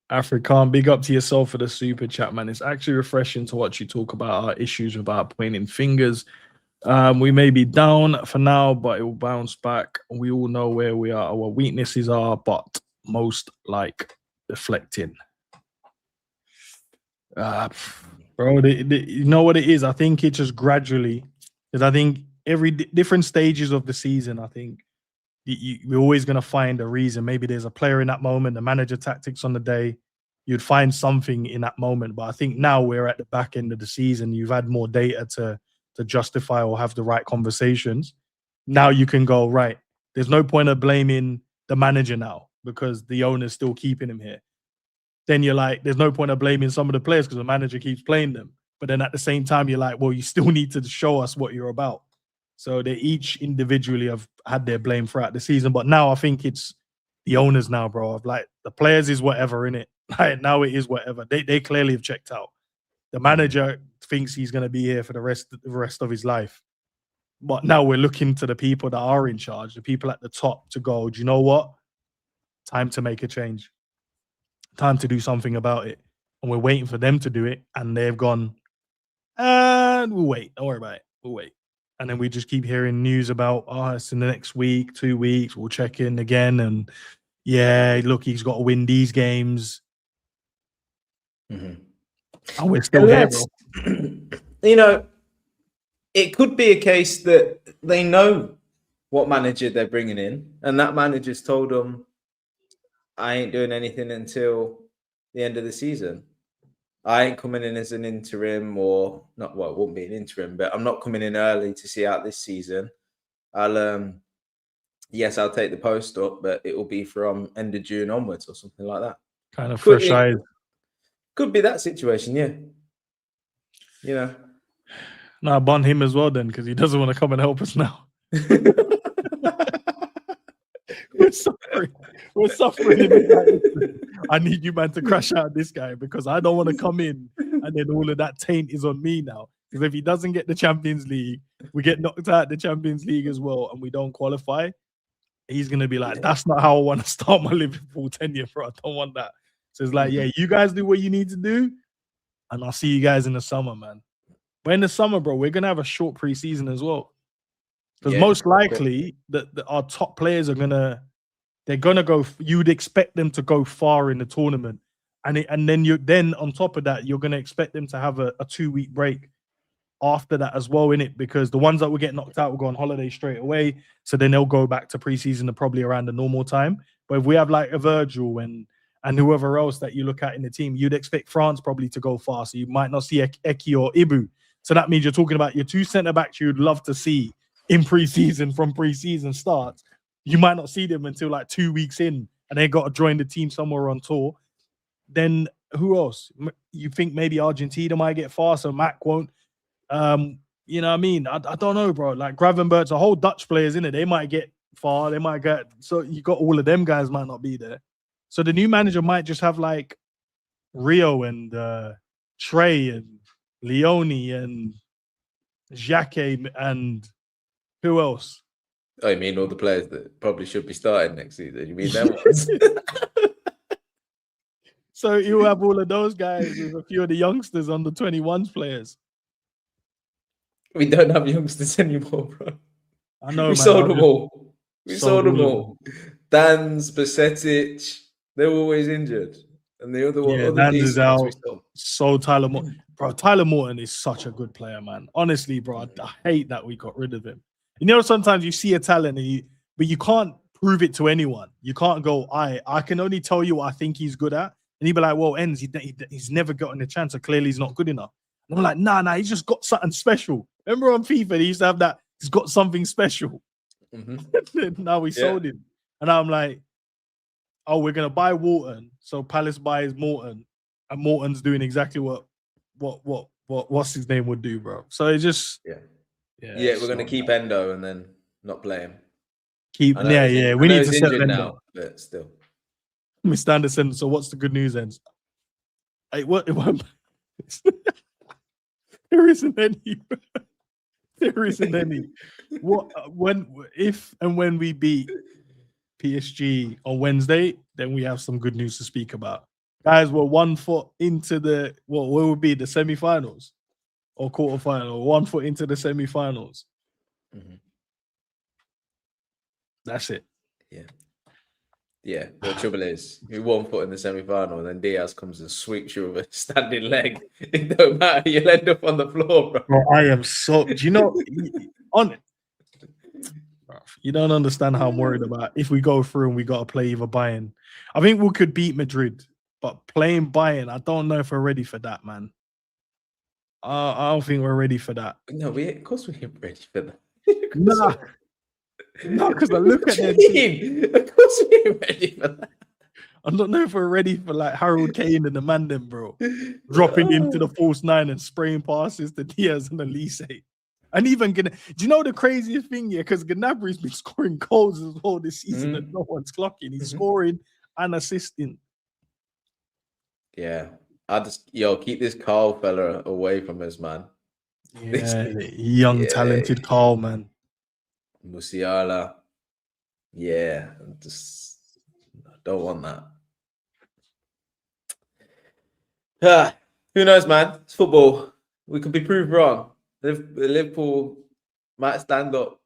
African, big up to yourself for the super chat, man. It's actually refreshing to watch you talk about our issues without pointing fingers. We may be down for now, but it will bounce back. We all know where we are, our weaknesses are, but most like deflecting. Bro, you know what it is? I think it's just gradually, because I think every different stages of the season, I think we're always going to find a reason. Maybe there's a player in that moment, the manager tactics on the day. You'd find something in that moment. But I think now we're at the back end of the season. You've had more data to justify or have the right conversations. Now you can go, right, there's no point of blaming the manager now because the owner's still keeping him here. Then you're like, there's no point of blaming some of the players because the manager keeps playing them. But then at the same time, you're like, well, you still need to show us what you're about. So they each individually have had their blame throughout the season. But now I think it's the owners now, bro. Of like the players is whatever, innit? Like now it is whatever. They clearly have checked out. The manager thinks he's going to be here for the rest of his life. But now we're looking to the people that are in charge, the people at the top to go, do you know what? Time to make a change. Time to do something about it. And we're waiting for them to do it. And they've gone, and we'll wait. Don't worry about it. We'll wait. And then we just keep hearing news about, it's in the next week, 2 weeks. We'll check in again. And yeah, look, he's got to win these games. And we're still here, bro. It could be a case that they know what manager they're bringing in. And that manager's told them, I ain't doing anything until the end of the season. I ain't coming in as an interim or not. Well, it won't be an interim, but I'm not coming in early to see out this season. I'll take the post up, but it will be from end of June onwards or something like that. Kind of fresh eyes. Could be that situation, yeah. No, I bun him as well then because he doesn't want to come and help us now. We're suffering. I need you, man, to crash out this guy because I don't want to come in and then all of that taint is on me now. Because if he doesn't get the Champions League, we get knocked out the Champions League as well, and we don't qualify. He's gonna be like, "That's not how I want to start my Liverpool tenure, bro. I don't want that." So it's like, yeah, you guys do what you need to do, and I'll see you guys in the summer, man. But in the summer, bro, we're gonna have a short preseason as well. Because most likely that our top players are they're gonna go. You'd expect them to go far in the tournament, and then on top of that, you're gonna expect them to have a 2-week break after that as well, innit? Because the ones that will get knocked out will go on holiday straight away, so then they'll go back to preseason probably around the normal time. But if we have like a Virgil and whoever else that you look at in the team, you'd expect France probably to go far. So you might not see Eki or Ibu. So that means you're talking about your 2 centre backs you'd love to see in pre-season from pre-season starts. You might not see them until like 2 weeks in, and they got to join the team somewhere on tour. Then who else? You think maybe Argentina might get far, so Mac won't. You know what I mean? I don't know, bro. Like Gravenberch, the whole Dutch players in it, they might get far. They might get, so you got all of them guys might not be there. So the new manager might just have like Rio and Trey and Leone and Jacquet and who else? Oh, you mean all the players that probably should be starting next season? You mean them ones? So you have all of those guys with a few of the youngsters on the 21s players. We don't have youngsters anymore, bro. I know, we sold them all. We sold them all. Dan's, Basetic, they're always injured. And the other one, other Dan's is out. So Tyler Morton. Bro, Tyler Morton is such a good player, man. Honestly, bro, I hate that we got rid of him. You know, sometimes you see a talent, but you can't prove it to anyone. You can't go, I can only tell you what I think he's good at. And he'd be like, well, he's never gotten a chance, so clearly he's not good enough. And I'm like, nah, he's just got something special. Remember on FIFA, he used to have that, he's got something special. Now we sold him. And I'm like, oh, we're going to buy Wharton. So Palace buys Morton. And Morton's doing exactly what's his name would do, bro. So it just... Yeah, we're going to keep Endo and then not play him. We need to set Endo now, but still. Mr. Anderson, so what's the good news, Ends? Hey, what? There isn't any. There isn't any. If and when we beat PSG on Wednesday, then we have some good news to speak about. Guys, we're 1 foot into what would be the semi-finals or quarterfinal, 1 foot into the semi-finals. That's it. Yeah, the trouble is, you're 1 foot in the semi-final, and then Diaz comes and sweeps you with a standing leg. It don't matter, you'll end up on the floor, bro. Bro, I am so... Do you know... on it, you don't understand how I'm worried about if we go through and we got to play either Bayern. I think we could beat Madrid, but playing Bayern, I don't know if we're ready for that, man. I don't think we're ready for that. No, of course we ain't ready for that. Nah. No, because I look at them. Of course we ain't ready for that. I don't know if we're ready for like Harold Kane and the Mandem, bro. Dropping into the false 9 and spraying passes to Diaz and Elise. And even do you know the craziest thing? Yeah, because Gnabry's been scoring goals as well this season and no one's clocking. He's scoring and assisting. Yeah. Keep this Carl fella away from us, man. Yeah, young, talented Carl, man. Musiala. Yeah. I don't want that. Who knows, man? It's football. We could be proved wrong. Liverpool might stand up.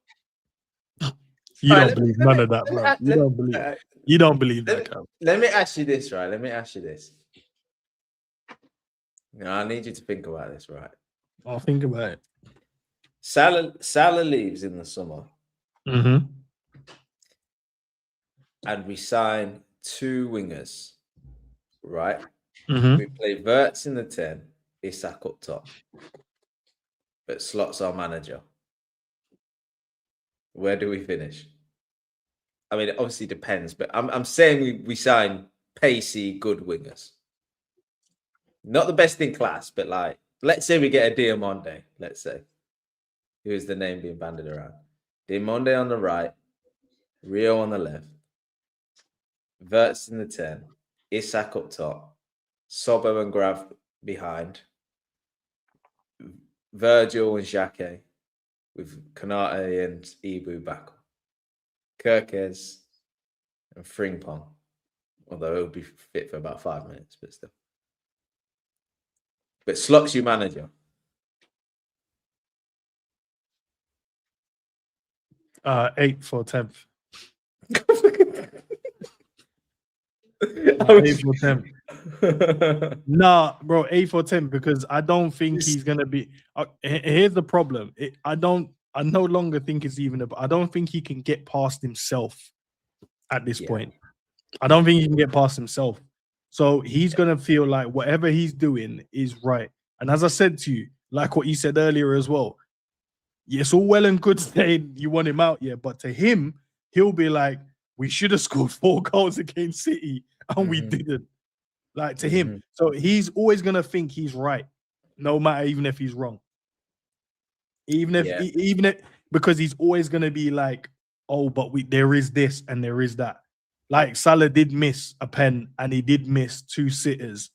You don't believe none of that, bro. You don't believe that, Carl. Let me ask you this, right? Let me ask you this. I need you to think about this, right? I'll think about it. Salah leaves in the summer. Mm-hmm. And we sign 2 wingers, right? Mm-hmm. We play Wirtz in the 10, Isak up top. But Slot's our manager. Where do we finish? I mean, it obviously depends, but I'm saying we sign pacey, good wingers. Not the best in class, but like, let's say we get a Diamonde, let's say. Who is the name being banded around? Diamonde on the right, Rio on the left, Wirtz in the 10, Isak up top, Sobo and Grav behind, Virgil and Jacquet with Konate and Ibu back, CHERKI and Frimpong, although he'll be fit for about 5 minutes, but still. But Slot's your manager. 8th or 10th. 8th or 10th. Nah, bro, 8th or 10th, because I don't think he's gonna be. Here's the problem. I no longer think it's even. I don't think he can get past himself at this point. I don't think he can get past himself. So he's gonna feel like whatever he's doing is right. And as I said to you, like what you said earlier as well, it's all well and good saying you want him out, yeah, but to him, he'll be like, we should have scored 4 goals against City and we didn't. Like to him. So he's always gonna think he's right, no matter even if he's wrong. Even if because he's always gonna be like, oh, but there is this and there is that. Like Salah did miss a pen and he did miss 2 sitters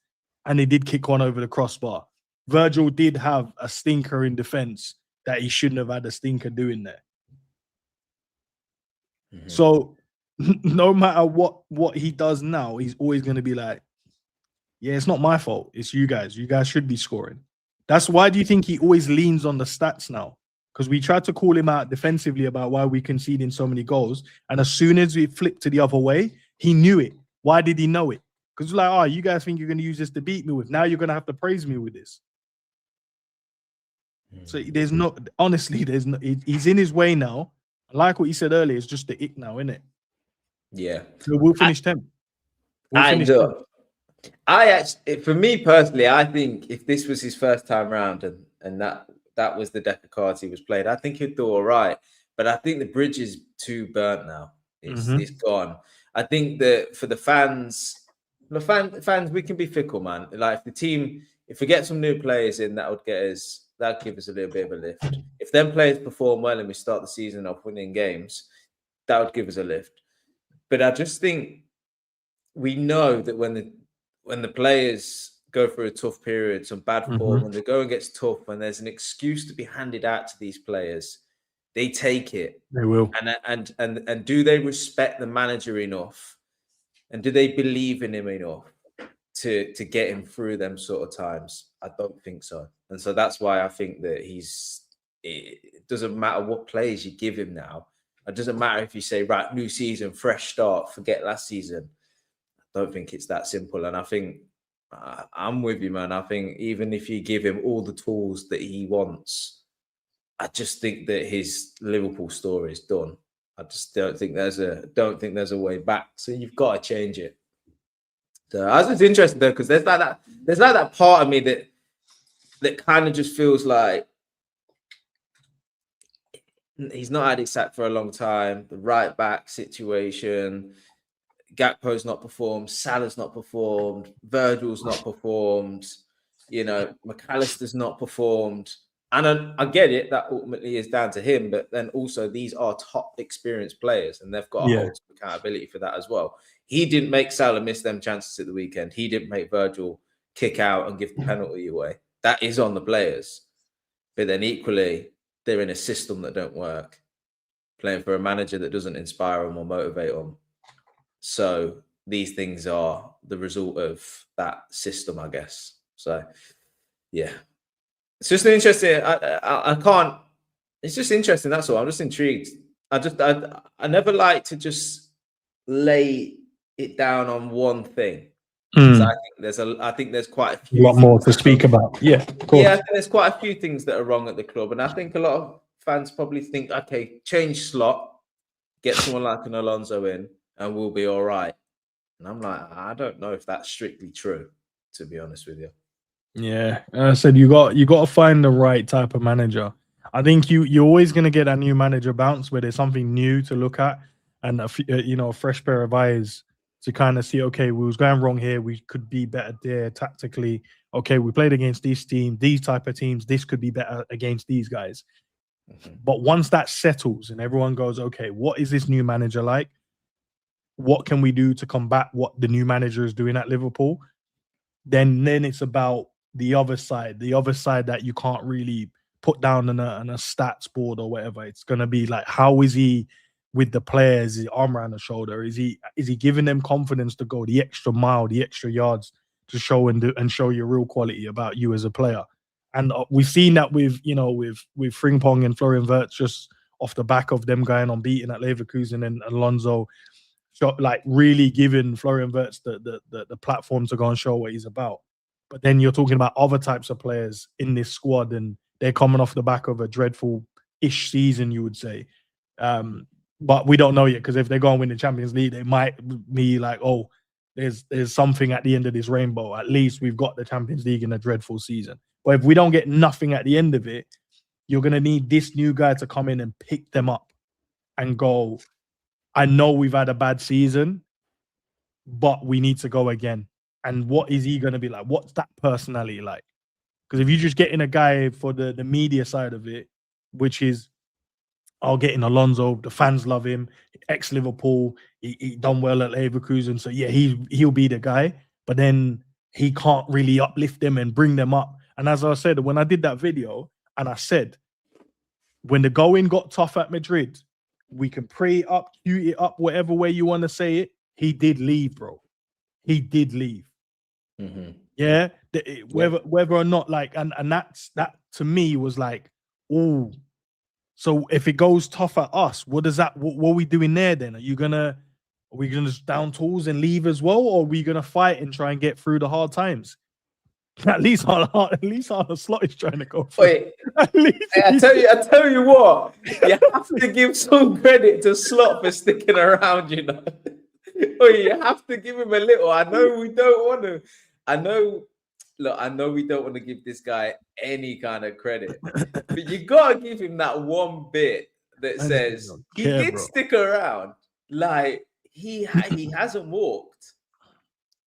and he did kick one over the crossbar. Virgil did have a stinker in defense that he shouldn't have had a stinker doing there. So no matter what he does now, he's always going to be like, yeah, it's not my fault. It's you guys. You guys should be scoring. That's why do you think he always leans on the stats now? Because we tried to call him out defensively about why we conceding so many goals. And as soon as we flipped to the other way, he knew it. Why did he know it? Because like, oh, you guys think you're going to use this to beat me with. Now you're going to have to praise me with this. So there's no, honestly, there's no, he's in his way now. Like what you said earlier, it's just the ick now, isn't it? Yeah. So we'll finish 10. I actually, for me personally, I think if this was his first time round and that was the deck of cards he was played, I think he'd do all right. But I think the bridge is too burnt now. It's gone. I think that for the fans, we can be fickle, man. Like if the team, if we get some new players in, that'd give us a little bit of a lift. If them players perform well and we start the season off winning games, that would give us a lift. But I just think we know that when the players go through a tough period, some bad form, when the going gets tough, when there's an excuse to be handed out to these players, they take it. They will. And do they respect the manager enough? And do they believe in him enough to get him through them sort of times? I don't think so. And so that's why I think that it doesn't matter what players you give him now. It doesn't matter if you say, right, new season, fresh start, forget last season. I don't think it's that simple. And I think I'm with you, man. I think even if you give him all the tools that he wants, I just think that his Liverpool story is done. I just don't think there's a way back. So you've got to change it. So I was just interested though, because there's like that part of me that kind of just feels like he's not had it sacked for a long time. The right back situation, Gakpo's not performed, Salah's not performed, Virgil's not performed, McAllister's not performed. And I get it, that ultimately is down to him, but then also these are top experienced players and they've got to hold some accountability for that as well. He didn't make Salah miss them chances at the weekend. He didn't make Virgil kick out and give the penalty away. That is on the players. But then equally, they're in a system that don't work, playing for a manager that doesn't inspire them or motivate them. So these things are the result of that system, I guess. So, yeah. It's just an interesting. I can't. It's just interesting. That's all. I'm just intrigued. I never like to just lay it down on one thing. So I think there's quite a few. A lot more to speak about. Yeah, of course. Yeah, I think there's quite a few things that are wrong at the club, and I think a lot of fans probably think, okay, change slot, get someone like an Alonso in, and we'll be all right. And I'm like, I don't know if that's strictly true, to be honest with you. Yeah, I said you got to find the right type of manager. I think you're always going to get that new manager bounce where there's something new to look at and a fresh pair of eyes to kind of see, okay, we was going wrong here, we could be better there tactically. Okay, we played against this team, these type of teams, this could be better against these guys. But once that settles and everyone goes, okay, what is this new manager like? What can we do to combat what the new manager is doing at Liverpool? Then it's about the other side that you can't really put down on a stats board or whatever. It's going to be like, how is he with the players? Is he arm around the shoulder? Is he giving them confidence to go the extra mile, the extra yards to show and show your real quality about you as a player? And we've seen that with Frimpong and Florian Wirtz just off the back of them going unbeaten at Leverkusen, and Alonso like really giving Florian Wirtz the platform to go and show what he's about. But then you're talking about other types of players in this squad, and they're coming off the back of a dreadful-ish season, you would say. But we don't know yet, because if they go and win the Champions League, they might be like, oh, there's something at the end of this rainbow. At least we've got the Champions League in a dreadful season. But if we don't get nothing at the end of it, you're going to need this new guy to come in and pick them up and go, I know we've had a bad season, but we need to go again. And what is he going to be like? What's that personality like? Because if you just get in a guy for the media side of it, which is, I'll get in Alonso, the fans love him, ex-Liverpool, he done well at Leverkusen, so yeah, he'll be the guy, but then he can't really uplift them and bring them up. And as I said, when I did that video, and I said, when the going got tough at Madrid, we can pray it up, cue it up, whatever way you want to say it, he did leave, bro. He did leave. Mm-hmm. Yeah, whether or not, like, and that to me was like, oh, so if it goes tough at us, what are we doing there then? Are we gonna just down tools and leave as well, or are we gonna fight and try and get through the hard times? At least our Slot is trying to go through. Wait, I tell you what, you have to give some credit to Slot for sticking around, you know. You have to give him a little. I know we don't want to. I know we don't want to give this guy any kind of credit, but you gotta give him that one bit that says he did stick around. Like he hasn't walked.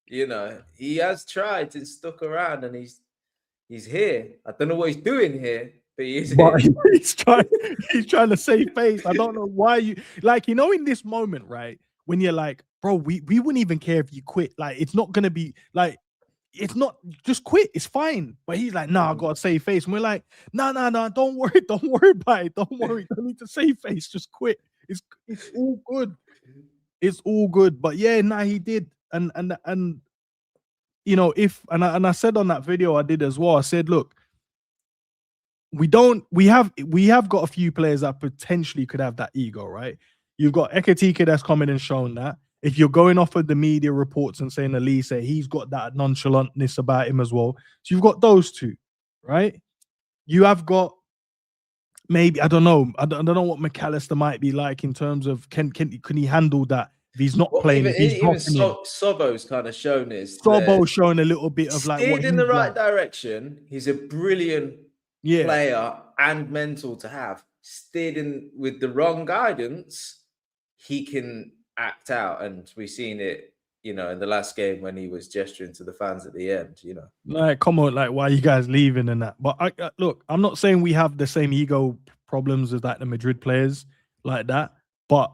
You know, he has tried and stuck around, and he's here. I don't know what he's doing here, but he is here. He's trying to save face. I don't know why you like, you know, in this moment, right? When you're like, bro, we wouldn't even care if you quit. Like, it's not gonna be like, it's not, just quit, it's fine. But he's like, nah, I gotta save face. And we're like, nah, don't worry about it. Don't worry, don't need to save face, just quit. It's all good. It's all good. But yeah, nah, he did. And you know, I said on that video I did as well, I said, look, we have got a few players that potentially could have that ego, right? You've got EKITIKE that's coming and shown that. If you're going off of the media reports and saying Elise, he's got that nonchalantness about him as well. So you've got those two, right? You have got, maybe, I don't know what McAllister might be like in terms of can he handle that if he's not playing. Even Sobo's kind of shown Sobo's showing a little bit of like steered in the right direction. He's a brilliant player and mental to have. Steered in with the wrong guidance, he can act out, and we've seen it, you know, in the last game when he was gesturing to the fans at the end, you know. Like, come on, like, why are you guys leaving and that? But look, I'm not saying we have the same ego problems as like the Madrid players like that, but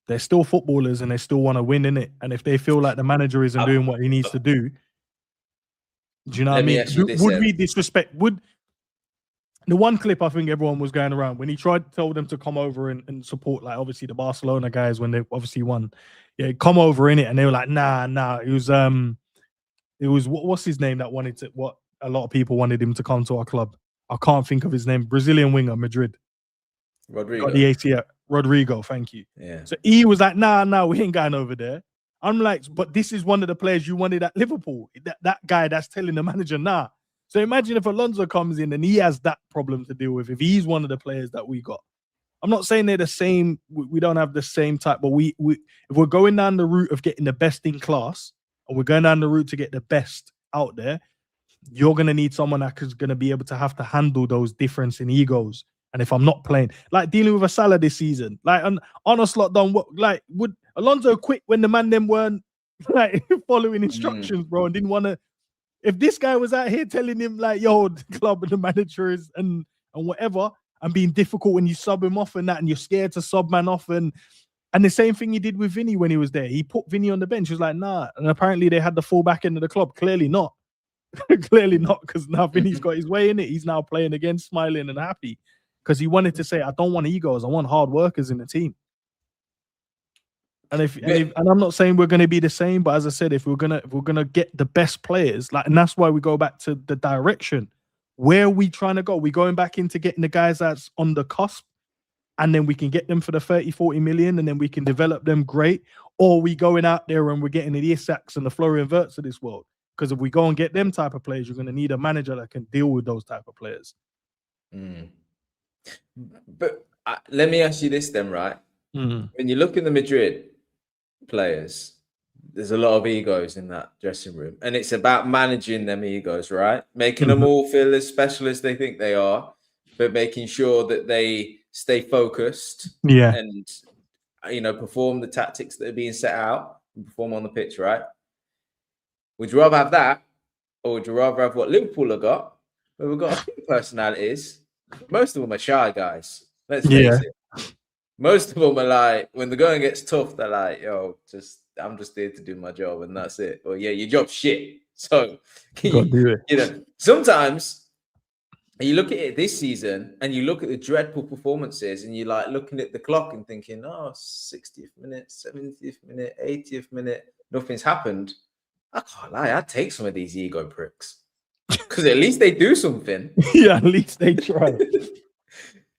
they're still footballers and they still want to win, innit? And if they feel like the manager isn't doing what he needs to do you know what I mean? Would we disrespect? The one clip I think everyone was going around when he tried to tell them to come over and support, like, obviously the Barcelona guys when they obviously won. Yeah, come over in it, and they were like, nah. It was what's his name that wanted to, what a lot of people wanted him to come to our club. I can't think of his name. Brazilian winger, Madrid. Rodrigo. Got the ACL. Rodrigo, thank you. Yeah. So he was like, nah, we ain't going over there. I'm like, but this is one of the players you wanted at Liverpool. That guy that's telling the manager, nah. So imagine if Alonso comes in and he has that problem to deal with, if he's one of the players that we got. I'm not saying they're the same. We don't have the same type, but if we're going down the route of getting the best in class, and we're going down the route to get the best out there, you're going to need someone that is going to be able to have to handle those difference in egos. And if I'm not playing, like dealing with a Salah this season, like on a slot down, like, would Alonso quit when the man them weren't like following instructions, bro, and didn't want to? If this guy was out here telling him like, yo, the club and the manager is and whatever, and being difficult when you sub him off and that, and you're scared to sub man off, and the same thing he did with Vinny when he was there. He put Vinny on the bench. He was like, nah. And apparently they had the full back end of the club. Clearly not. Clearly not, because now Vinny's got his way in it. He's now playing again, smiling and happy. Because he wanted to say, I don't want egos. I want hard workers in the team. And and I'm not saying we're going to be the same, but as I said, if we're gonna get the best players, like, and that's why we go back to the direction. Where are we trying to go? We're going back into getting the guys that's on the cusp, and then we can get them for the 30, 40 million, and then we can develop them great. Or are we going out there and we're getting the Isaks and the Florian Wirtz of this world? Because if we go and get them type of players, you're going to need a manager that can deal with those type of players. But let me ask you this then, right? Mm. When you look at the Madrid players, there's a lot of egos in that dressing room, and it's about managing them egos, right? Making them all feel as special as they think they are, but making sure that they stay focused Yeah. and perform the tactics that are being set out and perform on the pitch, right? Would you rather have that, or would you rather have what Liverpool have got? Where we've got a few personalities. Most of them are shy guys. Let's face it. Most of them are like, when the going gets tough, they're like, yo, I'm just there to do my job and that's it. Or yeah, your job's shit. So Go do it. Sometimes you look at it this season and you look at the dreadful performances and you're like looking at the clock and thinking, oh, 60th minute, 70th minute, 80th minute, nothing's happened. I can't lie, I'd take some of these ego pricks. Because at least they do something. Yeah, at least they try. Do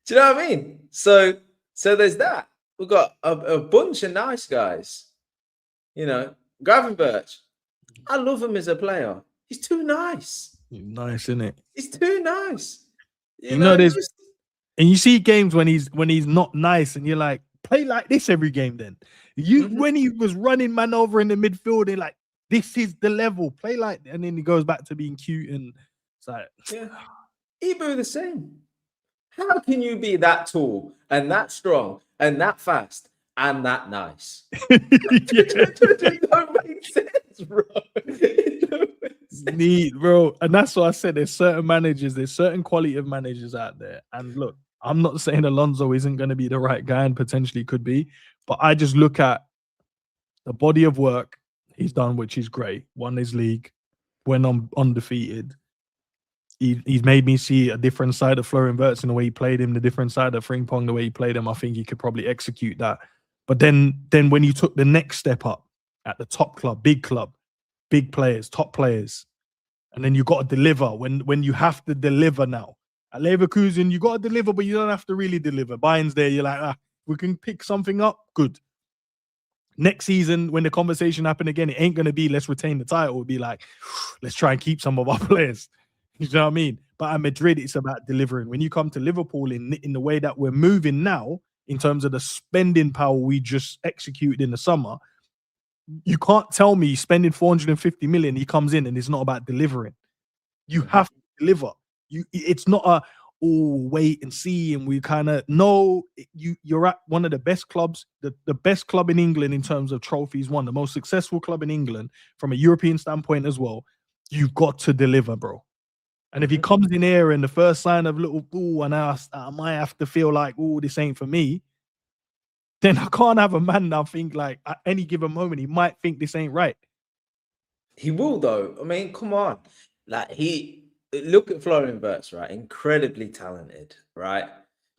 you know what I mean? So there's that. We've got a bunch of nice guys. Gravenberch, I love him as a player. He's too nice. Nice, isn't it? He's too nice. And you see games when he's not nice, and you're like, play like this every game. Then when he was running man over in the midfield, and like, this is the level. Play like, and then he goes back to being cute, and it's like, yeah, Ibu the same. How can you be that tall and that strong and that fast and that nice? It don't make sense, bro. It don't make sense. Neat, bro. And that's what I said. There's certain quality of managers out there. And look, I'm not saying Alonso isn't going to be the right guy, and potentially could be, but I just look at the body of work he's done, which is great. Won his league, went on undefeated. He's made me see a different side of Florian Wirtz in the way he played him, the different side of Frimpong, the way he played him. I think he could probably execute that. But then when you took the next step up at the top club, big players, top players, and then you got to deliver when you have to deliver now. At Leverkusen, you got to deliver, but you don't have to really deliver. Bayern's there, you're like, we can pick something up, good. Next season, when the conversation happen again, it ain't going to be let's retain the title. It'll be like, let's try and keep some of our players. You know what I mean? But at Madrid, it's about delivering. When you come to Liverpool in the way that we're moving now, in terms of the spending power we just executed in the summer, you can't tell me spending 450 million, he comes in and it's not about delivering. You have to deliver. It's not wait and see, and we kind of know you're at one of the best clubs, the best club in England in terms of trophies won, the most successful club in England from a European standpoint as well. You've got to deliver, bro. And if he comes in here and the first sign of little, and I might have to feel like, this ain't for me, then I can't have a man now think like at any given moment, he might think this ain't right. He will though. I mean, come on. Like look at Florian Wirtz, right? Incredibly talented, right?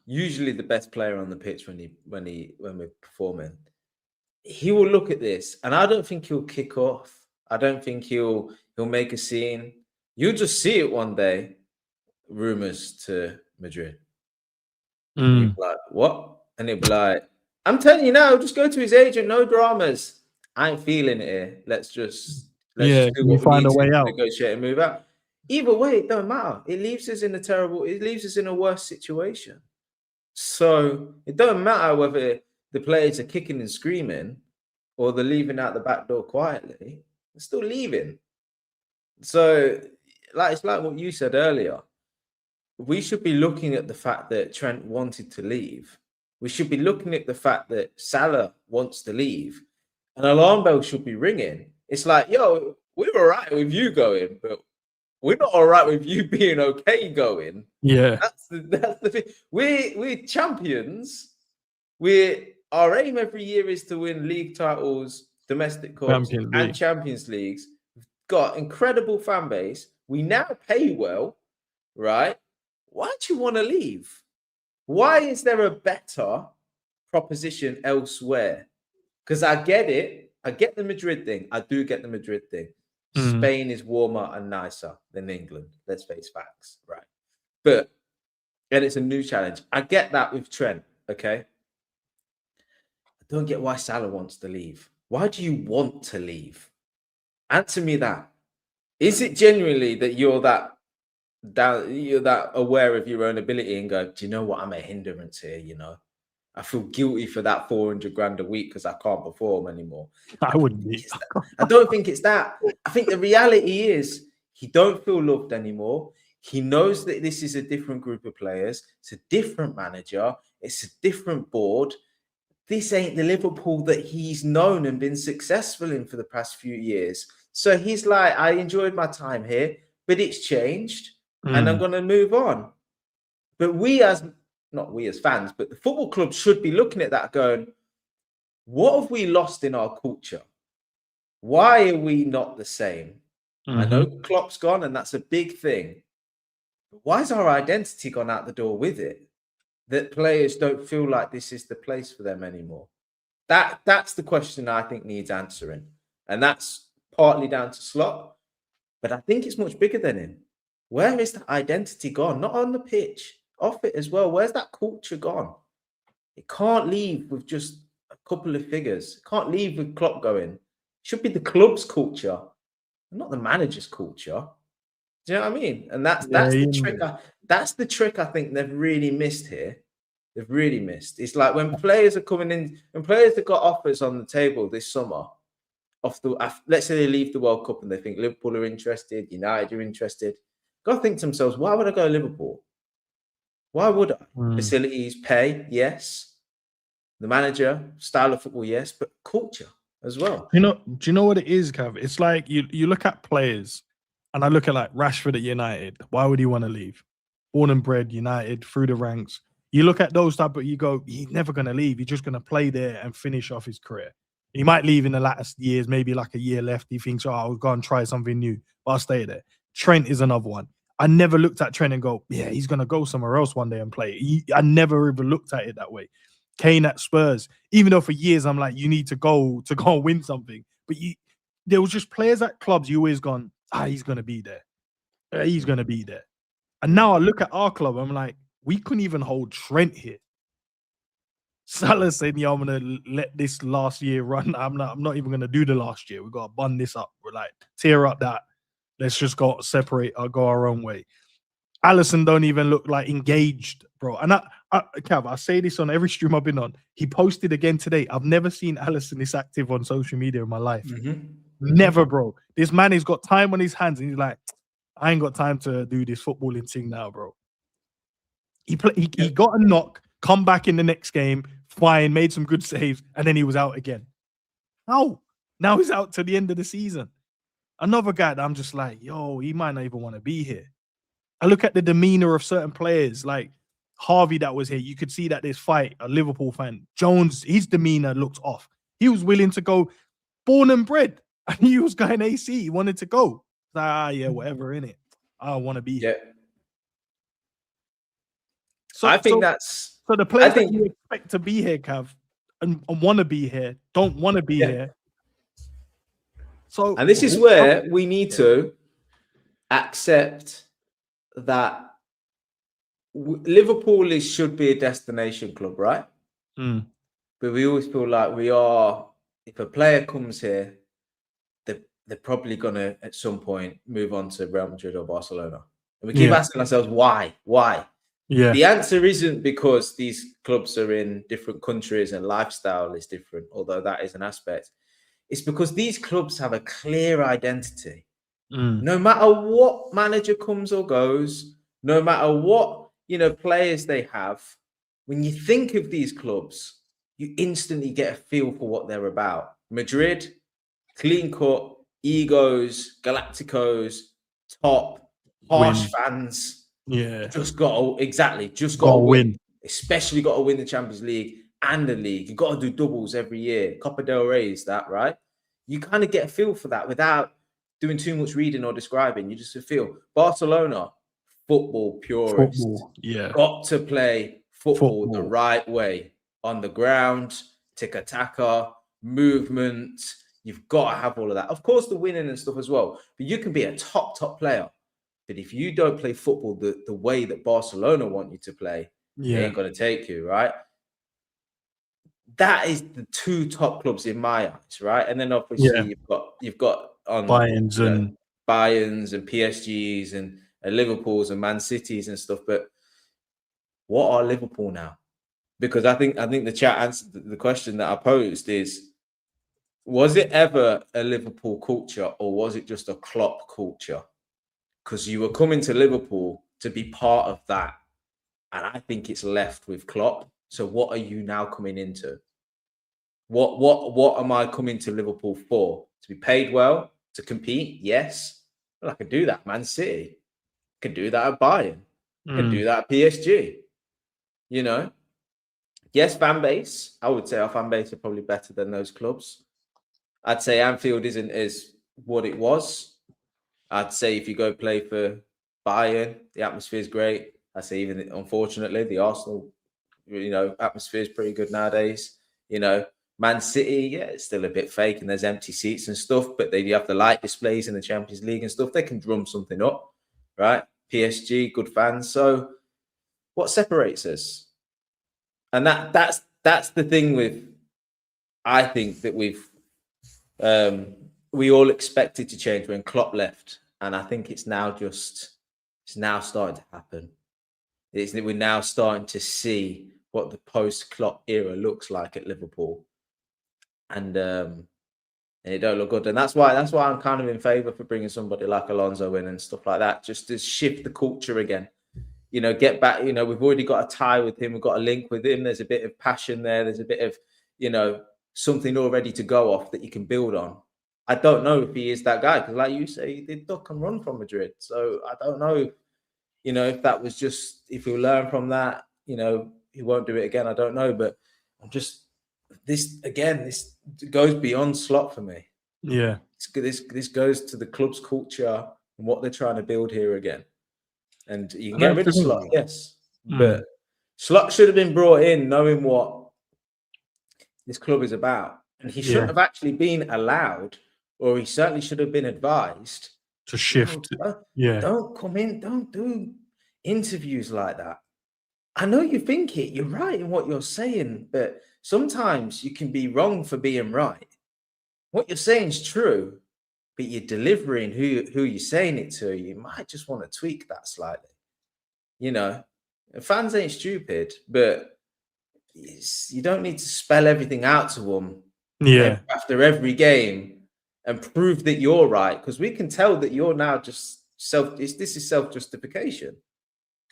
Usually the best player on the pitch when we're performing. He will look at this, and I don't think he'll kick off. I don't think he'll make a scene. You'll just see it one day. Rumors to Madrid. He'll be like, what? And he'll be like, I'm telling you now, just go to his agent, no dramas. I ain't feeling it here. Let's just do what we find need a way to out. Negotiate and move out. Either way, it don't matter. It leaves us in a worse situation. So it don't matter whether the players are kicking and screaming or they're leaving out the back door quietly. They're still leaving. So it's like what you said earlier. We should be looking at the fact that Trent wanted to leave. We should be looking at the fact that Salah wants to leave. An alarm bell should be ringing. It's like, yo, we're all right with you going, but we're not all right with you being okay going. Yeah. That's the thing. We're champions. Our aim every year is to win league titles, domestic cups, and Champions Leagues. We've got incredible fan base. We now pay well, right? Why do you want to leave? Why is there a better proposition elsewhere? Because I get it. I get the Madrid thing. I do get the Madrid thing. Spain is warmer and nicer than England. Let's face facts, right? And it's a new challenge. I get that with Trent, okay? I don't get why Salah wants to leave. Why do you want to leave? Answer me that. Is it genuinely that you're that aware of your own ability and go, do you know what? I'm a hindrance here, I feel guilty for that 400 grand a week because I can't perform anymore. I wouldn't be. I don't think it's that. I think the reality is he don't feel loved anymore. He knows that this is a different group of players. It's a different manager. It's a different board. This ain't the Liverpool that he's known and been successful in for the past few years. So he's like, I enjoyed my time here, but it's changed and I'm going to move on. But not we as fans, but the football club should be looking at that going, what have we lost in our culture? Why are we not the same? I know Klopp's gone and that's a big thing. But why has our identity gone out the door with it? That players don't feel like this is the place for them anymore. That's the question I think needs answering. And that's partly down to Slot, but I think it's much bigger than him. Where is that identity gone? Not on the pitch, off it as well. Where's that culture gone? It can't leave with just a couple of figures. It can't leave with Klopp going. It should be the club's culture, not the manager's culture. Do you know what I mean? And that's the trick. That's the trick I think they've really missed here. They've really missed. It's like when players are coming in, when players have got offers on the table this summer, let's say they leave the World Cup and they think Liverpool are interested, United are interested. Got to think to themselves, why would I go to Liverpool? Why would I? Facilities, pay, yes. The manager, style of football, yes, but culture as well. Do you know what it is, Cav? It's like you look at players, and I look at like Rashford at United. Why would he want to leave? Born and bred United, through the ranks. You look at those type, but you go, he's never going to leave. He's just going to play there and finish off his career. He might leave in the last years, maybe like a year left. He thinks, I'll go and try something new, but I'll stay there. Trent is another one. I never looked at Trent and go, yeah, he's going to go somewhere else one day and play. I never even looked at it that way. Kane at Spurs, even though for years I'm like, you need to go and win something. But there was just players at clubs you always gone, he's going to be there. He's going to be there. And now I look at our club, I'm like, we couldn't even hold Trent here. Salah said, I'm going to let this last year run. I'm not even going to do the last year. We've got to bun this up. We're like, tear up that. Let's just go separate or go our own way. Alisson don't even look like engaged, bro. And Cav, I say this on every stream I've been on. He posted again today. I've never seen Alisson this active on social media in my life. Never, bro. This man has got time on his hands and he's like, I ain't got time to do this footballing thing now, bro. He got a knock, come back in the next game, fine, made some good saves, and then he was out again. How? Now he's out to the end of the season. Another guy that I'm just like, he might not even want to be here. I look at the demeanor of certain players, like Harvey that was here. You could see that this fight, a Liverpool fan, Jones, his demeanor looked off. He was willing to go, born and bred, and he was going AC. He wanted to go. Like, whatever, innit? I want to be here. So I think that's... So the players that you expect to be here, Cav, and want to be here, don't want to be here. So, and this is where we need to accept that Liverpool should be a destination club, right? But we always feel like we are, if a player comes here, they're probably going to, at some point, move on to Real Madrid or Barcelona. And we keep asking ourselves, why? Why? Yeah. The answer isn't because these clubs are in different countries and lifestyle is different, although that is an aspect. It's because these clubs have a clear identity. No matter what manager comes or goes, no matter what players they have, when you think of these clubs, you instantly get a feel for what they're about. Madrid, clean cut, egos, Galacticos, top, harsh fans. Yeah. Just got to win. Especially got to win the Champions League and the league. You've got to do doubles every year. Copa del Rey is that, right? You kind of get a feel for that without doing too much reading or describing. You just feel Barcelona, football purist. Got to play football the right way. On the ground, tiki-taka, movement. You've got to have all of that. Of course, the winning and stuff as well. But you can be a top player. But if you don't play football the way that Barcelona want you to play, they ain't going to take you, right? That is the two top clubs in my eyes, right? And then obviously you've got on Bayerns and PSGs and Liverpools and Man Cities and stuff. But what are Liverpool now? Because I think the chat answered the question that I posed is, was it ever a Liverpool culture or was it just a Klopp culture? Because you were coming to Liverpool to be part of that. And I think it's left with Klopp. So what are you now coming into? What am I coming to Liverpool for? To be paid well? To compete? Yes. Well, I can do that. Man City. I can do that at Bayern. I can do that at PSG. You know? Yes, fan base. I would say our fan base are probably better than those clubs. I'd say Anfield isn't as what it was. I'd say if you go play for Bayern, the atmosphere is great. I'd say even, unfortunately, the Arsenal, atmosphere is pretty good nowadays. Man City, yeah, it's still a bit fake and there's empty seats and stuff, but they have the light displays in the Champions League and stuff. They can drum something up, right? PSG, good fans. So what separates us? And that's the thing with, I think that we all expected to change when Klopp left, and I think it's now starting to happen. We're now starting to see what the post-Klopp era looks like at Liverpool, and it don't look good. And that's why I'm kind of in favour for bringing somebody like Alonso in and stuff like that, just to shift the culture again. Get back. We've already got a tie with him. We've got a link with him. There's a bit of passion there. There's a bit of, something already to go off that you can build on. I don't know if he is that guy, because like you say, he did duck and run from Madrid. So I don't know, if that was just, if he'll learn from that, he won't do it again. I don't know. But this goes beyond slot for me. Yeah. This goes to the club's culture and what they're trying to build here again. And you can get rid of Slot, yes. But Slot should have been brought in knowing what this club is about. And he shouldn't have actually been allowed, or he certainly should have been advised to shift. Don't come in, don't do interviews like that. I know you think it, you're right in what you're saying, but sometimes you can be wrong for being right. What you're saying is true, but you're delivering who you're saying it to. You might just want to tweak that slightly. Fans ain't stupid, but you don't need to spell everything out to them after every game and prove that you're right, because we can tell that you're now just this is self-justification.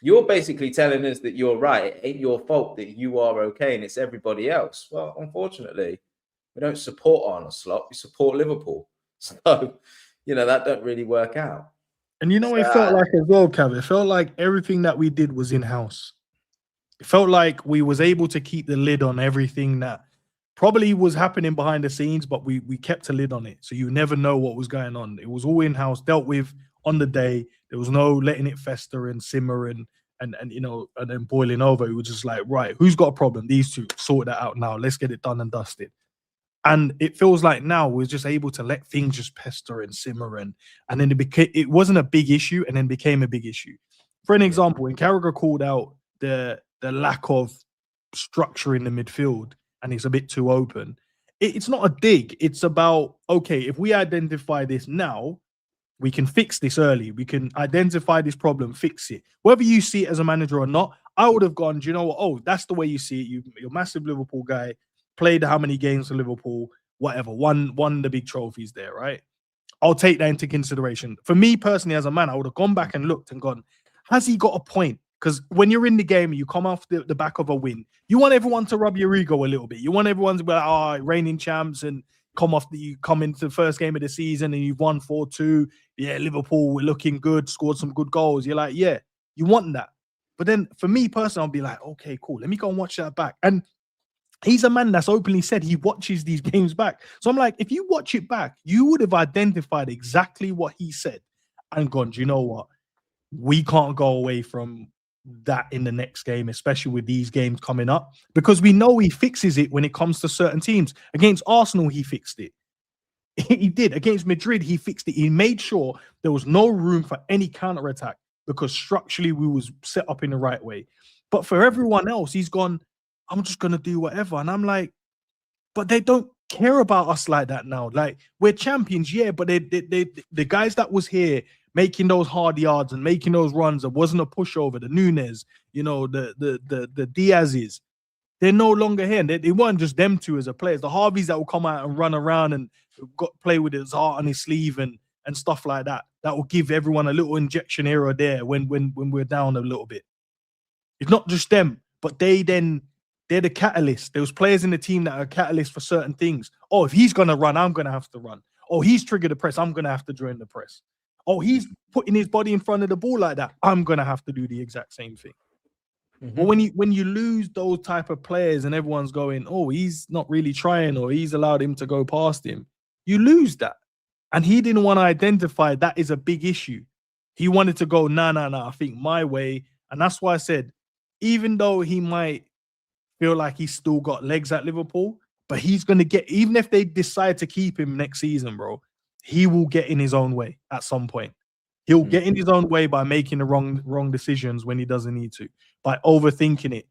You're basically telling us that you're right. It ain't your fault that you are okay and it's everybody else. Well, unfortunately, we don't support Arne Slot. We support Liverpool. So, that don't really work out. And it felt like as well, Cav, it felt like everything that we did was in-house. It felt like we was able to keep the lid on everything that probably was happening behind the scenes, but we kept a lid on it. So you never know what was going on. It was all in-house, dealt with on the day. There was no letting it fester and simmer and then boiling over. It was just like, right, who's got a problem? These two, sort that out now. Let's get it done and dusted. And it feels like now we're just able to let things just pester and simmer, and then it wasn't a big issue, and then became a big issue. For an example, when Carragher called out the lack of structure in the midfield, and it's a bit too open, it's not a dig. It's about, okay, if we identify this now, we can fix this early. We can identify this problem, fix it. Whether you see it as a manager or not, I would have gone, do you know what? Oh, that's the way you see it. You're a massive Liverpool guy. Played how many games for Liverpool, whatever, won the big trophies there, right? I'll take that into consideration. For me personally, as a man, I would have gone back and looked and gone, has he got a point? Because when you're in the game, you come off the back of a win, you want everyone to rub your ego a little bit. You want everyone to be like, reigning champs, and you come into the first game of the season and you've won 4-2. Yeah, Liverpool, we're looking good, scored some good goals. You're like, yeah, you want that. But then for me personally, I'll be like, okay, cool. Let me go and watch that back. And he's a man that's openly said he watches these games back. So I'm like, if you watch it back, you would have identified exactly what he said and gone, do you know what? We can't go away from that in the next game, especially with these games coming up, because we know he fixes it when it comes to certain teams. Against Arsenal, he fixed it. He did. Against Madrid, he fixed it. He made sure there was no room for any counter-attack because structurally we was set up in the right way. But for everyone else, he's gone, I'm just going to do whatever. And I'm like, but they don't care about us like that now. Like, we're champions, yeah, but the guys that was here making those hard yards and making those runs, that wasn't a pushover, the Nunes, the Diaz's, They're no longer here. They weren't just them two as a players. The Harveys that will come out and run around and play with his heart on his sleeve and stuff like that. That will give everyone a little injection here or there when we're down a little bit. It's not just them, but they're the catalyst. There was players in the team that are catalysts for certain things. Oh, if he's gonna run, I'm gonna have to run. Oh, he's triggered the press, I'm gonna have to join the press. Oh, he's putting his body in front of the ball like that, I'm gonna have to do the exact same thing. But when you lose those type of players and everyone's going, oh, he's not really trying, or he's allowed him to go past him, you lose that. And he didn't want to identify that is a big issue. He wanted to go, nah, I think my way. And that's why I said, even though he might feel like he's still got legs at Liverpool, but he's going to get, even if they decide to keep him next season, bro, he will get in his own way at some point. He'll get in his own way by making the wrong decisions when he doesn't need to, by overthinking it,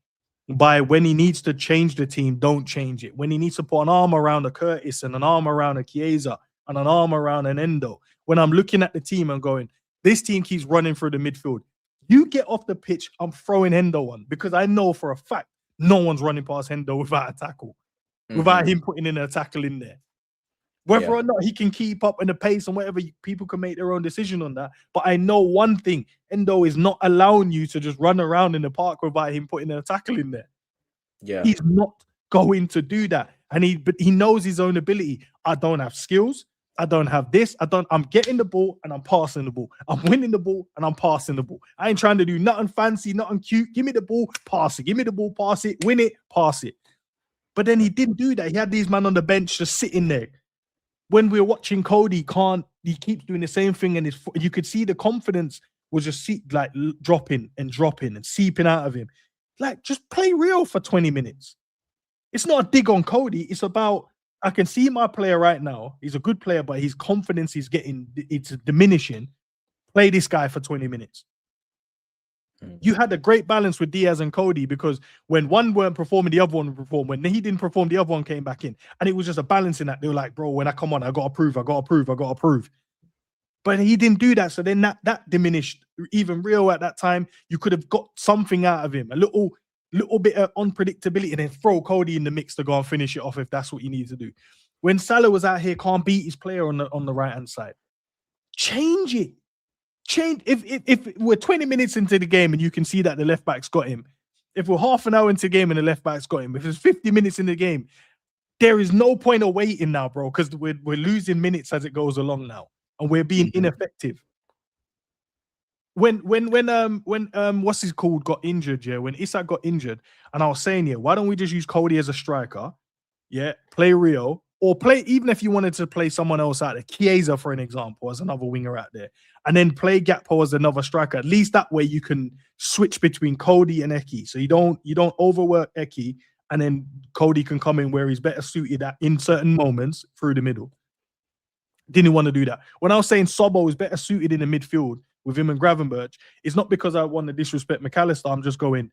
by when he needs to change the team, don't change it. When he needs to put an arm around a Curtis and an arm around a Chiesa and an arm around an Endo. When I'm looking at the team and going, this team keeps running through the midfield. You get off the pitch, I'm throwing Endo on, because I know for a fact no one's running past Endo without a tackle, without him putting in a tackle in there. Whether or not he can keep up in the pace and whatever, people can make their own decision on that. But I know one thing, Endo is not allowing you to just run around in the park without him putting a tackle in there. Yeah, he's not going to do that. And but he knows his own ability. I don't have skills. I don't have this. I'm getting the ball and I'm passing the ball. I'm winning the ball and I'm passing the ball. I ain't trying to do nothing fancy, nothing cute. Give me the ball, pass it. Give me the ball, pass it. Win it, pass it. But then he didn't do that. He had these men on the bench just sitting there. When we were watching Cody, he keeps doing the same thing, and you could see the confidence was just dropping and seeping out of him. Like, just play real for 20 minutes. It's not a dig on Cody. It's about, I can see my player right now. He's a good player, but his confidence is it's diminishing. Play this guy for 20 minutes. You had a great balance with Diaz and Cody, because when one weren't performing, the other one would perform. When he didn't perform, the other one came back in. And it was just a balance in that. They were like, bro, when I come on, I got to prove. But he didn't do that. So then that diminished. Even Rio at that time, you could have got something out of him. A little bit of unpredictability, and then throw Cody in the mix to go and finish it off if that's what you need to do. When Salah was out here, can't beat his player on the right-hand side. Change it. If we're 20 minutes into the game and you can see that the left back's got him, if we're half an hour into the game and the left back's got him, if it's 50 minutes in the game, there is no point of waiting now, bro, because we're losing minutes as it goes along now, and we're being ineffective. When what's his called got injured, when Isak got injured, and I was saying, why don't we just use Cody as a striker, play Rio, or play, even if you wanted to play someone else out there, Chiesa, for an example, as another winger out there, and then play Gakpo as another striker. At least that way you can switch between Cody and Eki. So you don't overwork Eki, and then Cody can come in where he's better suited at in certain moments through the middle. Didn't want to do that. When I was saying Sobbo is better suited in the midfield with him and Gravenberch, it's not because I want to disrespect McAllister. I'm just going,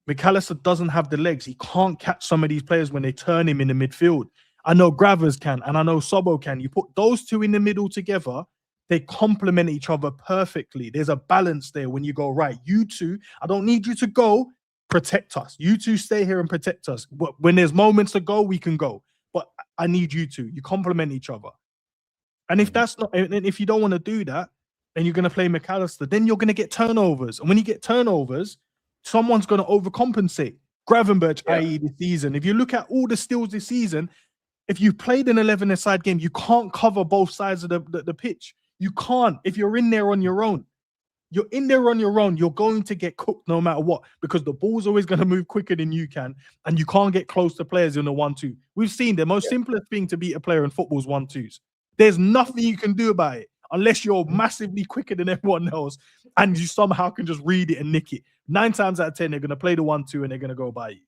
McAllister doesn't have the legs. He can't catch some of these players when they turn him in the midfield. I know Gravers can, and I know Sobbo can. You put those two in the middle together, they complement each other perfectly. There's a balance there when you go, right, you two, I don't need you to go, protect us. You two stay here and protect us. But when there's moments to go, we can go. But I need you two. You complement each other. And if that's not, and if you don't want to do that, and you're going to play McAllister, then you're going to get turnovers. And when you get turnovers, someone's going to overcompensate. Gravenberch, i.e. this season. If you look at all the steals this season, if you played an 11-a-side game, you can't cover both sides of the pitch. You can't. If you're in there on your own, you're going to get cooked no matter what, because the ball's always going to move quicker than you can, and you can't get close to players in the 1-2. We've seen the most simplest thing to beat a player in football is 1-2s. There's nothing you can do about it unless you're massively quicker than everyone else and you somehow can just read it and nick it. 9 times out of 10, they're going to play the 1-2 and they're going to go by you.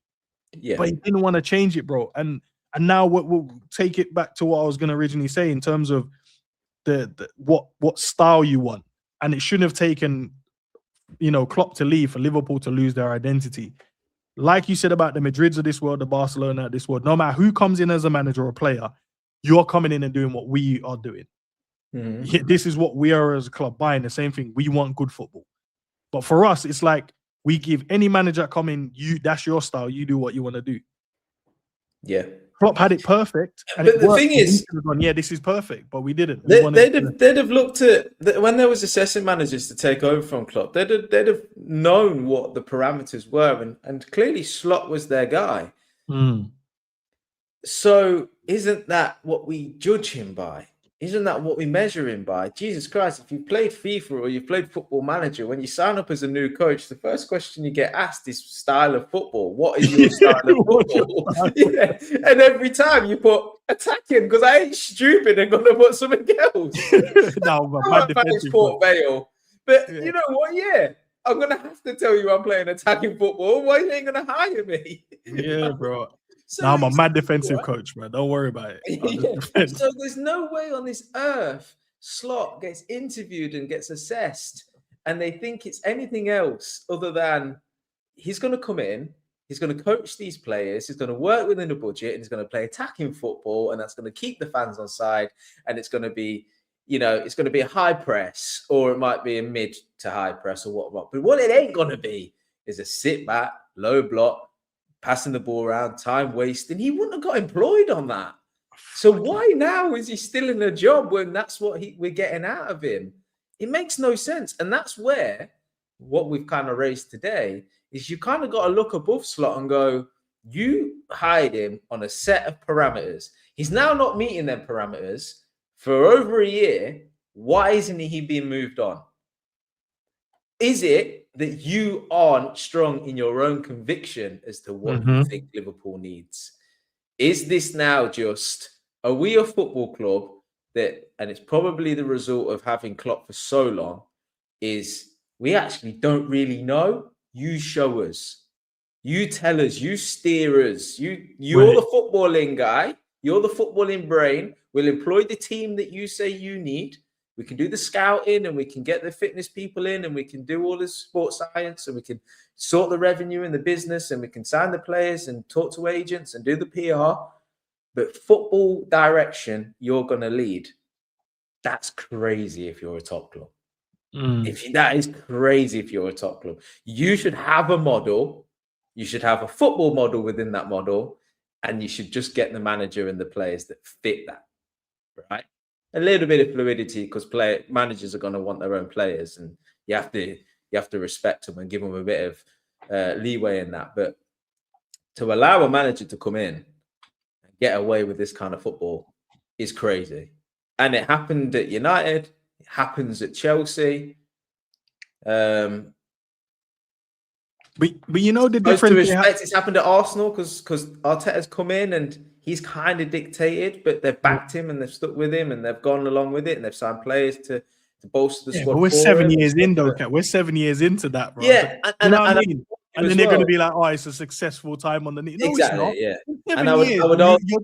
Yeah. But he didn't want to change it, bro. And now we'll take it back to what I was going to originally say in terms of what style you want. And it shouldn't have taken, Klopp to leave for Liverpool to lose their identity. Like you said about the Madrids of this world, the Barcelona of this world, no matter who comes in as a manager or player, you're coming in and doing what we are doing. Mm-hmm. This is what we are as a club, buying the same thing. We want good football. But for us, it's like We give any manager come in, that's your style. You do what you want to do. Yeah. Klopp had it perfect, and but it the worked. thing is, gone, yeah, this is perfect, but we didn't. they'd have looked at when there was assistant managers to take over from Klopp. They'd have known what the parameters were, and clearly Slot was their guy. So isn't that what we judge him by? Isn't that what we measure him by? Jesus Christ, if you've played FIFA or you've played Football Manager, when you sign up as a new coach, the first question you get asked is style of football. What is your style of football? Yeah. And every time you put attacking, because I ain't stupid and going to put something else. No, my defensive Port Vale. But you know what? Yeah, I'm going to have to tell you I'm playing attacking football. Why you ain't going to hire me? Yeah, bro. So now I'm a mad defensive coach, man. Don't worry about it. Yeah. So there's no way on this earth Slot gets interviewed and gets assessed, and they think it's anything else other than he's going to come in, he's going to coach these players, he's going to work within a budget, and he's going to play attacking football, and that's going to keep the fans on side, and it's going to be, it's going to be a high press, or it might be a mid to high press or whatnot. But what it ain't going to be is a sit back, low block, passing the ball around, time wasting. He wouldn't have got employed on that. So why now is he still in a job when that's what we're getting out of him? It makes no sense. And that's where what we've kind of raised today is you kind of got to look above Slot and go, you hired him on a set of parameters. He's now not meeting them parameters for over a year. Why isn't he being moved on? Is it that you aren't strong in your own conviction as to what you think Liverpool needs? Is this now just, are we a football club that, and it's probably the result of having Klopp for so long, is we actually don't really know? You show us. You tell us. You steer us. You're the footballing guy. You're the footballing brain. We'll employ the team that you say you need. We can do the scouting and we can get the fitness people in and we can do all this sports science and we can sort the revenue in the business and we can sign the players and talk to agents and do the PR. But football direction, you're going to lead. That's crazy if you're a top club. That is crazy if you're a top club. You should have a model. You should have a football model within that model. And you should just get the manager and the players that fit that, right? A little bit of fluidity because managers are going to want their own players, and you have to respect them and give them a bit of leeway in that. But to allow a manager to come in and get away with this kind of football is crazy. And it happened at United. It happens at Chelsea. But you know the difference. It's happened at Arsenal because Arteta's come in and he's kind of dictated, but they've backed him and they've stuck with him and they've gone along with it and they've signed players to bolster the squad. But we're 7 years in, though. We're 7 years into that, bro. Yeah, you know what I mean? And then they're going to be like, "Oh, it's a successful time on the knee." No, exactly. It's not. Yeah. And I would argue,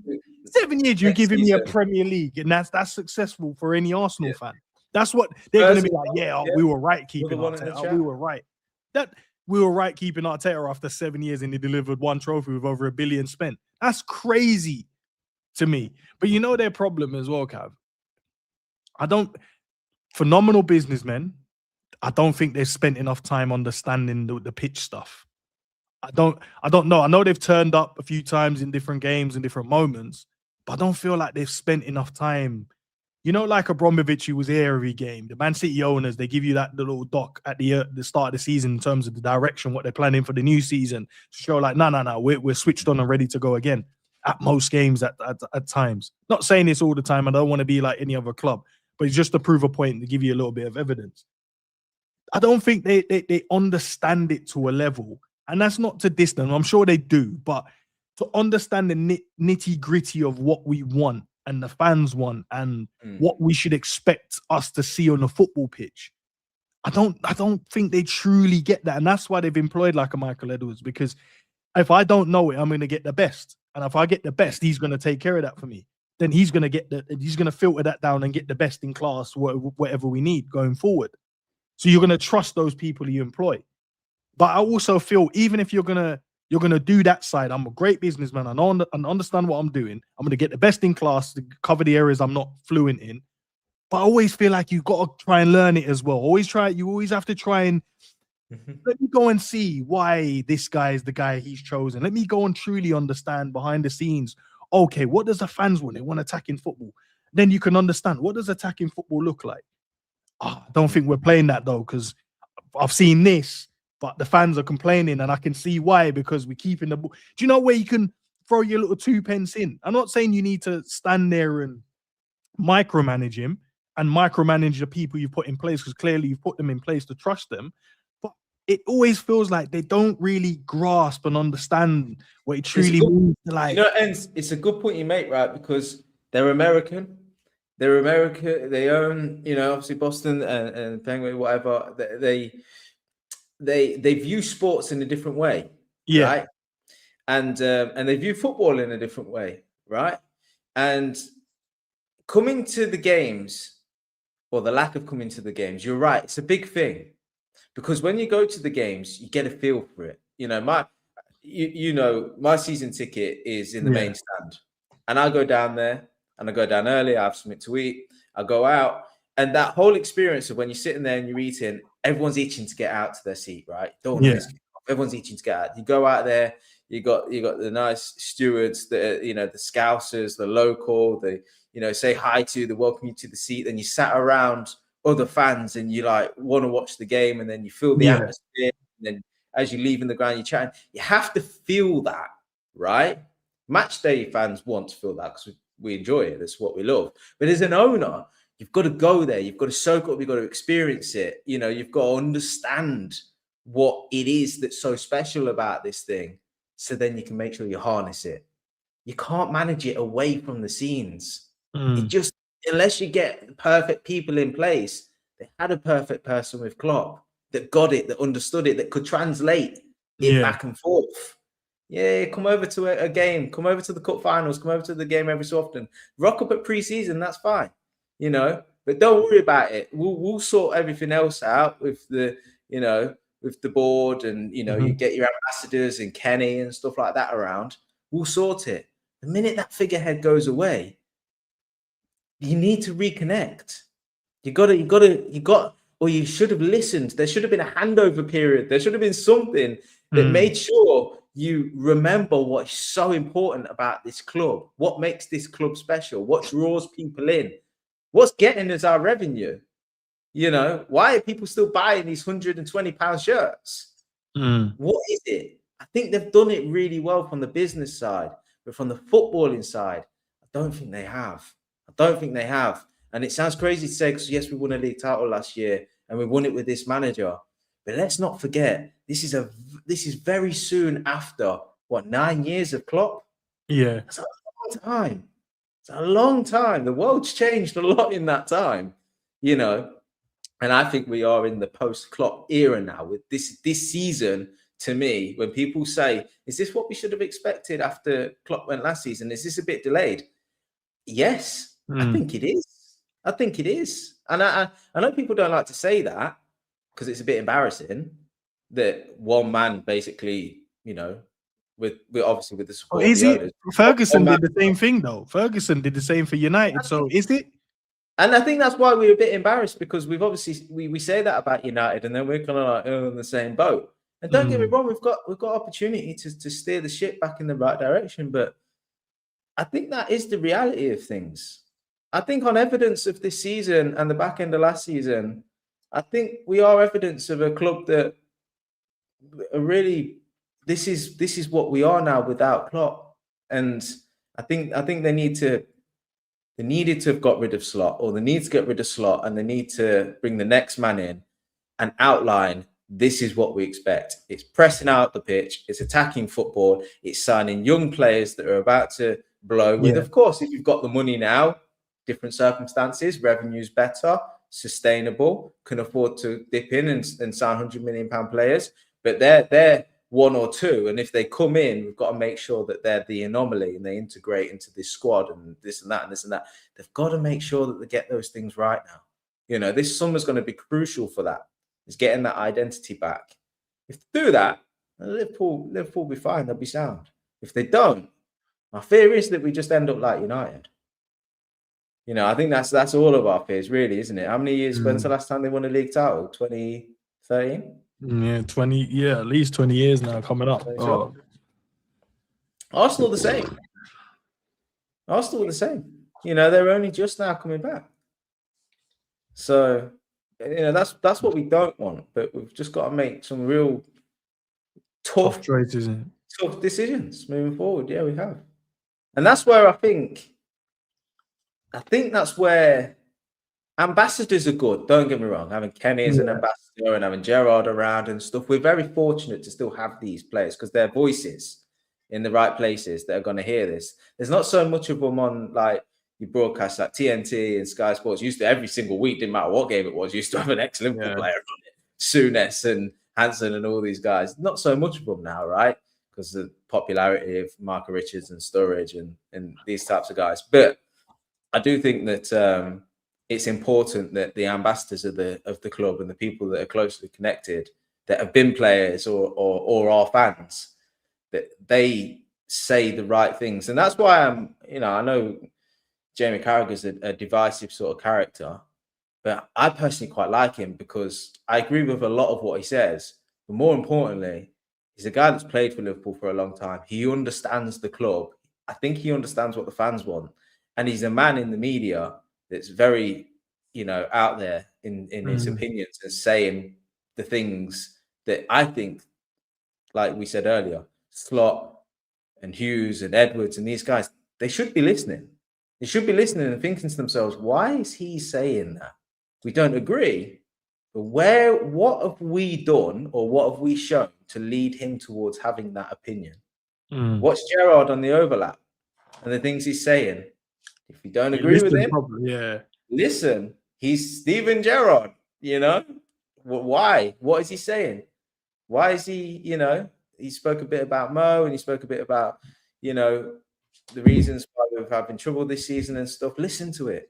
7 years. You're giving me a Premier League, and that's successful for any Arsenal fan. That's what they're going to be like. Yeah, we were right keeping Arteta. We were right. We were right keeping Arteta after 7 years, and he delivered one trophy with over $1 billion spent. That's crazy to me. But you know their problem as well, Cav. Phenomenal businessmen. I don't think they've spent enough time understanding the pitch stuff. I don't know. I know they've turned up a few times in different games and different moments, but I don't feel like they've spent enough time. You know, like Abramovich, who was here every game. The Man City owners, they give you that little doc at the start of the season in terms of the direction, what they're planning for the new season, to show like, no, we're switched on and ready to go again at most games at times. Not saying this all the time. I don't want to be like any other club, but it's just to prove a point, to give you a little bit of evidence. I don't think they understand it to a level, and that's not to diss them. I'm sure they do, but to understand the nitty gritty of what we want and the fans want and what we should expect us to see on the football pitch, I don't think they truly get that, and that's why they've employed like a Michael Edwards, because if I don't know it, I'm going to get the best, and if I get the best, he's going to take care of that for me. Then he's going to filter that down and get the best in class, whatever we need going forward. So you're going to trust those people you employ. But I also feel even if you're going to do that side, I'm a great businessman. I know and understand what I'm doing. I'm going to get the best in class to cover the areas I'm not fluent in. But I always feel like you've got to try and learn it as well. You always have to try and Let me go and see why this guy is the guy he's chosen. Let me go and truly understand behind the scenes. Okay, what does the fans want? They want attacking football. Then you can understand, what does attacking football look like? I don't think we're playing that though, because I've seen this, but the fans are complaining, and I can see why, because we're keeping the ball. Do you know where you can throw your little 2 pence in? I'm not saying you need to stand there and micromanage him and micromanage the people you've put in place, because clearly you've put them in place to trust them. But it always feels like they don't really grasp and understand what it truly means. Like, and it's a good point you make, right? Because they're American. They're America. They own, obviously Boston and Penguin, whatever. They view sports in a different way, right? And they view football in a different way, right? And coming to the games, or the lack of coming to the games, you're right. It's a big thing, because when you go to the games, you get a feel for it. My season ticket is in the main stand, and I go down there, and I go down early. I have something to eat. I go out, and that whole experience of when you're sitting there and you're eating, everyone's itching to get out to their seat, right? Don't want to miss. Everyone's itching to get out. You go out there. You got the nice stewards, the scousers, the local, say hi to, the welcome you to the seat. Then you sat around other fans, and you want to watch the game, and then you feel the atmosphere. And then as you leave in the ground, you're chatting. You have to feel that, right? Match day fans want to feel that, because we enjoy it. That's what we love. But as an owner, you've got to go there. You've got to soak up. You've got to experience it. You've got to understand what it is that's so special about this thing. So then you can make sure you harness it. You can't manage it away from the scenes. It just, unless you get perfect people in place. They had a perfect person with Klopp that got it, that understood it, that could translate it back and forth. Yeah, come over to a game, come over to the cup finals, come over to the game every so often. Rock up at pre-season, that's fine, but don't worry about it. We'll sort everything else out with the, with the board, and you get your ambassadors and Kenny and stuff like that around. We'll sort it. The minute that figurehead goes away, you need to reconnect. Or you should have listened. There should have been a handover period. There should have been something that made sure you remember what's so important about this club. What makes this club special? What draws people in? What's getting us our revenue? Why are people still buying these £120 shirts? What is it? I think they've done it really well from the business side, but from the footballing side, I don't think they have. And it sounds crazy to say, because yes, we won a league title last year, and we won it with this manager. But let's not forget, this is very soon after 9 years of Klopp. Yeah, that's a long time. It's a long time. The world's changed a lot in that time, And I think we are in the post-Klopp era now with this season. To me, when people say, is this what we should have expected after Klopp went last season? Is this a bit delayed? Yes, I think it is. And I know people don't like to say that, because it's a bit embarrassing that one man basically, with obviously with the support of the owners. Ferguson did the same thing though. Ferguson did the same for United. So is it? And I think that's why we're a bit embarrassed, because we've obviously we say that about United, and then we're kind of like in the same boat. And don't get me wrong, we've got opportunity to steer the ship back in the right direction. But I think that is the reality of things. I think on evidence of this season and the back end of last season, I think we are evidence of a club that are really, this is what we are now without Klopp. And I think they needed to have got rid of Slot, or they need to get rid of Slot, and they need to bring the next man in and outline, this is what we expect. It's pressing out the pitch, it's attacking football, it's signing young players that are about to blow with. Of course, if you've got the money now, different circumstances, revenue's better, sustainable, can afford to dip in and sign £100 million players. But they're one or two, and if they come in, we've got to make sure that they're the anomaly and they integrate into this squad and this and that and this and that. They've got to make sure that they get those things right now. This summer's going to be crucial for that. Is getting that identity back. If they do that, Liverpool will be fine. They'll be sound. If they don't, my fear is that we just end up like United. I think that's all of our fears, really, isn't it? How many years? When's the last time they won a league title? 2013. Yeah, 20. Yeah, at least 20 years now coming up. Oh. Arsenal the same. Arsenal the same. You know, they're only just now coming back. So, you know, that's what we don't want. But we've just got to make some real tough choices, tough decisions moving forward. Yeah, we have, and that's where I think that's where ambassadors are good. Don't get me wrong. Having Kenny as an ambassador and having Gerrard around and stuff, we're very fortunate to still have these players because they're voices in the right places that are going to hear this. There's not so much of them on like your broadcasts like TNT and Sky Sports. Used to every single week, didn't matter what game it was, used to have an excellent player on it. Souness and Hansen and all these guys. Not so much of them now, right? Because of the popularity of Marco Richards and Sturridge and these types of guys. But I do think that it's important that the ambassadors of the club and the people that are closely connected, that have been players or are fans, that they say the right things. And that's why I know Jamie Carragher's a divisive sort of character, but I personally quite like him because I agree with a lot of what he says. But more importantly, he's a guy that's played for Liverpool for a long time. He understands the club. I think he understands what the fans want. And he's a man in the media that's very, out there in his opinions and saying the things that I think, like we said earlier, Slot and Hughes and Edwards and these guys, they should be listening. They should be listening and thinking to themselves, why is he saying that? We don't agree, but what have we done or what have we shown to lead him towards having that opinion? Watch Gerrard on the overlap and the things he's saying. If you don't agree with him, listen, he's Steven Gerrard, Why? What is he saying? Why is he, he spoke a bit about Mo and he spoke a bit about, the reasons why we're having trouble this season and stuff. Listen to it.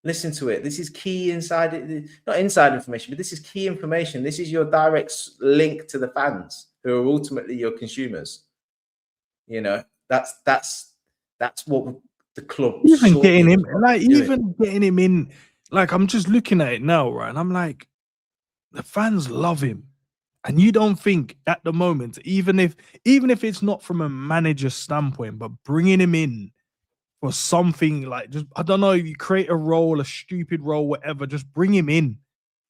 Listen to it. This is key not inside information, but this is key information. This is your direct link to the fans who are ultimately your consumers. That's what the club even getting him getting him in. Like, I'm just looking at it now, right? And I'm like, the fans love him. And you don't think at the moment, even if it's not from a manager standpoint, but bringing him in for something like, just, I don't know, you create a role, a stupid role, whatever, just bring him in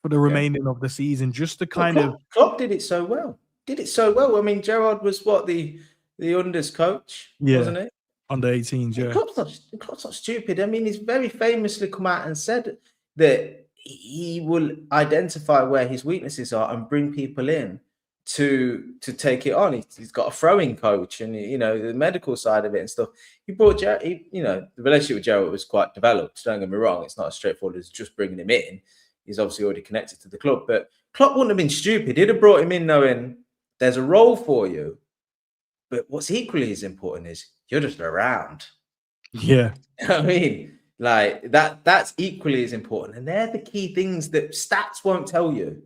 for the remaining of the season, just to Klopp did it so well. I mean, Gerrard was the unders coach, wasn't it? Under 18s, yeah. Klopp's not stupid. I mean, he's very famously come out and said that he will identify where his weaknesses are and bring people in to take it on. He's got a throwing coach and, the medical side of it and stuff. He brought the relationship with Gerrard was quite developed. Don't get me wrong. It's not as straightforward as just bringing him in. He's obviously already connected to the club, but Klopp wouldn't have been stupid. He'd have brought him in knowing there's a role for you. But what's equally as important is you're just around. Yeah. I mean, like that's equally as important. And they're the key things that stats won't tell you.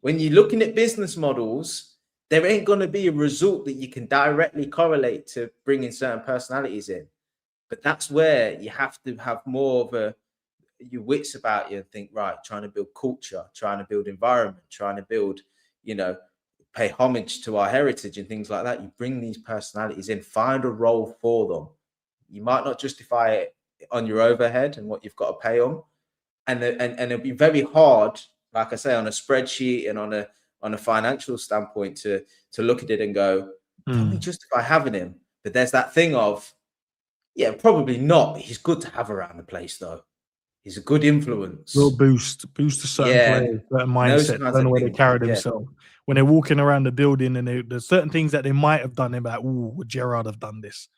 When you're looking at business models, there ain't going to be a result that you can directly correlate to bringing certain personalities in. But that's where you have to have more of your wits about you and think, right, trying to build culture, trying to build environment, trying to build, pay homage to our heritage and things like that. You bring these personalities in, find a role for them. You might not justify it on your overhead and what you've got to pay them. And it'll be very hard, like I say, on a spreadsheet and on a financial standpoint to look at it and go, can we justify having him? But there's that thing of, yeah, probably not. But he's good to have around the place, though. He's a good influence. Will boost a certain players, certain mindset, certain way they carry themselves. When they're walking around the building and there's certain things that they might have done, they're like, ooh, would Gerrard have done this?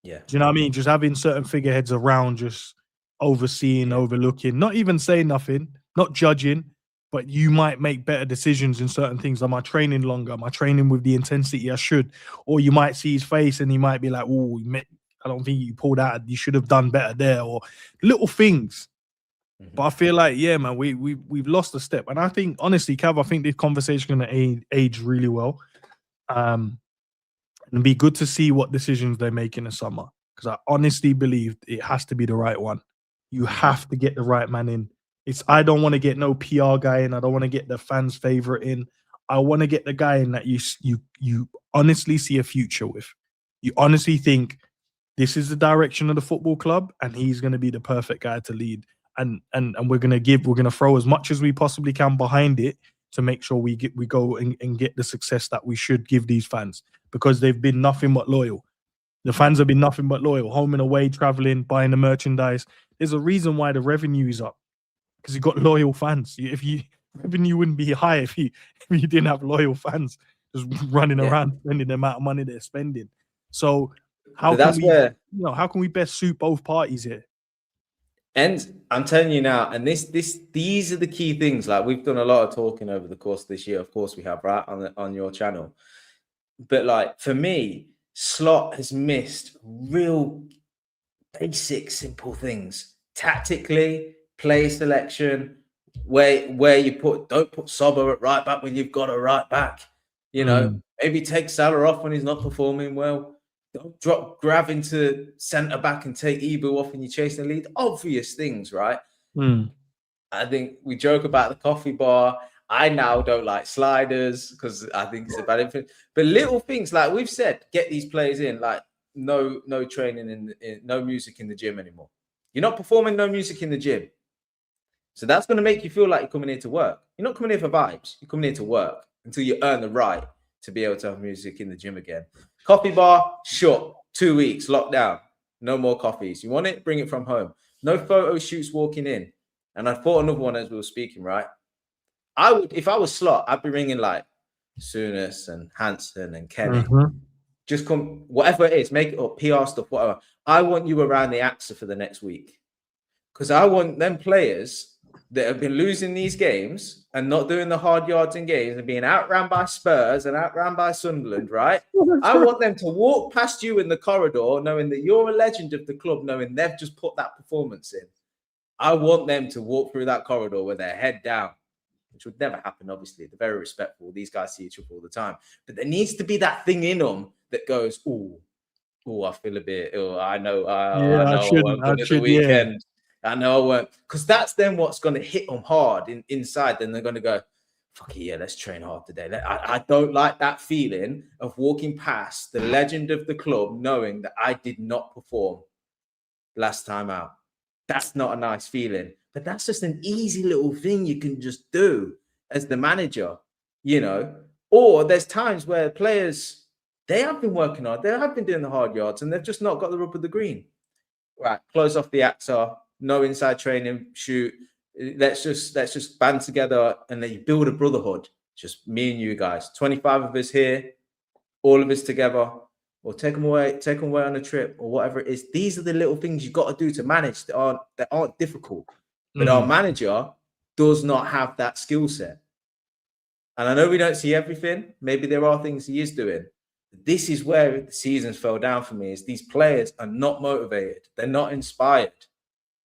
Yeah. Do you know what I mean? Just having certain figureheads around, just overseeing, overlooking, not even saying nothing, not judging, but you might make better decisions in certain things. Am I training longer? Am I training with the intensity I should? Or you might see his face and he might be like, oh, I don't think you pulled out. You should have done better there, or little things. But I feel like, yeah, man, we've lost a step. And I think, honestly, Cav, I think this conversation is going to age really well. And be good to see what decisions they make in the summer. Because I honestly believe it has to be the right one. You have to get the right man in. I don't want to get no PR guy in. I don't want to get the fans' favorite in. I want to get the guy in that you honestly see a future with. You honestly think this is the direction of the football club, and he's going to be the perfect guy to lead. And we're going to throw as much as we possibly can behind it to make sure we go and get the success that we should give these fans, because they've been nothing but loyal. The fans have been nothing but loyal, home and away, traveling, buying the merchandise. There's a reason why the revenue is up, because you've got loyal fans. Revenue wouldn't be high if you didn't have loyal fans just running around spending the amount of money they're spending. So how can we best suit both parties here? And I'm telling you now, and these are the key things. Like, we've done a lot of talking over the course of this year. Of course we have, right, on your channel. But like, for me, Slot has missed real basic, simple things. Tactically, play selection, where you don't put Sober at right back when you've got a right back. You know, maybe take Salah off when he's not performing well. Don't drop Grav into centre back and take Ibu off when you're chasing the lead. Obvious things, right? I think we joke about the coffee bar. I now don't like sliders because I think it's a bad influence. But little things, like we've said, get these players in. Like, no training no music in the gym anymore. You're not performing, no music in the gym. So that's going to make you feel like you're coming here to work. You're not coming here for vibes. You're coming here to work until you earn the right to be able to have music in the gym again. Coffee bar, shut. 2 weeks, lockdown. No more coffees. You want it? Bring it from home. No photo shoots walking in. And I thought another one as we were speaking, right? If I was Slot, I'd be ringing like Souness and Hansen and Kenny. Just come, whatever it is, make it up, PR stuff, whatever. I want you around the AXA for the next week. Because I want them players that have been losing these games and not doing the hard yards in games and being outran by Spurs and outran by Sunderland, right? I want them to walk past you in the corridor knowing that you're a legend of the club, knowing they've just put that performance in. I want them to walk through that corridor with their head down, which would never happen, obviously. They're very respectful. These guys see each other all the time. But there needs to be that thing in them that goes, oh, I feel a bit, I know I won't go at the weekend. Yeah. I know I won't. Because that's then what's going to hit them hard inside. Then they're going to go, fuck it, yeah, let's train hard today. I don't like that feeling of walking past the legend of the club knowing that I did not perform last time out. That's not a nice feeling. But that's just an easy little thing you can just do as the manager, you know. Or there's times where players, they have been working hard. They have been doing the hard yards and they've just not got the rub of the green. Right, close off the AXA, no inside training, shoot. Let's just band together and let you build a brotherhood. Just me and you guys. 25 of us here, all of us together. Or take them away on a trip or whatever it is. These are the little things you've got to do to manage that aren't difficult. But our manager does not have that skill set. And I know we don't see everything. Maybe there are things he is doing. This is where the seasons fell down for me, is these players are not motivated. They're not inspired.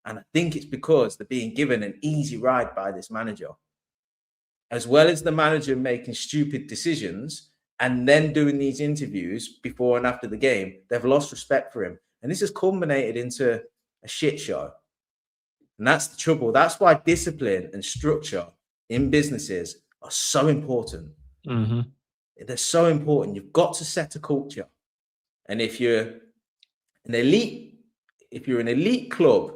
And I think it's because they're being given an easy ride by this manager. As well as the manager making stupid decisions and then doing these interviews before and after the game, they've lost respect for him. And this has culminated into a shit show. And that's the trouble. That's why discipline and structure in businesses are so important. They're so important. You've got to set a culture. And if you're an elite club,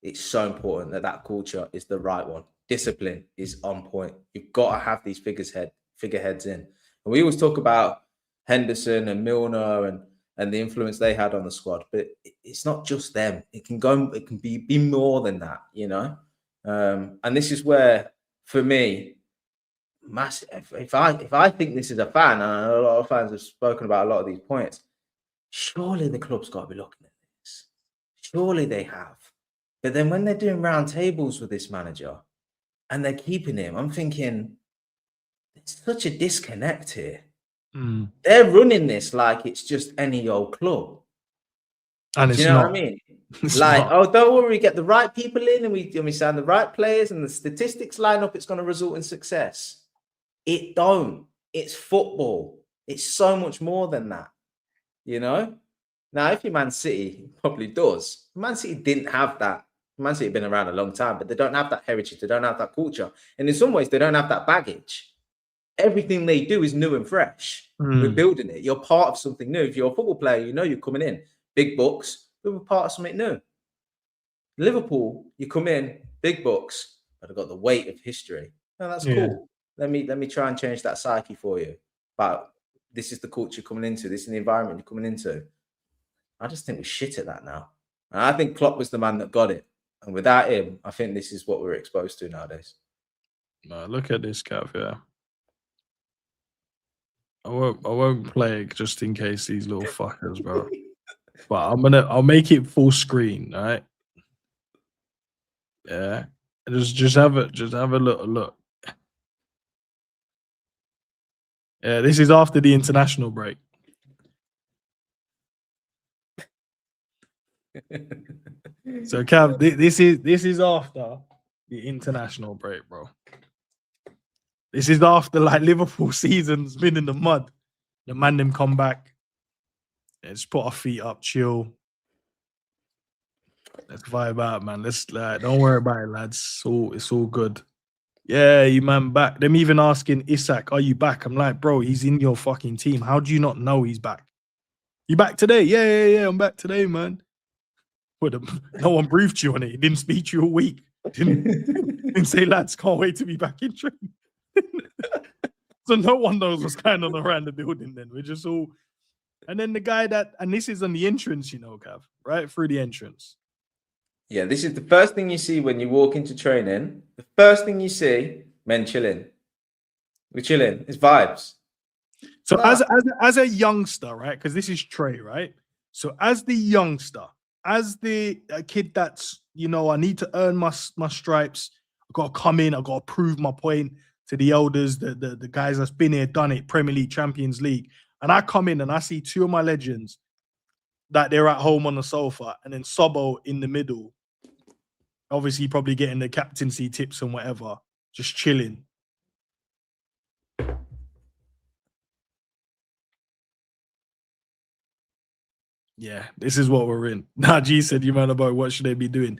it's so important that culture is the right one. Discipline is on point. You've got to have these figureheads in. And we always talk about Henderson and Milner and the influence they had on the squad, but it's not just them. It can be more than that, you know. And this is where, for me, massive. If I think this is a fan, and I know a lot of fans have spoken about a lot of these points, surely the club's got to be looking at this. Surely they have. But then when they're doing round tables with this manager and they're keeping him, I'm thinking, it's such a disconnect here. They're running this like it's just any old club. And do you know what I mean? Like, oh, don't worry, we get the right people in and we sign the right players and the statistics line up, it's going to result in success. It don't. It's football. It's so much more than that, you know? Now, if you're Man City, it probably does. Man City didn't have that. Man City have been around a long time, but they don't have that heritage. They don't have that culture. And in some ways, they don't have that baggage. everything they do is new and fresh. We're building it. You're part of something new. If you're a football player, you know you're coming in. Big bucks, we were part of something new. Liverpool, you come in, big bucks, but I've got the weight of history. No, that's cool. Let me try and change that psyche for you. But this is the culture coming into. This is the environment you're coming into. I just think we're shit at that now. And I think Klopp was the man that got it. And without him, I think this is what we're exposed to nowadays. No, look at this, Cav, yeah. I won't play it just in case these little fuckers, bro. But I'll make it full screen, all right? Yeah. Just have a look. Yeah, this is after the international break. So Cav, this is after the international break, bro. This is after like Liverpool season's been in the mud. The man them come back. Let's put our feet up, chill. Let's vibe out, man. Let's don't worry about it, lads. It's all good. Yeah, you man back. Them even asking Isak, are you back? I'm like, bro, he's in your fucking team. How do you not know he's back? You back today? Yeah, I'm back today, man. But no one briefed you on it. He didn't speak to you a week. Didn't say, lads, can't wait to be back in training. So no one knows what's going on around the building then. We're just all... And then the guy and this is on the entrance, you know, Cav, right through the entrance. Yeah, this is the first thing you see when you walk into training. The first thing you see, men chilling. We're chilling. It's vibes. So as a youngster, right? Because this is Trey, right? So as the youngster, as the kid that's, you know, I need to earn my stripes. I got to come in. I got to prove my point to the elders, the guys that's been here, done it, Premier League, Champions League. And I come in and I see two of my legends that they're at home on the sofa, and then Sobbo in the middle, obviously probably getting the captaincy tips and whatever, just chilling. Yeah, this is what we're in. G said, you man about what should they be doing?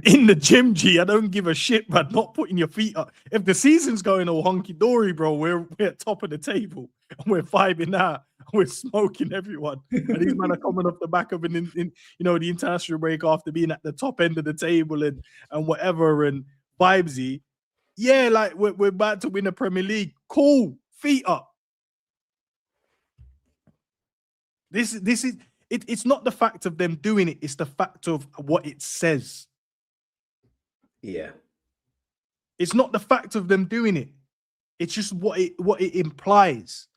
In the gym, G, I don't give a shit, but not putting your feet up. If the season's going all honky-dory, bro, we're at top of the table and we're vibing out and we're smoking everyone. And these men are coming off the back of the international break after being at the top end of the table and whatever and vibesy. Yeah, like we're about to win a Premier League. Cool, feet up. This is it's not the fact of them doing it, it's the fact of what it says. Yeah. It's not the fact of them doing it. It's just what it implies.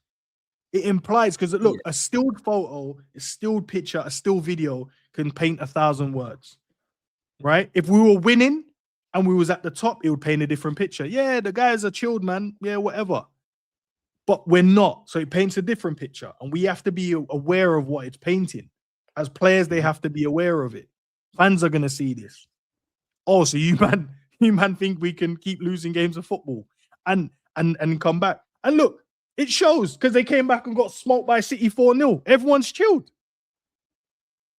It implies, because look, a stilled photo, a stilled picture, a still video can paint 1,000 words. Right? If we were winning and we was at the top, it would paint a different picture. Yeah, the guys are chilled, man. Yeah, whatever. But we're not. So it paints a different picture. And we have to be aware of what it's painting. As players, they have to be aware of it. Fans are going to see this. Oh, so you man think we can keep losing games of football and come back. And look, it shows, because they came back and got smoked by City 4-0. Everyone's chilled.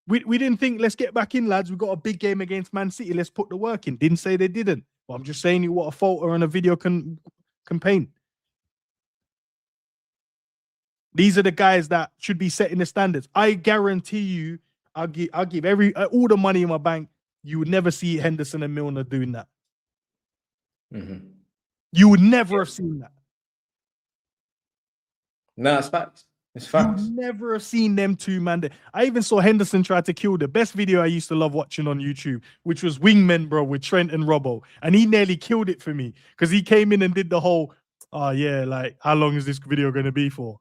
We didn't think, let's get back in, lads. We got a big game against Man City. Let's put the work in. Didn't say they didn't. But I'm just saying you what a photo and a video can paint. These are the guys that should be setting the standards. I guarantee you, I'll give all the money in my bank. You would never see Henderson and Milner doing that. Mm-hmm. You would never have seen that. No, it's facts. It's facts. You never have seen them two, man. I even saw Henderson try to kill the best video I used to love watching on YouTube, which was Wingmen, bro, with Trent and Robbo. And he nearly killed it for me because he came in and did the whole, oh, yeah, like, how long is this video going to be for?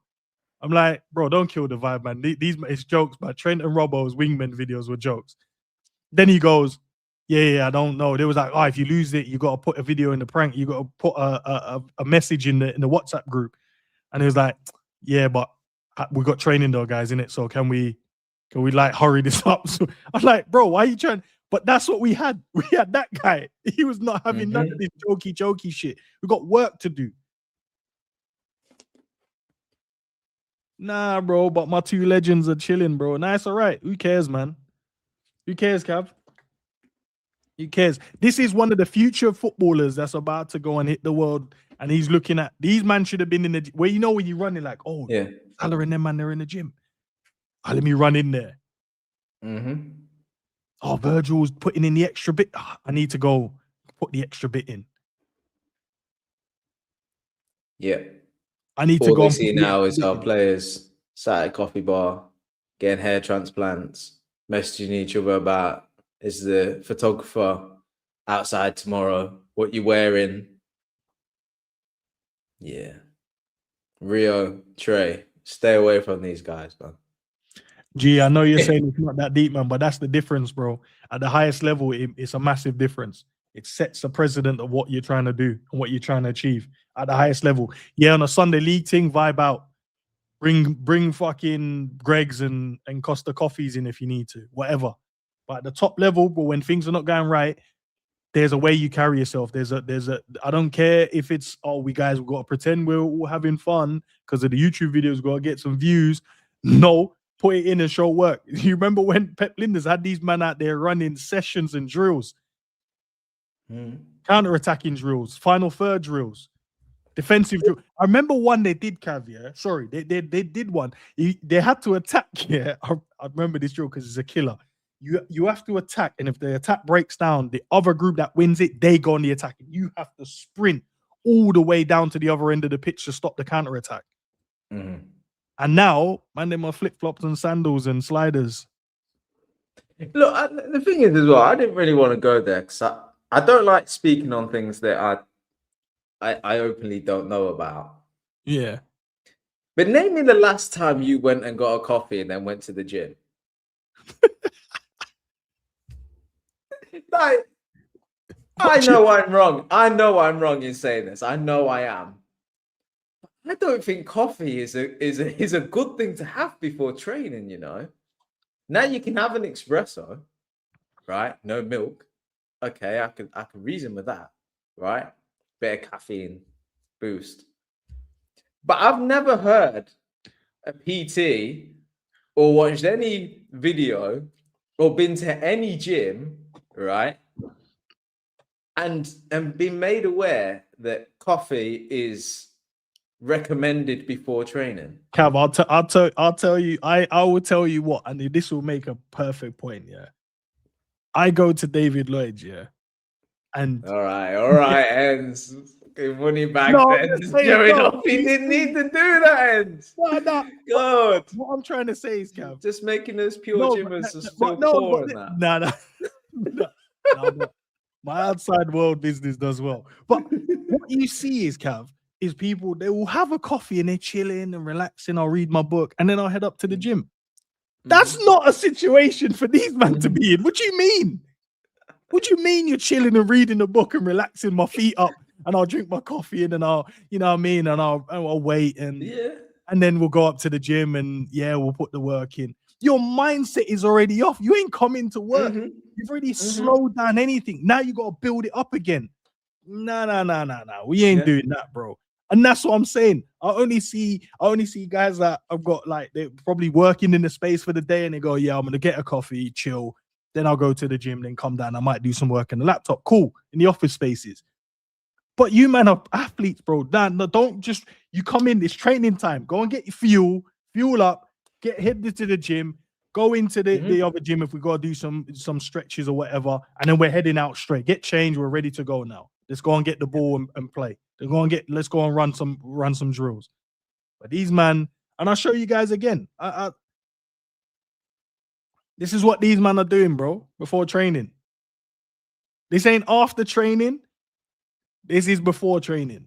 I'm like, bro, don't kill the vibe, man. These it's jokes, but Trent and Robbo's Wingmen videos were jokes. Then he goes, yeah, I don't know. They was like, oh, if you lose it, you got to put a video in the prank. You got to put a message in the WhatsApp group. And he was like, yeah, but we got training though, guys, in it. So can we like hurry this up? So I'm like, bro, why are you trying? But that's what we had. We had that guy. He was not having none of this jokey shit. We got work to do. Nah, bro, but my two legends are chilling, bro. Nah, it's all right. Who cares, man? Who cares, Cav? Who cares? This is one of the future footballers that's about to go and hit the world and he's looking at these man should have been in the where you know when you're running like, oh, Yeah. Salah and them man, they're in the gym. Oh, let me run in there. Oh, Virgil's putting in the extra bit. Oh, I need to go put the extra bit in. Yeah. I need to All go. they see now is our players sat at a coffee bar, getting hair transplants, messaging each other about, is the photographer outside tomorrow? What you wearing? Yeah. Rio, Trey, stay away from these guys, man. Gee, I know you're saying it's not that deep, man, but that's the difference, bro. At the highest level, it's a massive difference. It sets the precedent of what you're trying to do and what you're trying to achieve at the highest level. Yeah, on a Sunday league thing, vibe out. Bring fucking Greg's and Costa coffees in if you need to, whatever. But at the top level, but when things are not going right, there's a way you carry yourself. There's a. I don't care if it's we got to pretend we're all having fun because of the YouTube videos. Got to get some views. No, put it in and show work. You remember when Pep Linders had these men out there running sessions and drills, counter-attacking drills, final third drills, defensive drill. I remember one they did, Cav, yeah. Sorry, they did one. They had to attack, yeah. I remember this drill because it's a killer. You have to attack, and if the attack breaks down, the other group that wins it, they go on the attack. And you have to sprint all the way down to the other end of the pitch to stop the counter-attack. And now, man, them are flip-flops and sandals and sliders. Look, the thing is as well, I didn't really want to go there because I don't like speaking on things that I openly don't know about. Yeah. But name me the last time you went and got a coffee and then went to the gym. Like, I know I'm wrong. I know I'm wrong in saying this. I know I am. I don't think coffee is a good thing to have before training, you know. Now you can have an espresso, right? No milk. Okay, I can reason with that, right? Bit of caffeine boost. But I've never heard a PT or watched any video or been to any gym, right? And been made aware that coffee is recommended before training. Cav, I'll tell you, I will tell you what, and this will make a perfect point, yeah. I go to David Lloyd's, yeah. And all right, Ends. Money back then. He didn't need to do that, Ends. No, God. What I'm trying to say is, Cav, just making those pure gymmers still poor in that. No. My outside world business does well. But what you see is, Cav, is people, they will have a coffee and they're chilling and relaxing. I'll read my book and then I'll head up to the gym. That's not a situation for these men to be in. What do you mean? What do you mean you're chilling and reading a book and relaxing, my feet up, and I'll drink my coffee and then I'll, you know what I mean, and I'll wait and then we'll go up to the gym and we'll put the work in. Your mindset is already off. You ain't coming to work. You've already slowed down anything. Now you got to build it up again. No. We ain't doing that, bro. And that's what I'm saying. I only see guys that I've got, like, they're probably working in the space for the day and they go, yeah, I'm going to get a coffee, chill. Then I'll go to the gym, then come down. I might do some work in the laptop. Cool. In the office spaces. But you, man, are athletes, bro. No, don't just, you come in, it's training time. Go and get your fuel up, head to the gym, go into the other gym if we got to do some stretches or whatever. And then we're heading out straight. Get changed. We're ready to go now. Let's go and get the ball and play. Let's go and run some drills. But these man, and I'll show you guys again. This is what these men are doing, bro, before training. This ain't after training. This is before training.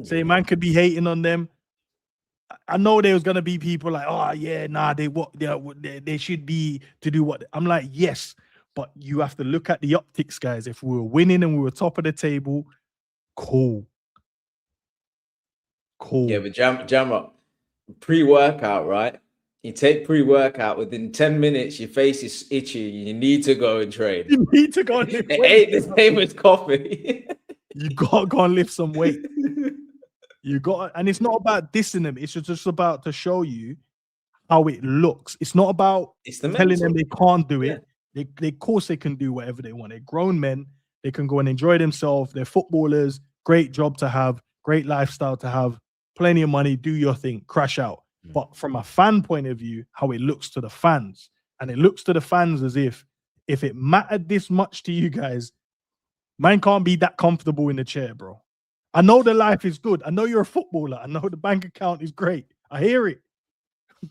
Say, man could be hating on them. I know there was gonna be people like, oh yeah, nah, they should be to do what. I'm like, yes, but you have to look at the optics, guys. If we were winning and we were top of the table, cool. Yeah, but jam up pre-workout, right? You take pre-workout, within 10 minutes, your face is itchy. You need to go and train. You need to go and lift weight. It ain't the same as coffee. You gotta go and lift some weight. And it's not about dissing them. It's just about to show you how it looks. It's not about telling them they can't do it. They of course they can do whatever they want. They're grown men. They can go and enjoy themselves. They're footballers. Great job to have. Great lifestyle to have. Plenty of money. Do your thing. Crash out. But from a fan point of view, how it looks to the fans, and it looks to the fans as if it mattered this much to you guys, man can't be that comfortable in the chair, bro. I know the life is good. I know you're a footballer. I know the bank account is great. I hear it.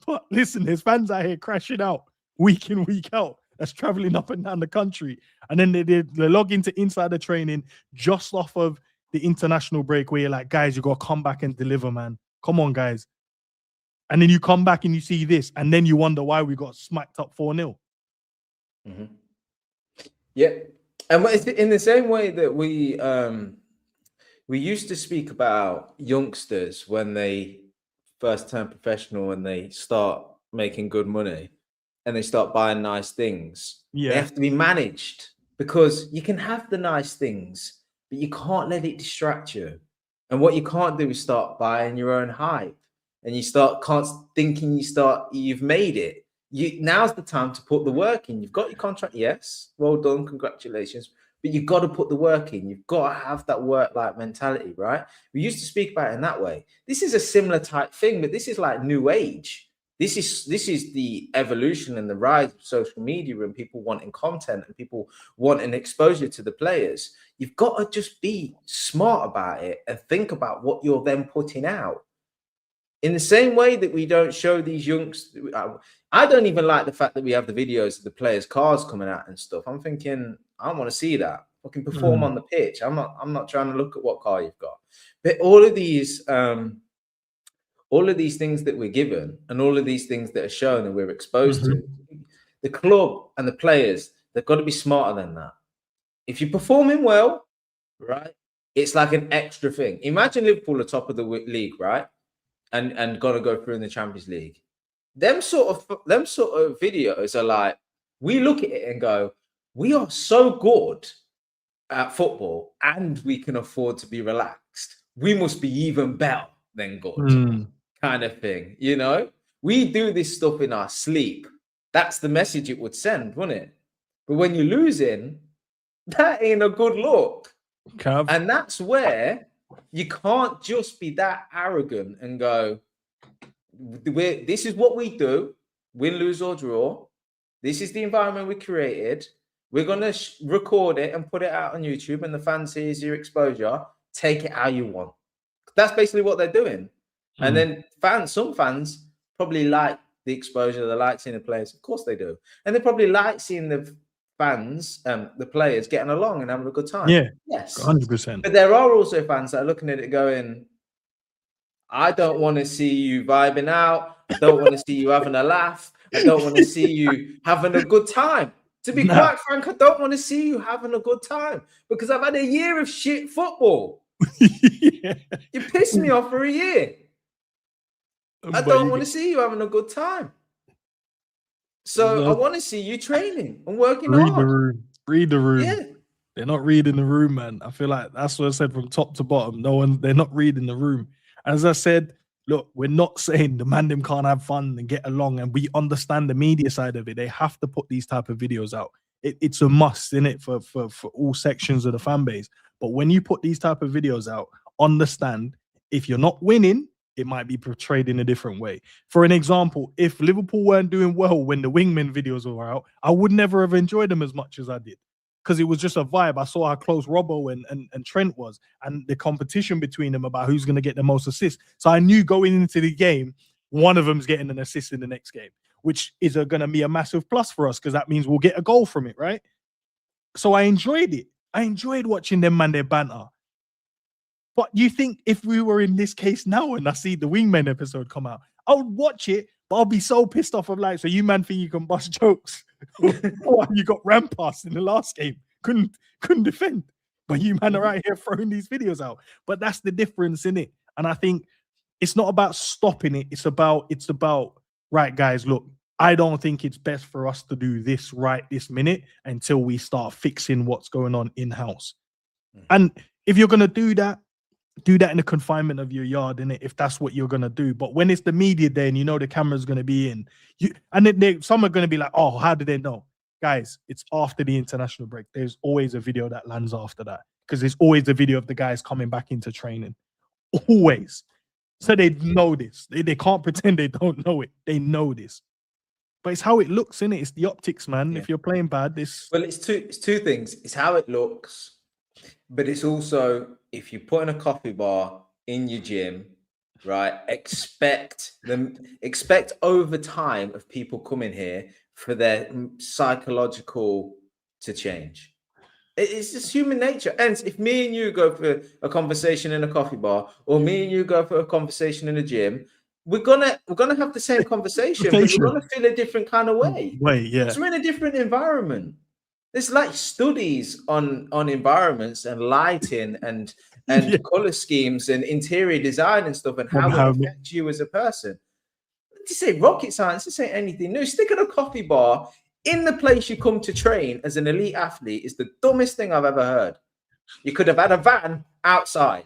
But listen, there's fans out here crashing out week in, week out. That's traveling up and down the country. And then they log into insider training just off of the international break where you're like, guys, you got to come back and deliver, man. Come on, guys. And then you come back and you see this, and then you wonder why we got smacked up 4-0. Yeah. And in the same way that we used to speak about youngsters when they first turn professional and they start making good money and they start buying nice things. They have to be managed, because you can have the nice things, but you can't let it distract you. And what you can't do is start buying your own hype. And you start thinking you've made it. Now's the time to put the work in. You've got your contract, yes, well done, congratulations. But you've got to put the work in. You've got to have that work-life mentality, right? We used to speak about it in that way. This is a similar type thing, but this is like new age. This is the evolution and the rise of social media and people wanting content and people wanting exposure to the players. You've got to just be smart about it and think about what you're then putting out. In the same way that we don't show these youngsters, I don't even like the fact that we have the videos of the players' cars coming out and stuff. I'm thinking, I don't want to see that. Fucking perform on the pitch. I'm not trying to look at what car you've got. But all of these things that we're given and all of these things that are shown and we're exposed to, the club and the players, they've got to be smarter than that. If you're performing well, right, it's like an extra thing. Imagine Liverpool are top of the league, right? And gonna go through in the Champions League. Them sort of videos are like, we look at it and go, we are so good at football and we can afford to be relaxed. We must be even better than good, kind of thing. You know, we do this stuff in our sleep. That's the message it would send, wouldn't it? But when you're losing, that ain't a good look. And that's where you can't just be that arrogant and go, this is what we do, win, lose, or draw. This is the environment we created. We're going to record it and put it out on YouTube, and the fan sees your exposure. Take it how you want. That's basically what they're doing. And then some fans probably like the exposure. They like seeing the players. Of course they do. And they probably like seeing the fans, the players getting along and having a good time. Yeah, yes, 100%. But there are also fans that are looking at it going, I don't want to see you vibing out. I don't want to see you having a laugh. I don't want to see you having a good time. To be quite frank, I don't want to see you having a good time because I've had a year of shit football. You pissed me off for a year. I don't want to see you having a good time. So I want to see you training and working hard. Read the room. Yeah. They're not reading the room, man. I feel like that's what I said from top to bottom. They're not reading the room. As I said, look, we're not saying the man them can't have fun and get along, and we understand the media side of it. They have to put these type of videos out. It's a must, in it, for all sections of the fan base. But when you put these type of videos out, understand if you're not winning, it might be portrayed in a different way. For an example, if Liverpool weren't doing well when the wingman videos were out, I would never have enjoyed them as much as I did. Because it was just a vibe. I saw how close Robbo and Trent was, and the competition between them about who's going to get the most assists. So I knew going into the game, one of them's getting an assist in the next game, which is going to be a massive plus for us because that means we'll get a goal from it, right? So I enjoyed it. I enjoyed watching them man their banter. But you think if we were in this case now and I see the Wingmen episode come out, I would watch it, but I'll be so pissed off. I'm like, so you man think you can bust jokes? You got ram passed in the last game, couldn't defend, but you man are right here throwing these videos out. But that's the difference in it. And I think it's not about stopping it. It's about right, guys, look, I don't think it's best for us to do this right this minute until we start fixing what's going on in-house. And if you're going to do that in the confinement of your yard, innit, if that's what you're going to do. But when it's the media day and you know the camera's going to be in, and some are going to be like, oh, how did they know? guys, it's after the international break. There's always a video that lands after that because there's always a video of the guys coming back into training. Always. So they know this. They can't pretend they don't know it. They know this. But it's how it looks, innit? It's the optics, man. If you're playing bad, well, it's two things. It's how it looks, but it's also if you put in a coffee bar in your gym, right? Expect over time of people coming here for their psychological to change. It's just human nature. And if me and you go for a conversation in a coffee bar, or me and you go for a conversation in a gym, we're gonna have the same conversation, but we're gonna feel a different kind of way. Because we're in a different environment. There's like studies on environments and lighting and color schemes and interior design and stuff, and how it affects you as a person. To say rocket science, this ain't anything new. Sticking a coffee bar in the place you come to train as an elite athlete is the dumbest thing I've ever heard. You could have had a van outside.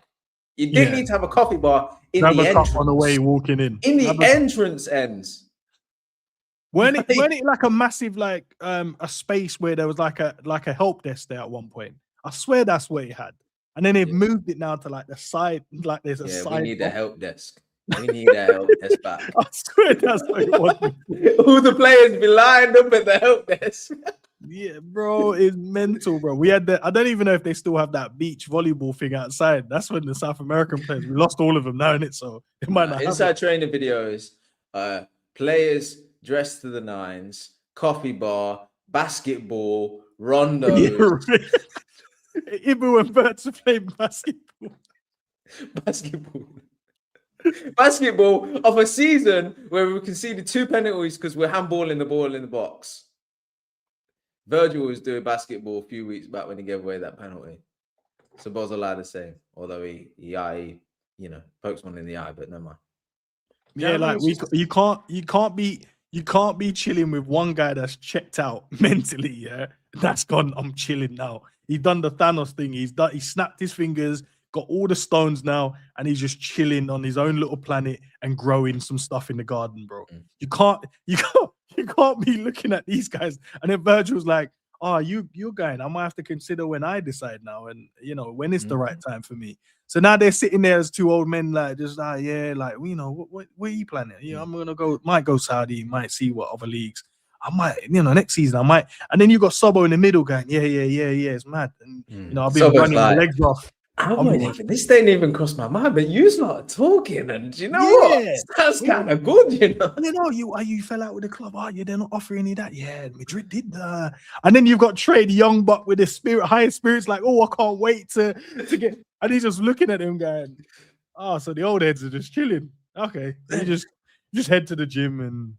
You didn't need to have a coffee bar in the entrance. On the way walking in. In the entrance ends. Weren't it like a massive a space where there was like a help desk there at one point? I swear that's what it had. And then they've moved it now to like the side, like there's a side. We need a help desk. We need a help desk back. I swear that's what it was. All the players be lined up at the help desk. Yeah, bro, it's mental, bro. We had I don't even know if they still have that beach volleyball thing outside. That's when the South American players, we lost all of them now, innit? So it might not inside training videos, players dressed to the nines, coffee bar, basketball, rondos. Ibu and Bert's playing basketball. Basketball of a season where we conceded 2 penalties because we're handballing the ball in the box. Virgil was doing basketball a few weeks back when he gave away that penalty. So Boz allowed the same, although he pokes one in the eye, but never mind. Yeah, like you can't be chilling with one guy that's checked out mentally. Yeah, that's gone. I'm chilling now. He's done the Thanos thing. He snapped his fingers, got all the stones now, and he's just chilling on his own little planet and growing some stuff in the garden, bro. You can't be looking at these guys. And then Virgil's like, "Oh, you're going. I might have to consider when I decide now, and when it's the right time for me." So now they're sitting there as two old men, like just what are you planning? I'm might go Saudi, might see what other leagues. I might, next season I might. And then you got Sobo in the middle going, yeah, it's mad. And I'll be running my legs off. This didn't even cross my mind, but you start talking, and what? That's kind of good, you fell out with the club. Oh, they're not offering you that. Yeah, Madrid did that. And then you've got Trey, the young buck with the higher spirits, like, oh, I can't wait to get. And he's just looking at him, going, oh, so the old heads are just chilling. Okay, you just head to the gym and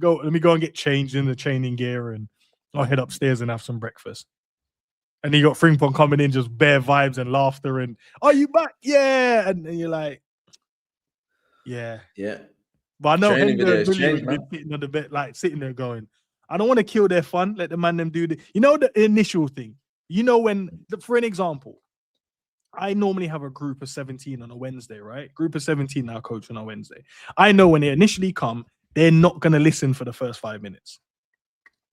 go. Let me go and get changed in the training gear, and I'll head upstairs and have some breakfast. And you got Frimpong coming in, just bare vibes and laughter, and are you back? Yeah, and you're like, yeah. But I know Hendo and Billy would be sitting on the bed, like sitting there going, I don't want to kill their fun. Let the man them do the, the initial thing. For an example, I normally have a group of 17 on a Wednesday, right? Group of 17 now coach on a Wednesday. I know when they initially come, they're not going to listen for the first 5 minutes.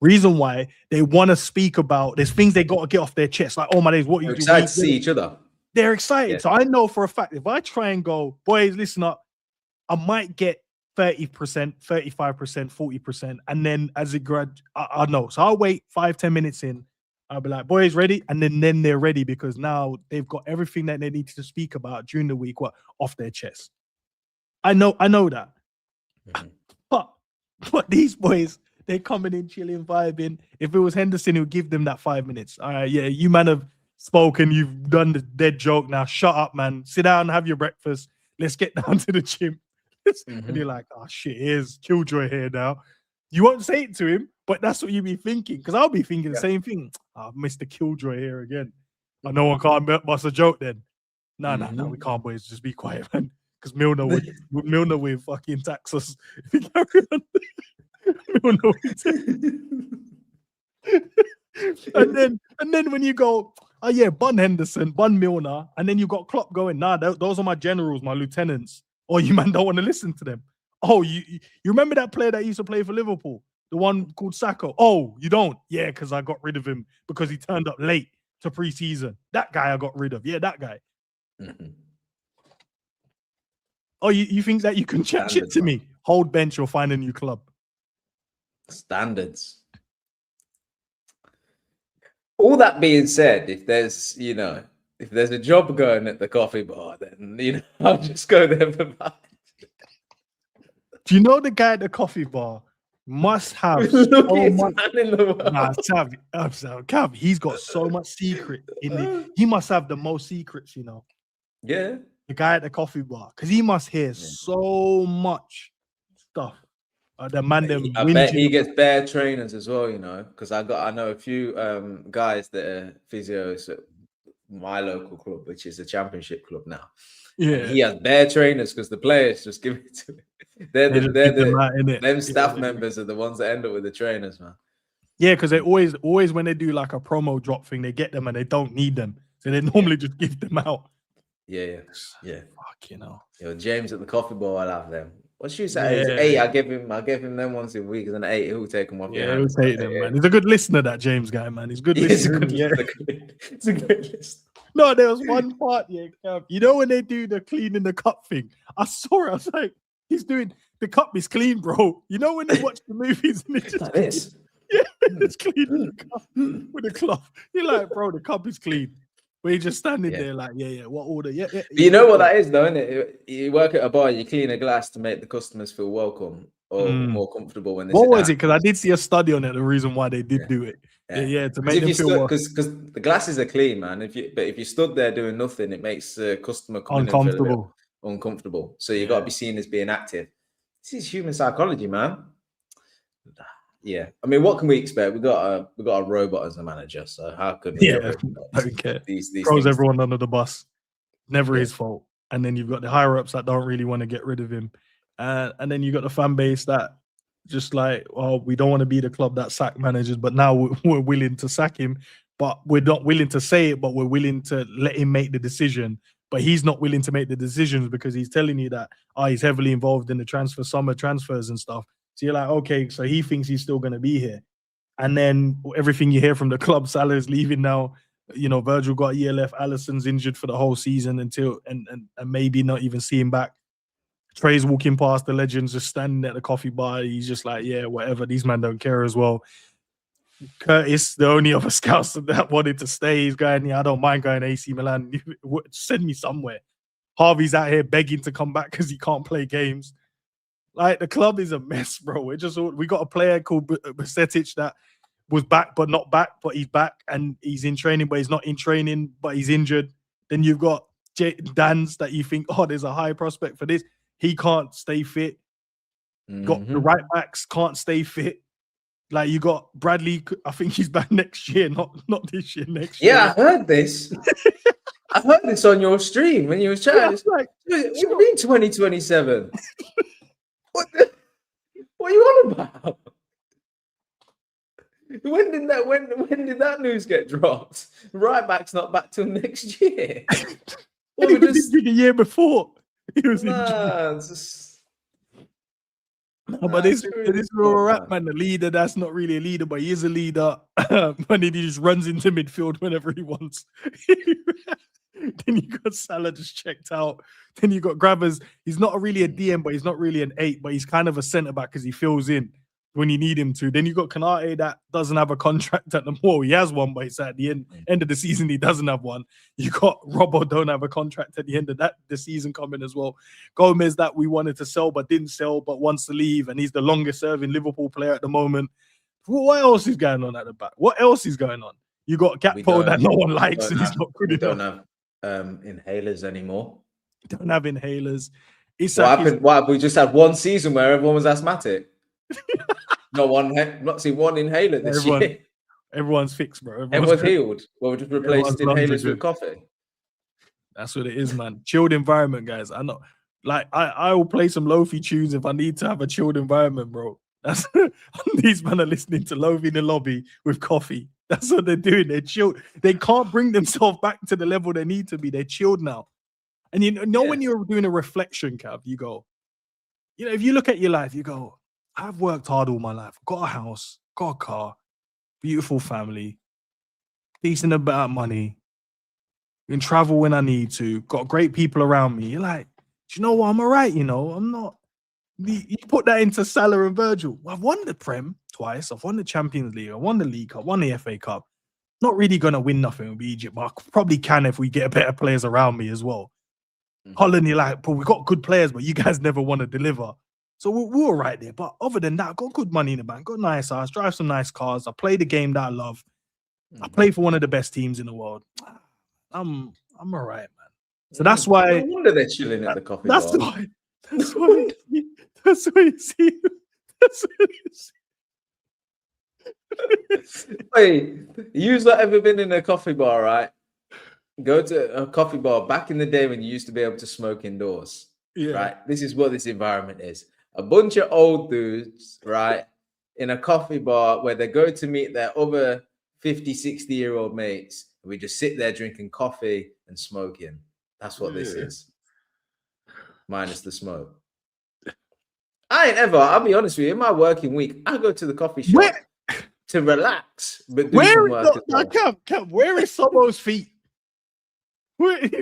Reason why they want to speak about, there's things they got to get off their chest. Like, oh my days, what you do? Excited to see each other. They're excited. Yeah. So I know for a fact, if I try and go, boys, listen up, I might get 30%, 35%, 40%. And then as it I know. So I'll wait 5-10 minutes in. I'll be like, boys, ready? And then they're ready because now they've got everything that they need to speak about during the week off their chest. I know that. Mm-hmm. But these boys, they're coming in, chilling, vibing. If it was Henderson, he'll give them that 5 minutes. All right, yeah, you man have spoken. You've done the dead joke. Now shut up, man. Sit down and have your breakfast. Let's get down to the gym. And you're like, oh, shit, here's Killjoy here now. You won't say it to him, but that's what you be thinking. Because I'll be thinking the same thing. Oh, Mr. Killjoy here again. I know I can't bust a joke then. No, we can't, boys. Just be quiet, man. Because Milner would fucking tax us. and then when you go, oh yeah, Bun Henderson, Bun Milner, and then you got Klopp going, nah, those are my generals, my lieutenants. Oh, you man don't want to listen to them. Oh, you remember that player that used to play for Liverpool? The one called Sacco. Oh, you don't? Yeah, because I got rid of him because he turned up late to preseason. That guy I got rid of. Yeah, that guy. Mhm. Oh, you think that you can chat shit Standards, to man. me? Hold bench or find a new club. Standards. All that being said, if there's a job going at the coffee bar, then I'll just go there for that. Do you know the guy at the coffee bar must have so Luckiest much? man in the world. Nah, Cav, he's got so much secret in it. He must have the most secrets, you know. Yeah. The guy at the coffee bar, because he must hear so much stuff. The man them I bet he whinging gets bare trainers as well, because I know a few guys that are physios at my local club, which is a championship club now. Yeah, And he has bare trainers because the players just give it to him. Them staff members are the ones that end up with the trainers, man. Yeah, because they always when they do like a promo drop thing, they get them and they don't need them, so they normally just give them out. Yeah. Fuck, James at the coffee bar, I'll have them. What should you say? Yeah. I give him them once a week, and then 8 he'll take them off. Yeah, he'll take them, man. He's a good listener, that James guy, man. He's good listener. It's a good listener. No, there was one part, when they do the cleaning the cup thing, I saw it. I was like, he's doing the cup is clean, bro. You know when they watch the movies and it's just like this. Yeah, it's cleaning the cup with a cloth. You're like, bro, the cup is clean. But you're just standing there like, what order? Yeah. But you know what that is, though, isn't it? You work at a bar, you clean a glass to make the customers feel welcome or more comfortable when they sit was down. it? Because I did see a study on it, the reason why they did do it. Yeah, to make them feel because the glasses are clean, man. If you stood there doing nothing, it makes the customer come uncomfortable. Uncomfortable. So you got to be seen as being active. This is human psychology, man. Yeah, I mean, what can we expect? We got a robot as a manager, so how could we? Don't care. These throws everyone under the bus. Never his fault. And then you've got the higher ups that don't really want to get rid of him, and then you got the fan base that just like, well, we don't want to be the club that sack managers, but now we're willing to sack him, but we're not willing to say it, but we're willing to let him make the decision. But he's not willing to make the decisions because he's telling you that he's heavily involved in the summer transfers and stuff. So you're like, okay, so he thinks he's still going to be here. And then everything you hear from the club, Salah is leaving now. Virgil got a year left. Alisson's injured for the whole season and maybe not even see him back. Trey's walking past, the legends just standing at the coffee bar. He's just like, yeah, whatever. These men don't care as well. Curtis, the only other scouts that wanted to stay, he's going, I don't mind going AC Milan. Send me somewhere. Harvey's out here begging to come back because he can't play games. Like, the club is a mess, bro. We got a player called Basetic that was back but not back, but he's back and he's in training, but he's not in training, but he's injured. Then you've got Dan's that you think, there's a high prospect for this. He can't stay fit. Got the right backs can't stay fit. Like, you got Bradley, I think he's back next year, not this year, next year. Yeah, I heard this. I heard this on your stream when you were chatting. Yeah, like, what do you mean 2027? What are you on about? When did that news get dropped? Right back's not back till next year. He was injured a year before. He was injured. But this is where we're at, man. The leader, that's not really a leader, but he is a leader. And he just runs into midfield whenever he wants. Then you got Salah just checked out. Then you got Grabbers. He's not really a DM, but he's not really an 8, but he's kind of a centre back because he fills in when you need him to. Then you got Kanate that doesn't have a contract at the moment. He has one, but it's at the end of the season he doesn't have one. You got Robbo don't have a contract at the end of the season coming as well. Gomez that we wanted to sell but didn't sell but wants to leave, and he's the longest serving Liverpool player at the moment. What else is going on at the back? What else is going on? You got Gakpo that no one likes and he's not good enough. We don't have inhalers anymore. Don't have inhalers. What happened? Why we just had one season where everyone was asthmatic. Not seen one inhaler this year. Everyone's fixed, bro. Everyone's healed. Well, we just replaced inhalers with coffee. That's what it is, man. Chilled environment, guys. I know. Like, I will play some Lofi tunes if I need to have a chilled environment, bro. That's these men are listening to Lofi in the lobby with coffee. That's what they're doing. They're chilled. They can't bring themselves back to the level they need to be. They're chilled now. And when you're doing a reflection, Cav, you go, if you look at your life, you go, I've worked hard all my life, got a house, got a car, beautiful family, decent amount of money, can travel when I need to, got great people around me. You're like, do you know what? I'm all right, you know. I'm not. You put that into Salah and Virgil. Well, I've won the Prem twice. I've won the Champions League. I won the League Cup, won the FA Cup. Not really going to win nothing with Egypt, but I probably can if we get better players around me as well. Holland, you're like, but we've got good players, but you guys never want to deliver. So we're all right there. But other than that, I've got good money in the bank, got nice house, drive some nice cars. I play the game that I love. I play for one of the best teams in the world. I'm all right, man. So that's why. No wonder they're chilling at the coffee bar. That's why you see. That's what you see. Wait, you've not ever been in a coffee bar, right? Go to a coffee bar back in the day when you used to be able to smoke indoors, right? This is what this environment is. A bunch of old dudes, right, in a coffee bar where they go to meet their other 50, 60-year-old mates. We just sit there drinking coffee and smoking. That's what this is. Minus the smoke. I'll be honest with you, in my working week, I go to the coffee shop to relax, but do some work as well. Where is Sobo's feet?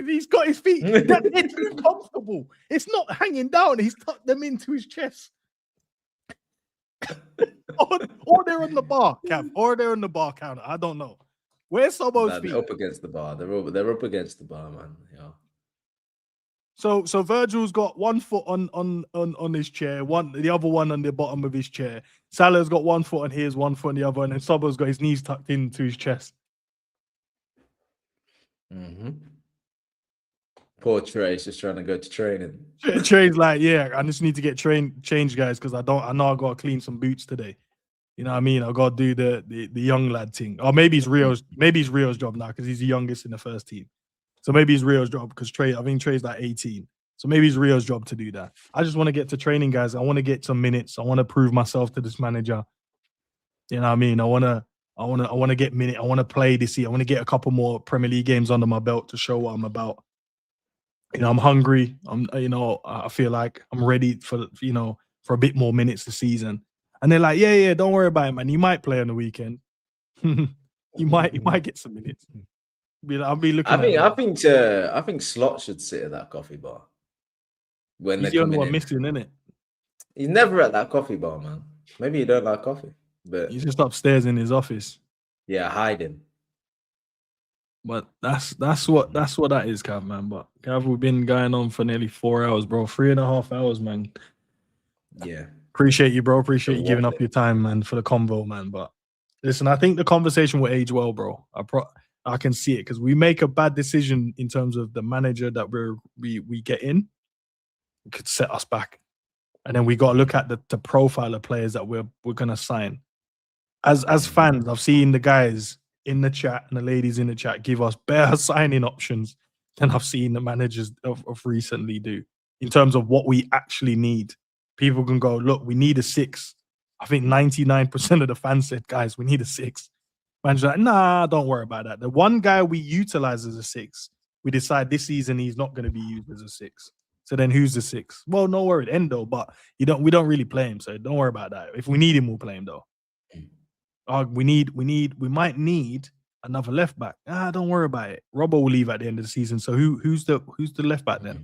He's got his feet. They're too comfortable. It's not hanging down. He's tucked them into his chest. or they're on the bar, Cav. Or they're on the bar counter. I don't know. Where's Sobo's feet? They're up against the bar. They're up against the bar, man. Yeah. So Virgil's got one foot on his chair, the other one on the bottom of his chair. Salah's got one foot on his, one foot on the other, and then Sobo's got his knees tucked into his chest. Poor Trey's just trying to go to training. Trey's like, yeah, I just need to get changed, guys, because I know I got to clean some boots today. You know what I mean? I got to do the young lad thing. Or maybe it's Rio's job now because he's the youngest in the first team. So maybe it's Rio's job because I think Trey's like 18. So maybe it's Rio's job to do that. I just want to get to training, guys. I want to get some minutes. I want to prove myself to this manager. You know what I mean? I want to get minutes. I want to play this year. I want to get a couple more Premier League games under my belt to show what I'm about. You know, I'm hungry. I feel like I'm ready for a bit more minutes this season. And they're like, yeah, don't worry about it, man. You might play on the weekend. you might get some minutes. I'll be looking. I think Slot should sit at that coffee bar when he's they're the only coming one in. missing, isn't it? He's never at that coffee bar, man. Maybe he don't like coffee, but he's just upstairs in his office. Yeah, hiding. But that's what that is, Cav, man. But Cav, we've been going on for nearly 4 hours, bro. 3.5 hours, man. Yeah. Appreciate you, bro. Appreciate you giving up your time, man, for the convo, man. But listen, I think the conversation will age well, bro. I can see it because we make a bad decision in terms of the manager that we get in. It could set us back, and then we got to look at the profile of players that we're gonna sign. As fans, I've seen the guys in the chat and the ladies in the chat give us better signing options than I've seen the managers of recently do in terms of what we actually need. People can go, look, we need a 6. I think 99% of the fans said, guys, we need a 6. Man's like, nah, don't worry about that. The one guy we utilize as a 6, we decide this season he's not going to be used as a 6. So then who's the 6? Well, no worry, Endo, but we don't really play him, so don't worry about that. If we need him, we'll play him though. We might need another left back. Don't worry about it. Robbo will leave at the end of the season. So who's the left back then?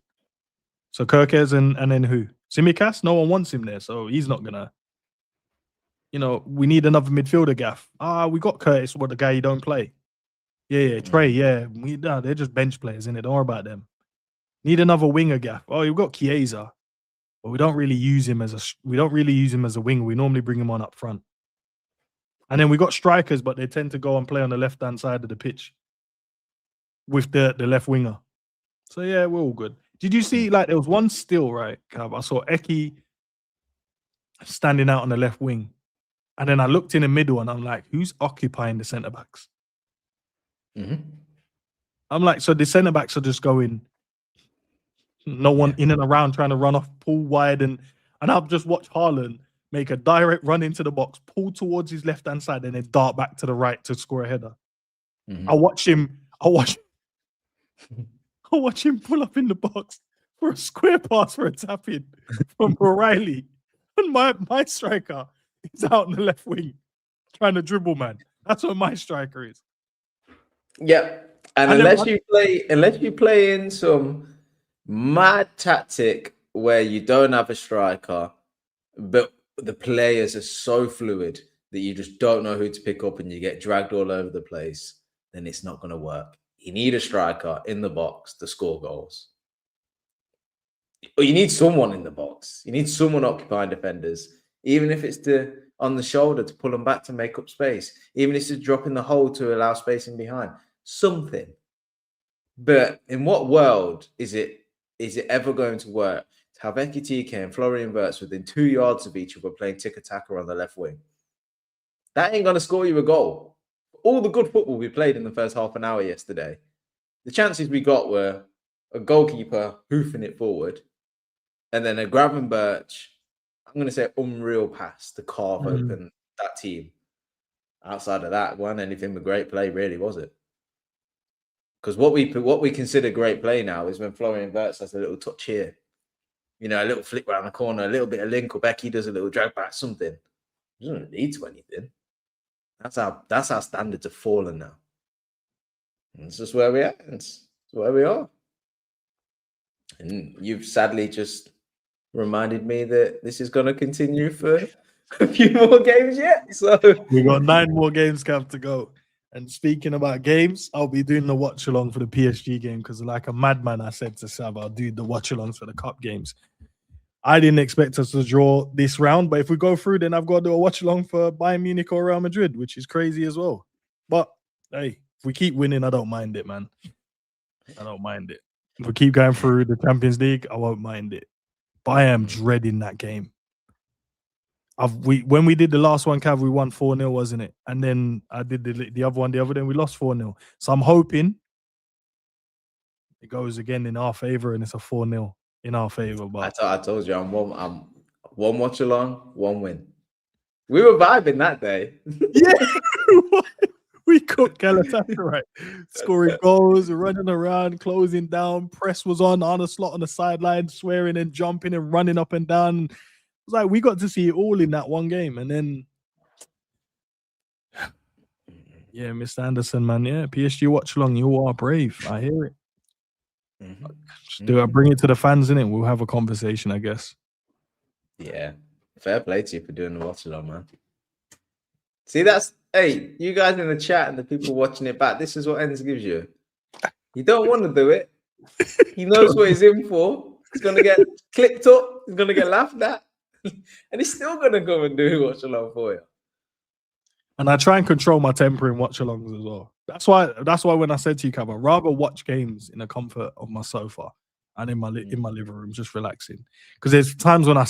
So CHERKI and then who? Tsimikas? No one wants him there, so he's not gonna. We need another midfielder, Gaff. We got Curtis, the guy you don't play. Yeah, Trey, yeah. They're just bench players, innit? Don't worry about them. Need another winger, Gaff. You've got Chiesa, but we don't really use him as a winger. We normally bring him on up front. And then we got strikers, but they tend to go and play on the left-hand side of the pitch with the left winger. So yeah, we're all good. Did you see, there was one still, right, Cav? I saw Eki standing out on the left wing. And then I looked in the middle and I'm like, who's occupying the centre-backs? I'm like, so the centre-backs are just going, no one in and around trying to run off, pull wide. And I've just watched Haaland make a direct run into the box, pull towards his left-hand side, and then dart back to the right to score a header. I watch him pull up in the box for a square pass for a tap-in from O'Reilly. And my striker is out on the left wing trying to dribble, man. That's what my striker is. Yeah. And unless you play in some mad tactic where you don't have a striker, but the players are so fluid that you just don't know who to pick up and you get dragged all over the place, then it's not going to work. You need a striker in the box to score goals. Or you need someone in the box. You need someone occupying defenders, even if it's on the shoulder to pull them back to make up space, even if it's to drop in the hole to allow spacing behind. Something. But in what world is it ever going to work to have EKITIKE and Florian Wirtz within 2 yards of each other playing tiki-taka on the left wing? That ain't going to score you a goal. All the good football we played in the first half an hour yesterday, the chances we got were a goalkeeper hoofing it forward and then a Gravenberch, I'm going to say unreal pass to carve open that team. Outside of that, wasn't anything but great play, really, was it? Because what we consider great play now is when Florian Wirtz has a little touch here, a little flick around the corner, a little bit of link, or Becky does a little drag back, something. It doesn't lead to anything. That's our standards have fallen now. And it's just where we are. It's where we are. And you've sadly just reminded me that this is going to continue for a few more games yet. So we got 9 more games, Cav, to go. And speaking about games, I'll be doing the watch along for the PSG game because, like a madman, I said to Sav, I'll do the watch alongs for the cup games. I didn't expect us to draw this round, but if we go through, then I've got to do a watch along for Bayern Munich or Real Madrid, which is crazy as well. But hey, if we keep winning, I don't mind it, man. I don't mind it. If we keep going through the Champions League, I won't mind it. But I am dreading that game. When we did the last one, Cav, we won 4-0, wasn't it? And then I did the other one, then we lost 4-0. So I'm hoping it goes again in our favor and it's a 4-0 in our favor. But I told you, I'm one watch along, 1 win. We were vibing that day. Yeah, we cooked Galatasaray, scoring goals, running around, closing down. Press was on a slot on the sideline, swearing and jumping and running up and down. It was like we got to see it all in that one game, and then yeah, Mr. Anderson, man, yeah, PSG watch along. You are brave. I hear it. Do I bring it to the fans in it? We'll have a conversation, I guess. Yeah, fair play to you for doing the watch along, man. See, hey, you guys in the chat and the people watching it back. This is what ENDZ gives you. You don't want to do it. He knows what he's in for. He's gonna get clipped up. He's gonna get laughed at. And he's still going to go and do watch along for you. And I try and control my temper in watch alongs as well. That's why when I said to you, Cav, I'd rather watch games in the comfort of my sofa and in my living room, just relaxing. Because there's times when I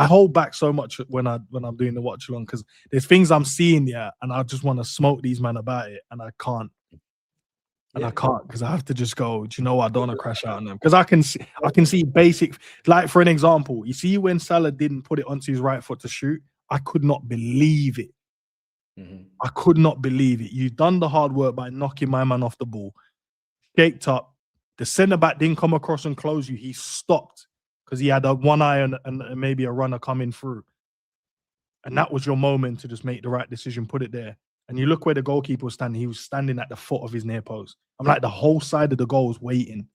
hold back so much when I'm doing the watch along because there's things I'm seeing and I just want to smoke these men about it and I can't. And I can't because I have to just go, do you know what? I don't want to crash out on them. Because I can see basic, like for an example, you see when Salah didn't put it onto his right foot to shoot, I could not believe it. I could not believe it. You've done the hard work by knocking my man off the ball, shaped up. The centre back didn't come across and close you. He stopped because he had one eye and maybe a runner coming through. And that was your moment to just make the right decision, put it there. And you look where the goalkeeper was standing. He was standing at the foot of his near post. I'm like, the whole side of the goal was waiting.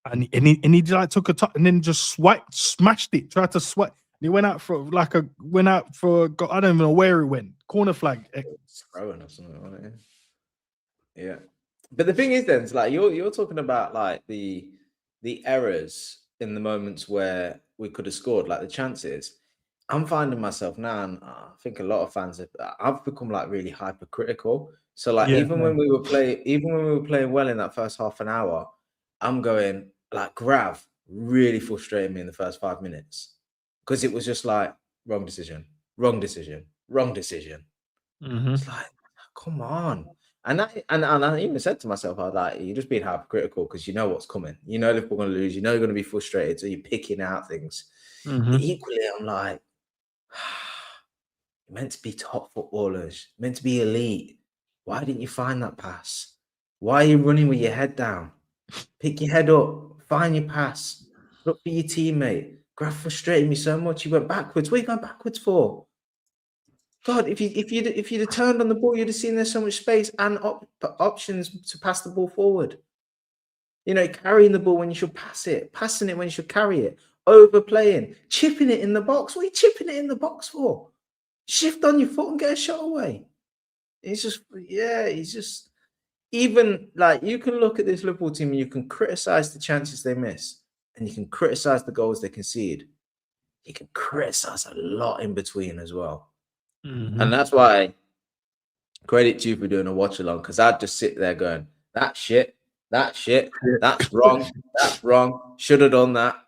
And he like took a touch and then just smashed it, tried to swipe. And he went out for I don't even know where he went. Corner flag. Throwing or something, wasn't it? Yeah. But the thing is then, it's like you're talking about like the errors in the moments where we could have scored, like the chances. I'm finding myself now, and I think a lot of fans I've become like really hypercritical. So like even when we were playing well in that first half an hour, I'm going like Grav really frustrated me in the first 5 minutes because it was just like wrong decision. It's like, come on. And I even said to myself, I was like, you're just being hypercritical because you know what's coming. You know Liverpool are going to lose. You know you're going to be frustrated, so you're picking out things. Equally, I'm like, you're meant to be top footballers, meant to be elite. Why didn't you find that pass? Why are you running with your head down? Pick your head up, find your pass, look for your teammate. Graf frustrated me so much. He went backwards. What are you going backwards for? God, if you'd have turned on the ball, you'd have seen there's so much space and options to pass the ball forward. You know, carrying the ball when you should pass it, passing it when you should carry it, overplaying, chipping it in the box. What are you chipping it in the box for? Shift on your foot and get a shot away. It's just, yeah, it's just, even like, you can look at this Liverpool team and you can criticize the chances they miss and you can criticize the goals they concede. You can criticize a lot in between as well. And that's why credit to you for doing a watch along, because I'd just sit there going, that's shit, that's wrong, that's wrong, should have done that.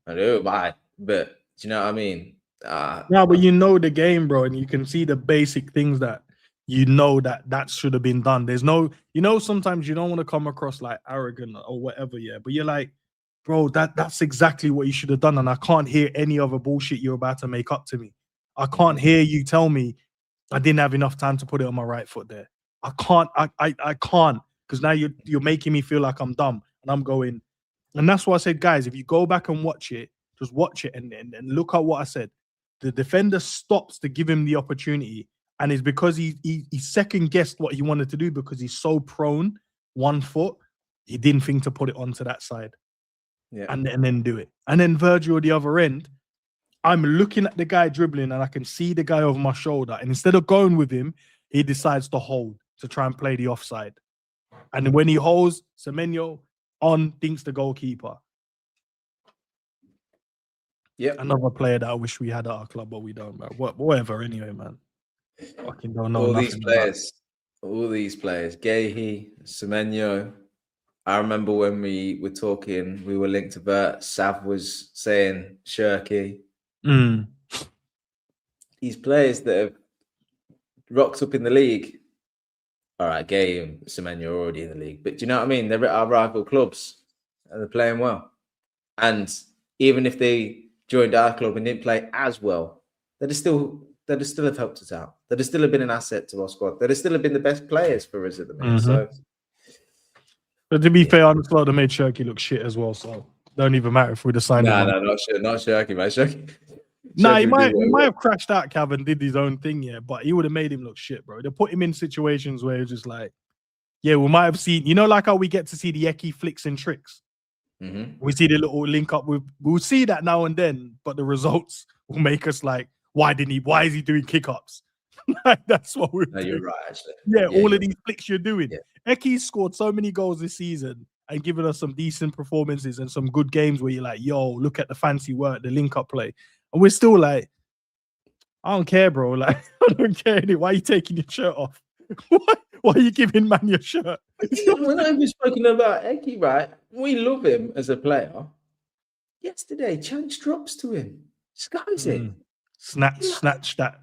I do, bye. But do you know what I mean? Yeah, but you know the game, bro, and you can see the basic things that you know that should have been done. There's no, you know, sometimes you don't want to come across like arrogant or whatever, yeah, but you're like, bro, that's exactly what you should have done, and I can't hear any other bullshit you're about to make up to me. I can't hear you tell me I didn't have enough time to put it on my right foot there. I can't, because now you're making me feel like I'm dumb, and I'm going, and that's why I said, guys, if you go back and watch it, just watch it and look at what I said. The defender stops to give him the opportunity, and it's because he second guessed what he wanted to do because he's so prone 1 foot, he didn't think to put it onto that side, and then do it. And then Virgil at the other end, I'm looking at the guy dribbling and I can see the guy over my shoulder, and instead of going with him, he decides to hold to try and play the offside. And when he holds, Semenyo on thinks the goalkeeper. Yeah, another player that I wish we had at our club, but we don't, man. Whatever, anyway, man. Fucking don't know all nothing these players, Gahey, Semenyo. I remember when we were talking, we were linked to Bert. Sav was saying CHERKI. These players that have rocked up in the league. All right, Gahey and Semenyo are already in the league, but do you know what I mean? They're at our rival clubs and they're playing well. And even if they joined our club and didn't play as well, they'd still have helped us out. They'd still have been an asset to our squad. They'd still have been the best players for us at the minute. So, but to be fair, I'm glad they made CHERKI look shit as well. So don't even matter if we'd have signed him. No, not CHERKI, man. CHERKI. Nah, he might have crashed out, Cav, and did his own thing, yeah. But he would have made him look shit, bro. They put him in situations where it's just like, yeah, we might have seen, you know, like how we get to see the Eki flicks and tricks. We see the little link up with, we'll see that now and then, but the results will make us like, why is he doing kick-ups? Like, that's what we're doing. You're right, actually. Yeah, all of these flicks you're doing. Yeah. Eki's scored so many goals this season and given us some decent performances and some good games where you're like, yo, look at the fancy work, the link-up play. And we're still like, I don't care, bro. Like, I don't care. Why are you taking your shirt off? Why are you giving man your shirt? When I was speaking about Eki, right? We love him as a player. Yesterday, chance drops to him. Skies it. Snatch that.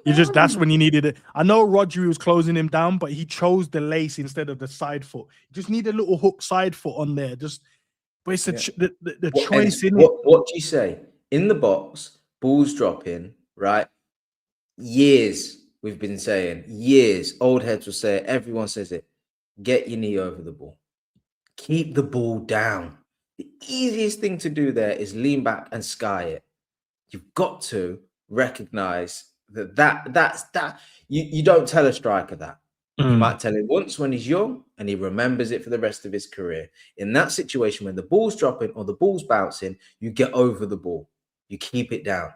That's when you needed it. I know Rodri was closing him down, but he chose the lace instead of the side foot. You just need a little hook side foot on there. But it's the choice in it. What do you say? In the box, balls dropping, right? Years we've been saying, old heads will say it, everyone says it. Get your knee over the ball. Keep the ball down. The easiest thing to do there is lean back and sky it. You've got to recognize that's you don't tell a striker that. You might tell him once when he's young and he remembers it for the rest of his career. In that situation, when the ball's dropping or the ball's bouncing, you get over the ball. You keep it down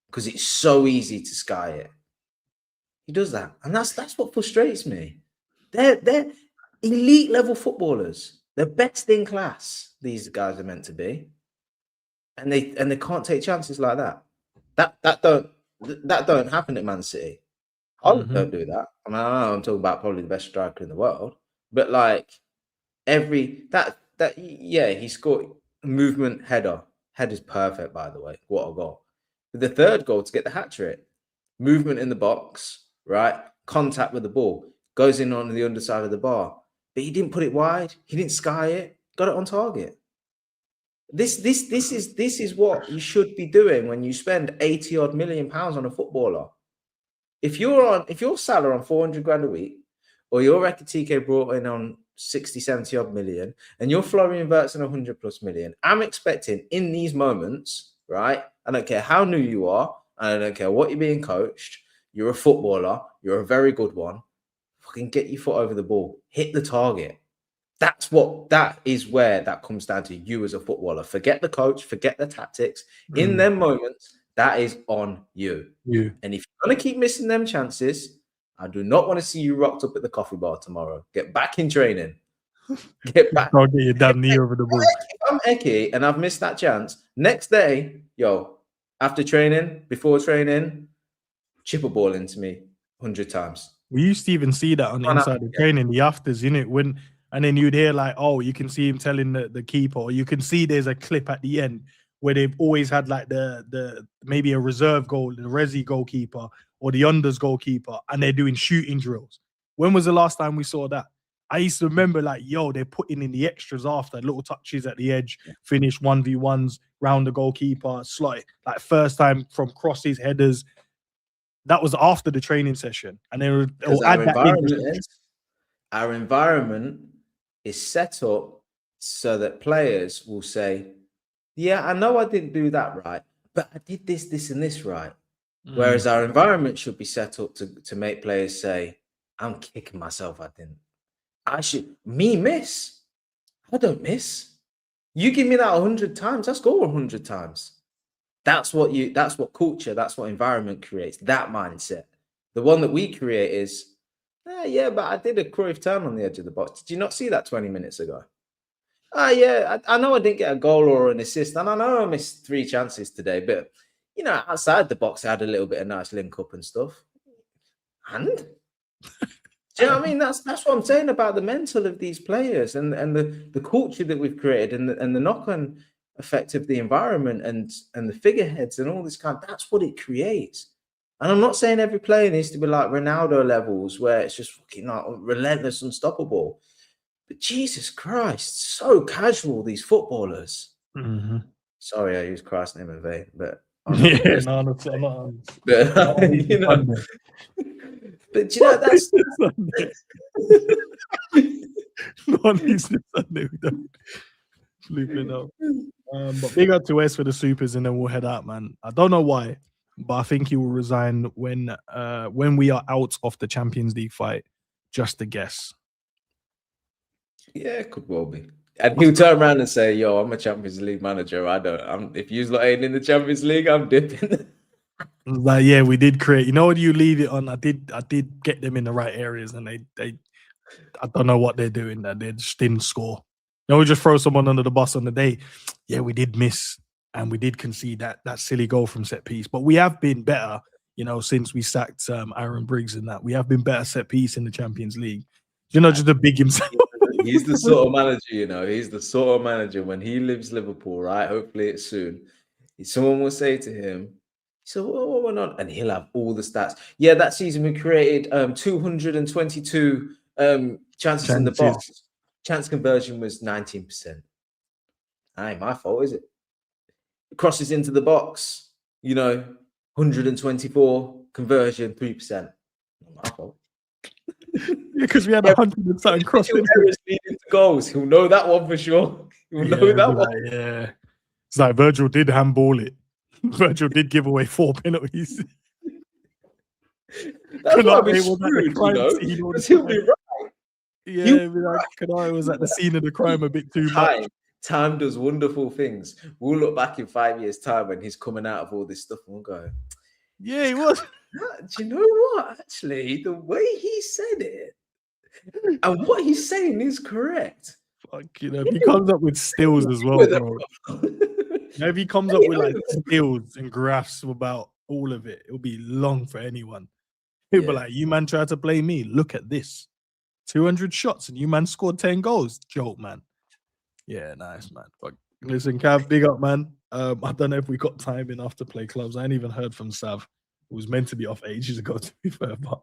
because it's so easy to sky it. He does that. And that's what frustrates me. They're elite level footballers. They're best in class. These guys are meant to be. And they can't take chances like that. That don't happen at Man City. Holland don't do that. I mean, I know I'm talking about probably the best striker in the world, but like he scored movement header. Header's perfect, by the way. What a goal. But the third goal to get the hat trick, movement in the box, right? Contact with the ball, goes in on the underside of the bar, but he didn't put it wide. He didn't sky it. Got it on target. This is what you should be doing when you spend 80 odd million pounds on a footballer. If you're Salah on 400 grand a week, or your EKITIKE brought in on 60, 70 odd million, and your Florian Wirtz on 100 plus million, I'm expecting in these moments, right? I don't care how new you are, and I don't care what you're being coached. You're a footballer. You're a very good one. Fucking get your foot over the ball. Hit the target. That is where that comes down to you as a footballer. Forget the coach, forget the tactics. In them moments, that is on you. And if you're going to keep missing them chances, I do not want to see you rocked up at the coffee bar tomorrow. Get back in training. Get back. I'll get your damn knee over the ball. If I'm Eki and I've missed that chance, next day, after training, before training, chip a ball into me 100 times. We used to even see that on the inside of training, the afters, and then you'd hear like, oh, you can see him telling the keeper, or you can see there's a clip at the end where they've always had like the maybe a reserve goal, the Resi goalkeeper or the unders goalkeeper, and they're doing shooting drills. When was the last time we saw that? I used to remember like, they're putting in the extras after, little touches at the edge, finish 1v1s, round the goalkeeper, slot, like first time from crosses, headers. That was after the training session. And then our environment is set up so that players will say, yeah, I know I didn't do that right, but I did this, this, and this right. Whereas our environment should be set up to make players say, I'm kicking myself, I didn't. Miss. I don't miss. You give me that 100 times, I score 100 times. That's what culture, that's what environment creates, that mindset. The one that we create is, yeah, but I did a Cruyff turn on the edge of the box. Did you not see that 20 minutes ago? Yeah, I know I didn't get a goal or an assist, and I know I missed 3 chances today, but, outside the box, I had a little bit of nice link-up and stuff. And? Do you know what I mean? That's what I'm saying about the mental of these players and the culture that we've created and the knock-on effect of the environment and the figureheads and all this that's what it creates. And I'm not saying every player needs to be like Ronaldo levels where it's just fucking like relentless, unstoppable. But Jesus Christ, so casual, these footballers. Sorry, I use Christ's name in vain, but yeah, no, not. But you know, that's not least Sunday. We don't sleep it up. But big up to Wes for the supers, and then we'll head out, man. I don't know why, but I think he will resign when we are out of the Champions League fight. Just a guess. Yeah, could well be. And he'll turn around and say, "Yo, I'm a Champions League manager. If you're not ain't in the Champions League, I'm dipping." Like, yeah, we did create. You know what you leave it on? I did get them in the right areas, and they I don't know what they're doing. That they just didn't score. We just throw someone under the bus on the day. Yeah, we did miss, and we did concede that silly goal from set piece. But we have been better, since we sacked Aaron Briggs and that. We have been better set piece in the Champions League. Just a big himself. He's the sort of manager, he's the sort of manager when he leaves Liverpool, right? Hopefully it's soon. Someone will say to him, so what went on? And he'll have all the stats. Yeah, that season we created 222 chances in the box. Chance conversion was 19%. Ain't my fault, is it? Crosses into the box, 124 conversion, 3%. Not my fault. Because we had 100 and something crosses leading to goals. He'll know that one for sure. He'll know that one. Yeah. It's like Virgil did handball it. Virgil did give away 4 penalties. That's why we're screwed, because he'll be right. Yeah, Kanai was at the scene of the crime a bit too much. Time does wonderful things. We'll look back in 5 years' time when he's coming out of all this stuff and we'll go, yeah, he was. Do you know what? Actually, the way he said it and what he's saying is correct. Fuck, if he comes up with stills as well, bro. If he comes up with like stills and graphs about all of it, it'll be long for anyone. He'll be like, you man tried to play me. Look at this. 200 shots and you man scored 10 goals. Joke, man. Yeah, nice, man. But listen, Cav, big up, man. I don't know if we got time enough to play clubs. I ain't even heard from Sav. It was meant to be off ages ago, to be fair. But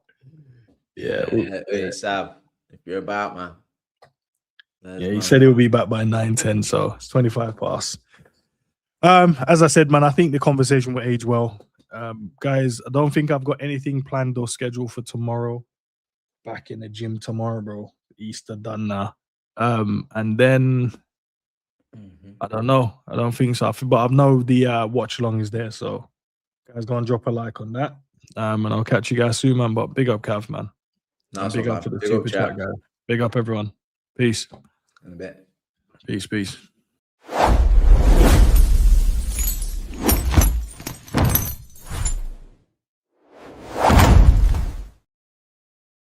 hey, Sav, if you're about, man. Yeah, he said he'll be back by 9:10, so it's 25 past. As I said, man, I think the conversation will age well. Guys, I don't think I've got anything planned or scheduled for tomorrow. Back in the gym tomorrow, bro. Easter done now. And then I don't know. I don't think so. But I know the watch along is there. So guys, go and drop a like on that. And I'll catch you guys soon, man. But big up, Cav, man. Nice big one, up for man. the Big up, super chat, chat. guys. Big up, everyone. Peace. In a bit. Peace.